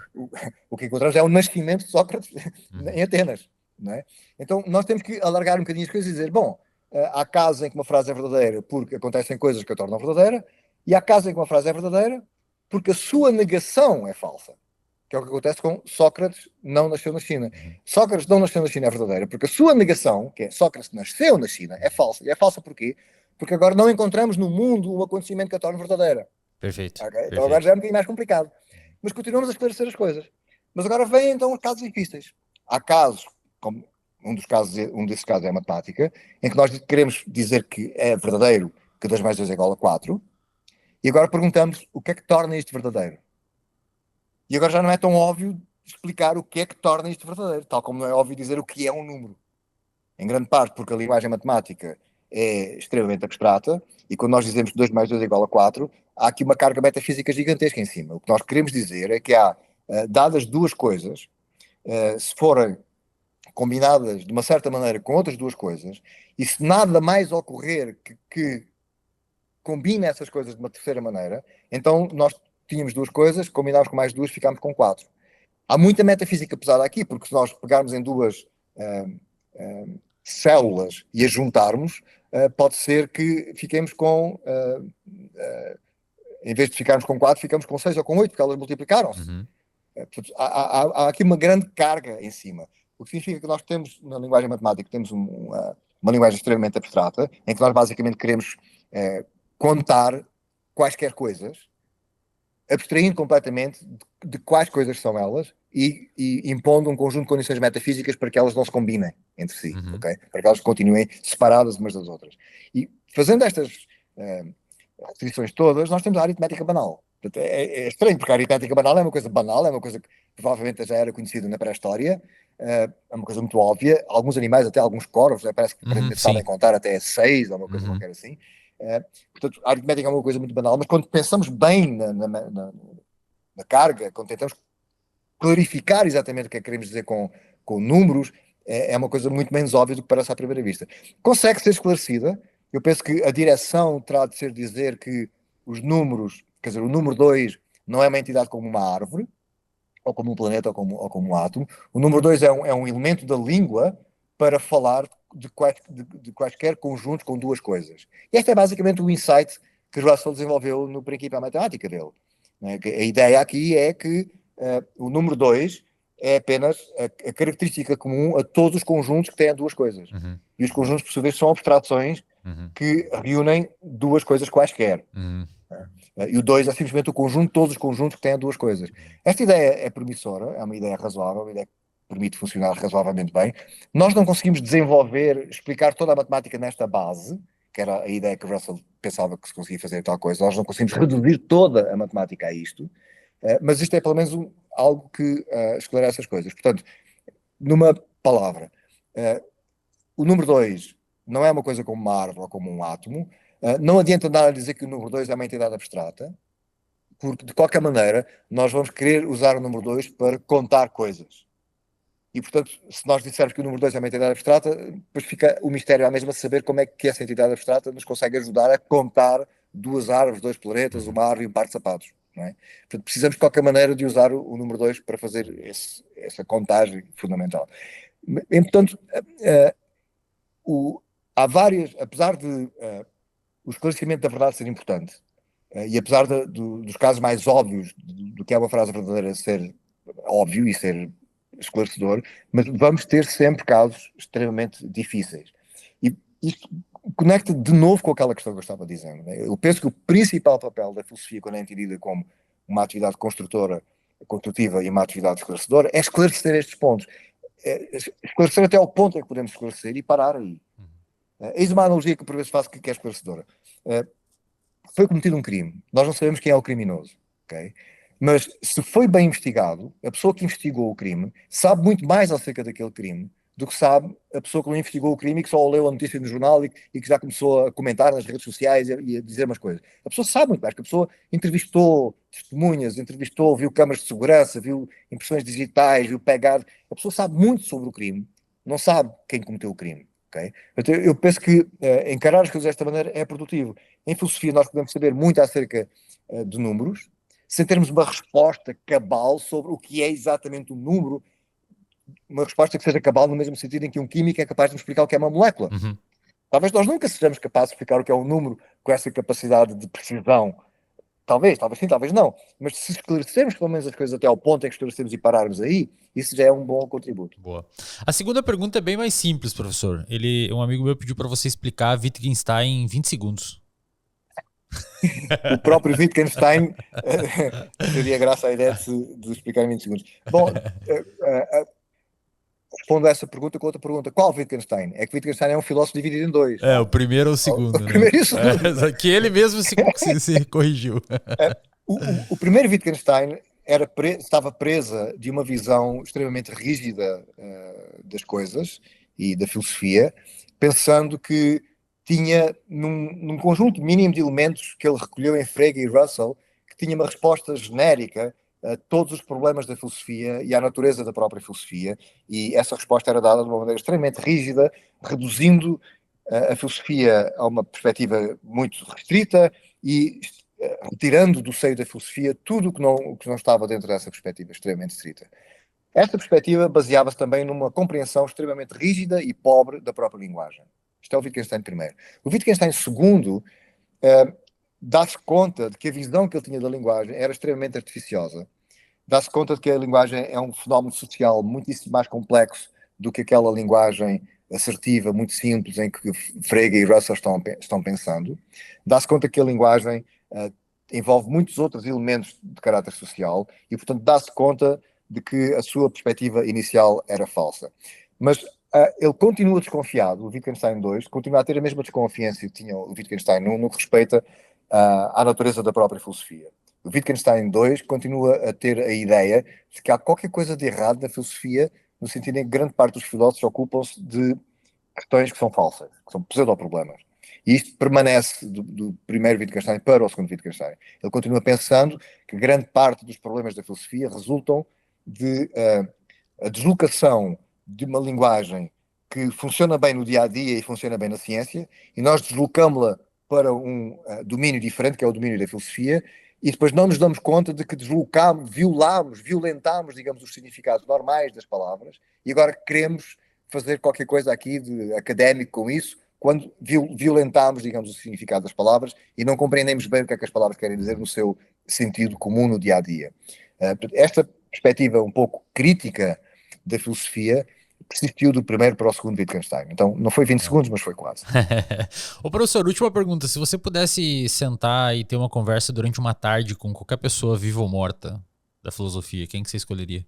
O que encontramos é o nascimento de Sócrates em Atenas. Não é? Então nós temos que alargar um bocadinho as coisas e dizer, bom, há casos em que uma frase é verdadeira porque acontecem coisas que a tornam verdadeira, e há casos em que uma frase é verdadeira porque a sua negação é falsa. Que é o que acontece com Sócrates não nasceu na China. Sócrates não nasceu na China é verdadeira porque a sua negação, que é Sócrates nasceu na China, é falsa. E é falsa porquê? Porque agora não encontramos no mundo um acontecimento que a torne verdadeira. Perfeito. Okay? Então agora já é um bocadinho mais complicado. Mas continuamos a esclarecer as coisas. Mas agora vêm então os casos difíceis. Há casos, como um desses casos é a matemática, em que nós queremos dizer que é verdadeiro que 2 mais 2 é igual a 4, e agora perguntamos o que é que torna isto verdadeiro. E agora já não é tão óbvio explicar o que é que torna isto verdadeiro, tal como não é óbvio dizer o que é um número. Em grande parte porque a linguagem matemática é extremamente abstrata, e quando nós dizemos que 2 mais 2 é igual a 4, há aqui uma carga metafísica gigantesca em cima. O que nós queremos dizer é que há, dadas duas coisas, se forem combinadas de uma certa maneira com outras duas coisas, e se nada mais ocorrer que combine essas coisas de uma terceira maneira, então nós tínhamos duas coisas, combinámos com mais duas, ficámos com 4. Há muita metafísica pesada aqui, porque se nós pegarmos em duas células e as juntarmos, pode ser que fiquemos com, em vez de ficarmos com 4, ficamos com 6 ou com 8, porque elas multiplicaram-se. Portanto, há aqui uma grande carga em cima. O que significa que nós temos, na linguagem matemática, temos uma linguagem extremamente abstrata, em que nós basicamente queremos contar quaisquer coisas, abstraindo completamente de quais coisas são elas e impondo um conjunto de condições metafísicas para que elas não se combinem entre si, okay? Para que elas continuem separadas umas das outras. E fazendo estas restrições todas, nós temos a aritmética banal. Portanto, é estranho, porque a aritmética banal é uma coisa banal, é uma coisa que provavelmente já era conhecida na pré-história, é uma coisa muito óbvia. Alguns animais, até alguns corvos, parece que sabem contar até 6 ou uma coisa qualquer assim. Portanto, a aritmética é uma coisa muito banal, mas quando pensamos bem na carga, quando tentamos clarificar exatamente o que é que queremos dizer com números, é uma coisa muito menos óbvia do que parece à primeira vista. Consegue ser esclarecida. Eu penso que a direção terá de ser dizer que os números, quer dizer, o número 2 não é uma entidade como uma árvore, ou como um planeta, ou como um átomo. O número 2 é um elemento da língua para falar de quaisquer conjuntos com duas coisas. E este é basicamente o insight que Russell desenvolveu no princípio da matemática dele. A ideia aqui é que o número 2 é apenas a característica comum a todos os conjuntos que têm duas coisas. E os conjuntos, por sua vez, são abstrações que reúnem duas coisas quaisquer. E o 2 é simplesmente o conjunto, todos os conjuntos que têm duas coisas. Esta ideia é promissora, é uma ideia razoável, uma ideia que permite funcionar razoavelmente bem. Nós não conseguimos desenvolver, explicar toda a matemática nesta base, que era a ideia que Russell pensava que se conseguia fazer tal coisa. Nós não conseguimos reduzir toda a matemática a isto, mas isto é pelo menos algo que esclarece as coisas. Portanto, numa palavra, o número 2 não é uma coisa como uma árvore ou como um átomo. Não adianta nada dizer que o número 2 é uma entidade abstrata. porque de qualquer maneira nós vamos querer usar o número 2 para contar coisas. E, portanto, se nós dissermos que o número 2 é uma entidade abstrata, depois fica o mistério à mesma de saber como é que essa entidade abstrata nos consegue ajudar a contar duas árvores, dois planetas, uma árvore e um par de sapatos. Não é? Portanto, precisamos de qualquer maneira de usar o número 2 para fazer essa contagem fundamental. E, portanto, há várias, apesar de o esclarecimento da verdade ser importante, e apesar dos casos mais óbvios do que é uma frase verdadeira ser óbvio e ser esclarecedor, mas vamos ter sempre casos extremamente difíceis. E isto conecta de novo com aquela questão que eu estava dizendo. Né? Eu penso que o principal papel da filosofia, quando é entendida como uma atividade construtiva e uma atividade esclarecedora, é esclarecer estes pontos. Esclarecer até ao ponto em que podemos esclarecer e parar aí. Eis uma analogia que por vezes faço que é esclarecedora. Foi cometido um crime. Nós não sabemos quem é o criminoso. Okay? Mas se foi bem investigado, a pessoa que investigou o crime sabe muito mais acerca daquele crime do que sabe a pessoa que não investigou o crime e que só leu a notícia no jornal e que já começou a comentar nas redes sociais e a dizer umas coisas. A pessoa sabe muito mais, porque a pessoa entrevistou testemunhas, viu câmaras de segurança, viu impressões digitais, viu pegadas. A pessoa sabe muito sobre o crime, não sabe quem cometeu o crime. Okay? Então, eu penso que encarar as coisas desta maneira é produtivo. Em filosofia nós podemos saber muito acerca de números, sem termos uma resposta cabal sobre o que é exatamente o número, uma resposta que seja cabal no mesmo sentido em que um químico é capaz de nos explicar o que é uma molécula. Uhum. Talvez nós nunca sejamos capazes de explicar o que é um número com essa capacidade de precisão. Talvez sim, talvez não. Mas se esclarecermos pelo menos as coisas até ao ponto em que esclarecemos e pararmos aí, isso já é um bom contributo. Boa. A segunda pergunta é bem mais simples, professor. Um amigo meu pediu para você explicar Wittgenstein em 20 segundos. O próprio Wittgenstein teria graça à ideia de explicar em 20 segundos. Bom, respondo a essa pergunta com outra pergunta. Qual Wittgenstein? É que Wittgenstein é um filósofo dividido em dois. O primeiro ou o segundo. O primeiro e o segundo. Que ele mesmo se corrigiu. O primeiro Wittgenstein estava presa de uma visão extremamente rígida das coisas e da filosofia, pensando que tinha, num conjunto mínimo de elementos que ele recolheu em Frege e Russell, que tinha uma resposta genérica a todos os problemas da filosofia e à natureza da própria filosofia, e essa resposta era dada de uma maneira extremamente rígida, reduzindo a filosofia a uma perspectiva muito restrita e retirando do seio da filosofia tudo o que não estava dentro dessa perspectiva extremamente restrita. Esta perspectiva baseava-se também numa compreensão extremamente rígida e pobre da própria linguagem. Isto é o Wittgenstein primeiro. O Wittgenstein segundo dá-se conta de que a visão que ele tinha da linguagem era extremamente artificiosa. Dá-se conta de que a linguagem é um fenómeno social muitíssimo mais complexo do que aquela linguagem assertiva, muito simples, em que Frege e Russell estão pensando. Dá-se conta que a linguagem envolve muitos outros elementos de caráter social e, portanto, dá-se conta de que a sua perspectiva inicial era falsa. Mas ele continua desconfiado, o Wittgenstein II, continua a ter a mesma desconfiança que tinha o Wittgenstein I no que respeita à natureza da própria filosofia. O Wittgenstein II continua a ter a ideia de que há qualquer coisa de errado na filosofia, no sentido em que grande parte dos filósofos ocupam-se de questões que são falsas, que são pseudoproblemas. E isto permanece do primeiro Wittgenstein para o segundo Wittgenstein. Ele continua pensando que grande parte dos problemas da filosofia resultam de a deslocação de uma linguagem que funciona bem no dia a dia e funciona bem na ciência, e nós deslocamos-la para um domínio diferente, que é o domínio da filosofia, e depois não nos damos conta de que violentámos, digamos, os significados normais das palavras, e agora queremos fazer qualquer coisa aqui de académico com isso, quando violentámos, digamos, o significado das palavras e não compreendemos bem o que é que as palavras querem dizer no seu sentido comum no dia a dia. Esta perspectiva um pouco crítica da filosofia persistiu do primeiro para o segundo Wittgenstein. Então, não foi 20 segundos, mas foi quase. Ô, professor, última pergunta. Se você pudesse sentar e ter uma conversa durante uma tarde com qualquer pessoa viva ou morta da filosofia, quem que você escolheria?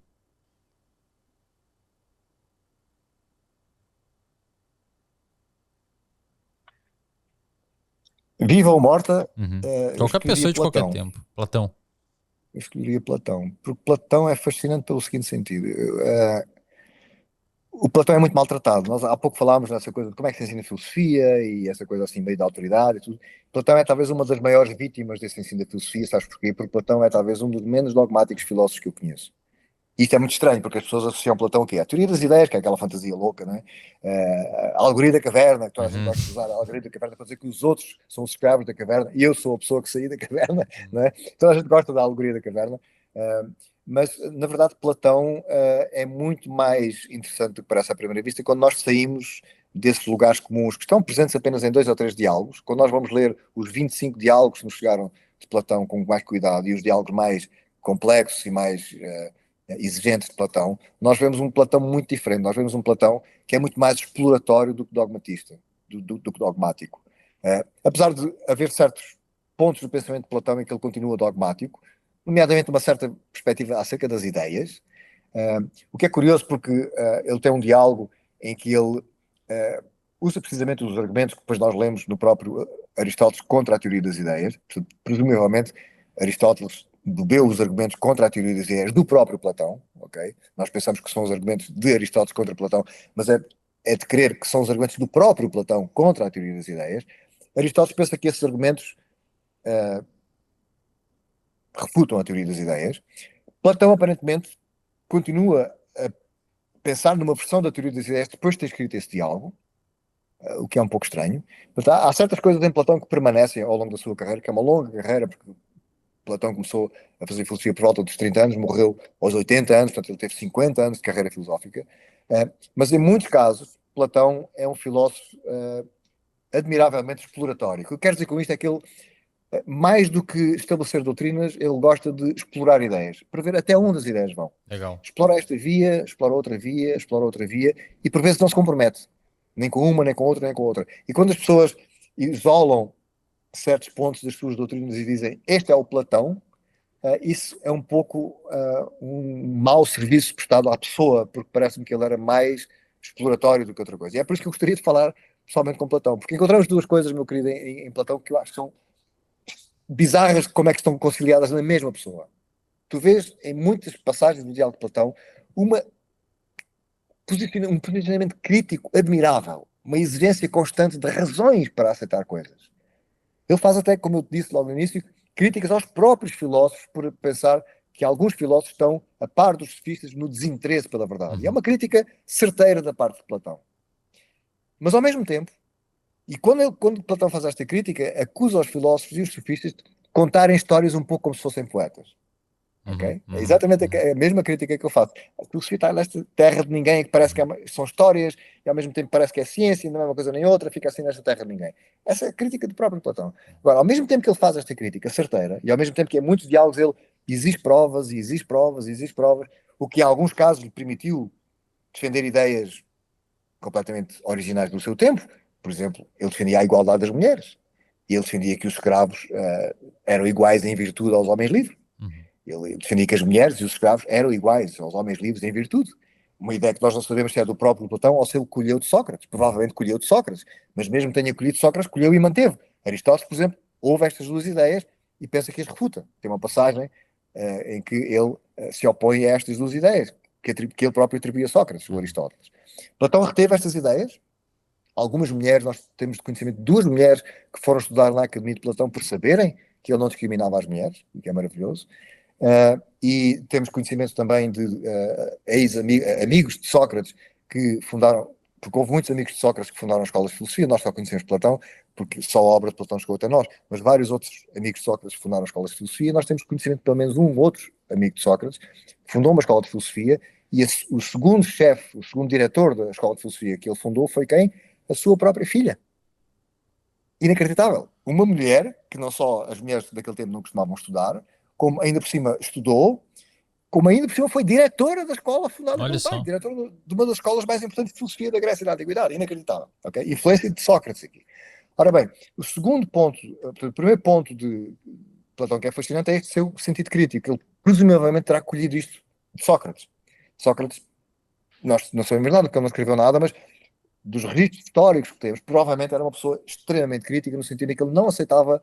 Viva ou morta, qualquer pessoa de Platão. qualquer tempo. Platão. Eu escolheria Platão, porque Platão é fascinante pelo seguinte sentido. o Platão é muito maltratado. Nós há pouco falámos nessa coisa de como é que se ensina filosofia e essa coisa assim meio da autoridade e tudo. Platão é talvez uma das maiores vítimas desse ensino da filosofia, sabes porquê? Porque Platão é talvez um dos menos dogmáticos filósofos que eu conheço. Isto é muito estranho, porque as pessoas associam Platão o quê? A teoria das ideias, que é aquela fantasia louca, não é? A alegoria da caverna, que toda a gente Uhum. gosta de usar a alegoria da caverna para dizer que os outros são os escravos da caverna e eu sou a pessoa que saí da caverna, não é? Toda a gente gosta da alegoria da caverna. Mas, na verdade, Platão é muito mais interessante do que parece à primeira vista quando nós saímos desses lugares comuns que estão presentes apenas em 2 ou 3 diálogos. Quando nós vamos ler os 25 diálogos que nos chegaram de Platão com mais cuidado e os diálogos mais complexos e mais exigentes de Platão, nós vemos um Platão muito diferente. Nós vemos um Platão que é muito mais exploratório do que dogmatista, do que dogmático. Apesar de haver certos pontos do pensamento de Platão em que ele continua dogmático, nomeadamente uma certa perspectiva acerca das ideias, o que é curioso porque ele tem um diálogo em que ele usa precisamente os argumentos que depois nós lemos no próprio Aristóteles contra a teoria das ideias. Presumivelmente, Aristóteles bebeu os argumentos contra a teoria das ideias do próprio Platão, ok? Nós pensamos que são os argumentos de Aristóteles contra Platão, mas é de crer que são os argumentos do próprio Platão contra a teoria das ideias. Aristóteles pensa que esses argumentos refutam a teoria das ideias. Platão, aparentemente, continua a pensar numa versão da teoria das ideias depois de ter escrito esse diálogo, o que é um pouco estranho. Mas há certas coisas em Platão que permanecem ao longo da sua carreira, que é uma longa carreira, porque Platão começou a fazer filosofia por volta dos 30 anos, morreu aos 80 anos, portanto ele teve 50 anos de carreira filosófica. Mas em muitos casos, Platão é um filósofo admiravelmente exploratório. O que eu quero dizer com isto é que ele, mais do que estabelecer doutrinas, ele gosta de explorar ideias, para ver até onde as ideias vão. Legal. Explora esta via, explora outra via, explora outra via, e por vezes não se compromete, nem com uma, nem com outra, nem com outra. E quando as pessoas isolam certos pontos das suas doutrinas e dizem este é o Platão, isso é um pouco um mau serviço prestado à pessoa, porque parece-me que ele era mais exploratório do que outra coisa. E é por isso que eu gostaria de falar pessoalmente com Platão, porque encontramos duas coisas, meu querido, em Platão que eu acho que são bizarras, como é que estão conciliadas na mesma pessoa. Tu vês em muitas passagens do diálogo de Platão um posicionamento crítico admirável, uma exigência constante de razões para aceitar coisas. Ele faz até, como eu te disse logo no início, críticas aos próprios filósofos por pensar que alguns filósofos estão a par dos sofistas no desinteresse pela verdade. E é uma crítica certeira da parte de Platão. Mas ao mesmo tempo, e quando Platão faz esta crítica, acusa os filósofos e os sofistas de contarem histórias um pouco como se fossem poetas. Okay? É exatamente a mesma crítica que eu faço. A filosofia está nesta terra de ninguém, que parece que são histórias, e ao mesmo tempo parece que é ciência, e não é uma coisa nem outra, fica assim nesta terra de ninguém. Essa é a crítica do próprio Platão. Agora, ao mesmo tempo que ele faz esta crítica certeira, e ao mesmo tempo que em muitos diálogos ele exige provas, e exige provas, e exige provas, o que em alguns casos lhe permitiu defender ideias completamente originais do seu tempo. Por exemplo, ele defendia a igualdade das mulheres, e ele defendia que os escravos eram iguais em virtude aos homens livres. Ele defendia que as mulheres e os escravos eram iguais aos homens livres em virtude. Uma ideia que nós não sabemos se é do próprio Platão ou se ele colheu de Sócrates. Provavelmente colheu de Sócrates. Mas mesmo que tenha colhido de Sócrates, colheu e manteve. Aristóteles, por exemplo, ouve estas duas ideias e pensa que as refuta. Tem uma passagem em que ele se opõe a estas duas ideias, que ele próprio atribui a Sócrates, o Aristóteles. Platão reteve estas ideias. Algumas mulheres, nós temos de conhecimento de duas mulheres que foram estudar na Academia de Platão por saberem que ele não discriminava as mulheres, o que é maravilhoso. E temos conhecimento também de ex-amigos de Sócrates que fundaram, porque houve muitos amigos de Sócrates que fundaram escolas de filosofia. Nós só conhecemos Platão, porque só a obra de Platão chegou até nós, mas vários outros amigos de Sócrates fundaram escolas de filosofia. Nós temos conhecimento de pelo menos um outro amigo de Sócrates que fundou uma escola de filosofia, e o segundo chefe, o segundo diretor da escola de filosofia que ele fundou foi quem? A sua própria filha. Inacreditável. Uma mulher, que não só as mulheres daquele tempo não costumavam estudar, como ainda por cima estudou, como ainda por cima foi diretora da escola fundada pelo pai, diretora de uma das escolas mais importantes de filosofia da Grécia da Antiguidade. Inacreditável. Okay? Influência de Sócrates aqui. Ora bem, o segundo ponto, o primeiro ponto de Platão que é fascinante é este seu sentido crítico. Ele presumivelmente terá colhido isto de Sócrates. Sócrates, nós não sabemos nada, porque ele não escreveu nada, mas dos registros históricos que temos, provavelmente era uma pessoa extremamente crítica, no sentido em que ele não aceitava,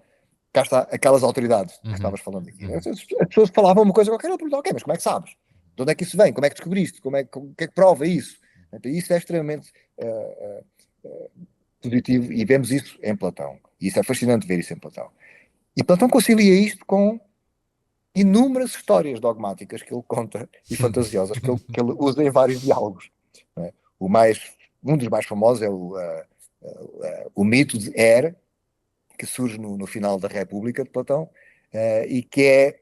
cá está, aquelas autoridades que estavas falando aqui. As pessoas falavam uma coisa qualquer, ele perguntava, ok, mas como é que sabes? De onde é que isso vem? Como é que descobriste? O que é que prova isso? Então, isso é extremamente positivo e vemos isso em Platão. E isso é fascinante ver isso em Platão. E Platão concilia isto com inúmeras histórias dogmáticas que ele conta e fantasiosas que ele usa em vários diálogos. Não é? Um dos mais famosos é o mito de Er, que surge no final da República de Platão, e que é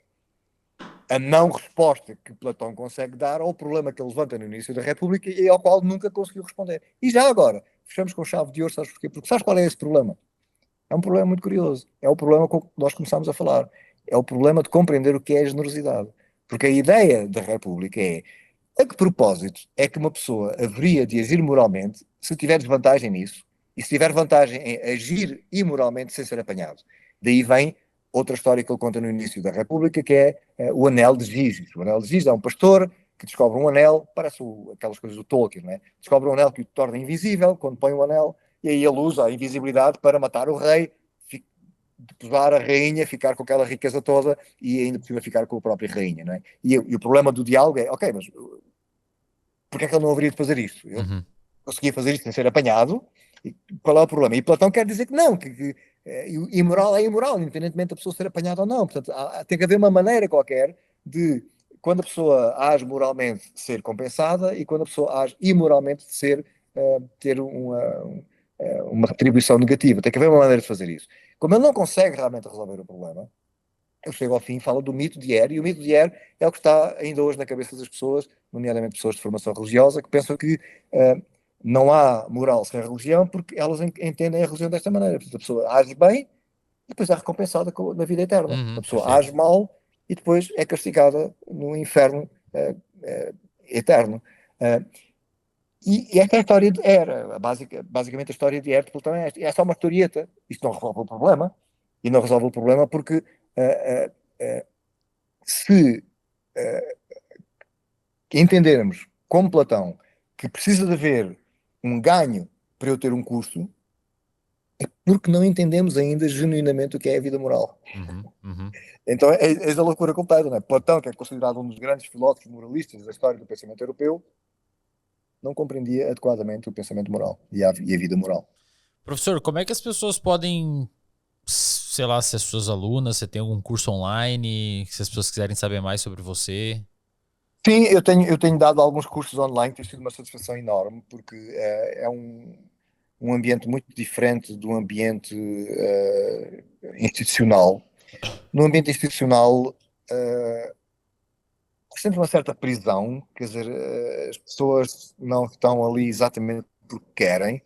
a não resposta que Platão consegue dar ao problema que ele levanta no início da República e ao qual nunca conseguiu responder. E já agora, fechamos com chave de ouro, sabes porquê? Porque sabes qual é esse problema? É um problema muito curioso. É o problema com que nós começámos a falar. É o problema de compreender o que é a generosidade. Porque a ideia da República é a que propósito é que uma pessoa haveria de agir moralmente se tiver desvantagem nisso e se tiver vantagem em agir imoralmente sem ser apanhado. Daí vem outra história que ele conta no início da República, que é o Anel de Giges. O Anel de Giges é um pastor que descobre um anel, parece aquelas coisas do Tolkien, não é? Descobre um anel que o torna invisível quando põe o anel, e aí ele usa a invisibilidade para matar o rei, deposar a rainha, ficar com aquela riqueza toda e ainda por cima ficar com a própria rainha, não é? E o problema do diálogo é, ok, mas porque é que ele não haveria de fazer isto? Ele conseguia fazer isto sem ser apanhado, e qual é o problema? E Platão quer dizer que não, que imoral é imoral, independentemente da pessoa ser apanhada ou não. Portanto, tem que haver uma maneira qualquer de, quando a pessoa age moralmente, ser compensada e quando a pessoa age imoralmente, ter uma retribuição negativa. Tem que haver uma maneira de fazer isso. Como ele não consegue realmente resolver o problema, eu chego ao fim e falo do mito de Er, e o mito de Er é o que está ainda hoje na cabeça das pessoas, nomeadamente pessoas de formação religiosa, que pensam que não há moral sem religião, porque elas entendem a religião desta maneira. Portanto, a pessoa age bem e depois é recompensada na vida eterna. A pessoa age mal e depois é castigada no inferno eterno. E esta é a história de Er. Basicamente a história de Er de Platão é esta. É só uma historieta. Isto não resolve o problema. E não resolve o problema porque se entendermos, como Platão, que precisa de haver um ganho para eu ter um custo, é porque não entendemos ainda genuinamente o que é a vida moral. Então é a loucura completa, não é? Platão, que é considerado um dos grandes filósofos moralistas da história do pensamento europeu, não compreendia adequadamente o pensamento moral e a vida moral. Professor, como é que as pessoas podem, sei lá, ser suas alunas, você tem algum curso online, se as pessoas quiserem saber mais sobre você? Sim, eu tenho dado alguns cursos online, tem sido uma satisfação enorme, porque é um ambiente muito diferente do ambiente institucional. No ambiente institucional, há sempre uma certa prisão, quer dizer, as pessoas não estão ali exatamente porque querem,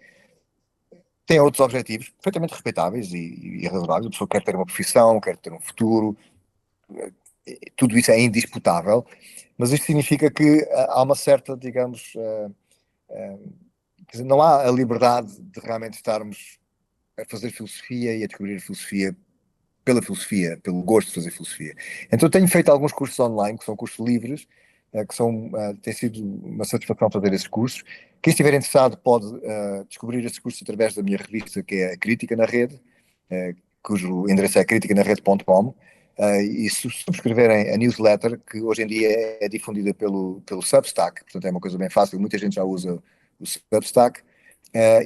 têm outros objetivos perfeitamente respeitáveis e razoáveis. A pessoa quer ter uma profissão, quer ter um futuro, tudo isso é indisputável, mas isto significa que há uma certa, digamos, quer dizer, não há a liberdade de realmente estarmos a fazer filosofia e a descobrir filosofia pela filosofia, pelo gosto de fazer filosofia. Então tenho feito alguns cursos online, que são cursos livres, tem sido uma satisfação fazer esses cursos. Quem estiver interessado pode descobrir esses cursos através da minha revista, que é a Crítica na Rede, cujo endereço é criticanarede.com, e se subscreverem a newsletter, que hoje em dia é difundida pelo Substack, portanto é uma coisa bem fácil, muita gente já usa o Substack,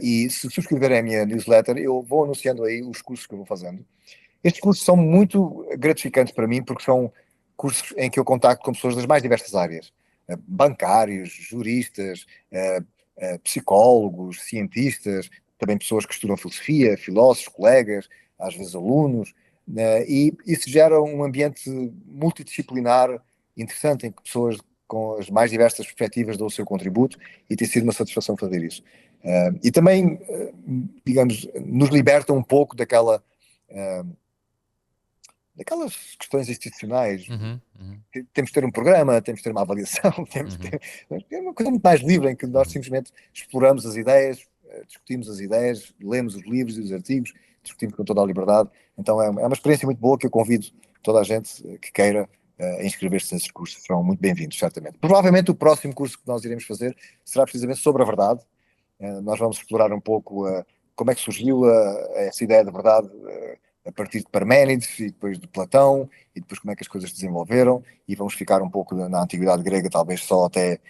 e se subscreverem a minha newsletter, eu vou anunciando aí os cursos que eu vou fazendo. Estes cursos são muito gratificantes para mim, porque são cursos em que eu contacto com pessoas das mais diversas áreas. Bancários, juristas, psicólogos, cientistas, também pessoas que estudam filosofia, filósofos, colegas, às vezes alunos, e isso gera um ambiente multidisciplinar interessante, em que pessoas com as mais diversas perspectivas dão o seu contributo, e tem sido uma satisfação fazer isso. E também, digamos, nos liberta um pouco daquelas questões institucionais. Temos de ter um programa, temos de ter uma avaliação, temos de ter uma coisa muito mais livre, em que nós simplesmente exploramos as ideias, discutimos as ideias, lemos os livros e os artigos, discutimos com toda a liberdade. Então é uma experiência muito boa, que eu convido toda a gente que queira a inscrever-se nesses cursos. Serão muito bem-vindos, certamente. Provavelmente o próximo curso que nós iremos fazer será precisamente sobre a verdade. Nós vamos explorar um pouco como é que surgiu essa ideia de verdade a partir de Parménides e depois de Platão, e depois como é que as coisas se desenvolveram, e vamos ficar um pouco na antiguidade grega, talvez só até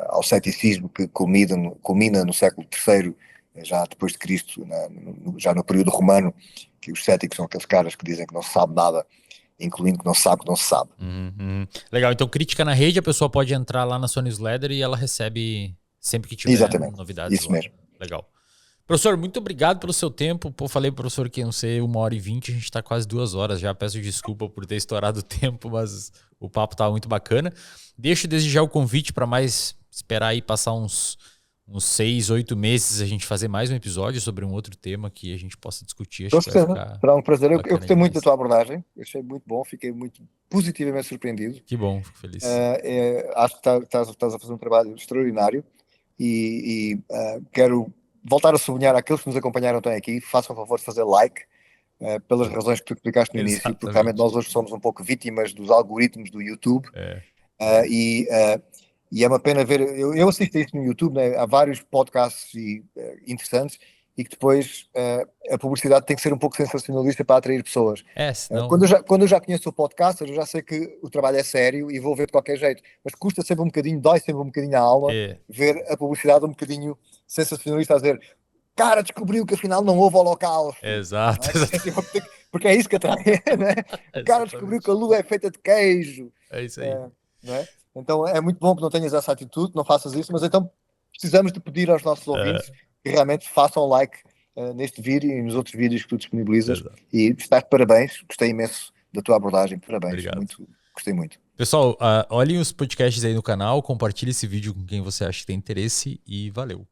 ao ceticismo que culmina no século III, já depois de Cristo, já no período romano, que os céticos são aqueles caras que dizem que não se sabe nada, incluindo que não se sabe que não se sabe. Legal, então crítica na rede, a pessoa pode entrar lá na sua newsletter e ela recebe sempre que tiver novidades. Isso mesmo. Legal. Professor, muito obrigado pelo seu tempo. Pô, falei, professor, que não sei, 1h20, a gente está quase 2 horas já. Peço desculpa por ter estourado o tempo, mas o papo estava muito bacana. Deixo desde já o convite para mais esperar aí passar uns 6, 8 meses a gente fazer mais um episódio sobre um outro tema que a gente possa discutir. Acho que será um prazer. Eu gostei muito da tua abordagem, eu achei muito bom, fiquei muito positivamente surpreendido. Que bom, fico feliz. Acho que estás a fazer um trabalho extraordinário e quero voltar a sublinhar àqueles que nos acompanharam até aqui, façam o favor de fazer like, pelas razões que tu explicaste no início, porque realmente nós hoje somos um pouco vítimas dos algoritmos do YouTube. E é uma pena ver, eu assisto a isso no YouTube, né? Há vários podcasts interessantes e que depois a publicidade tem que ser um pouco sensacionalista para atrair pessoas. Senão... Quando eu já conheço o podcast, eu já sei que o trabalho é sério e vou ver de qualquer jeito, mas custa sempre um bocadinho, dói sempre um bocadinho a alma ver a publicidade um bocadinho sensacionalista a dizer: cara, descobriu que afinal não houve holocausto. Exato. Porque é isso que atrai, né? O cara descobriu que a lua é feita de queijo. É isso aí. Não é? Então é muito bom que não tenhas essa atitude, não faças isso, mas então precisamos de pedir aos nossos ouvintes que realmente façam like neste vídeo e nos outros vídeos que tu disponibilizas. E estás de parabéns, gostei imenso da tua abordagem, parabéns, gostei muito. Pessoal, olhem os podcasts aí no canal, compartilhe esse vídeo com quem você acha que tem interesse e valeu.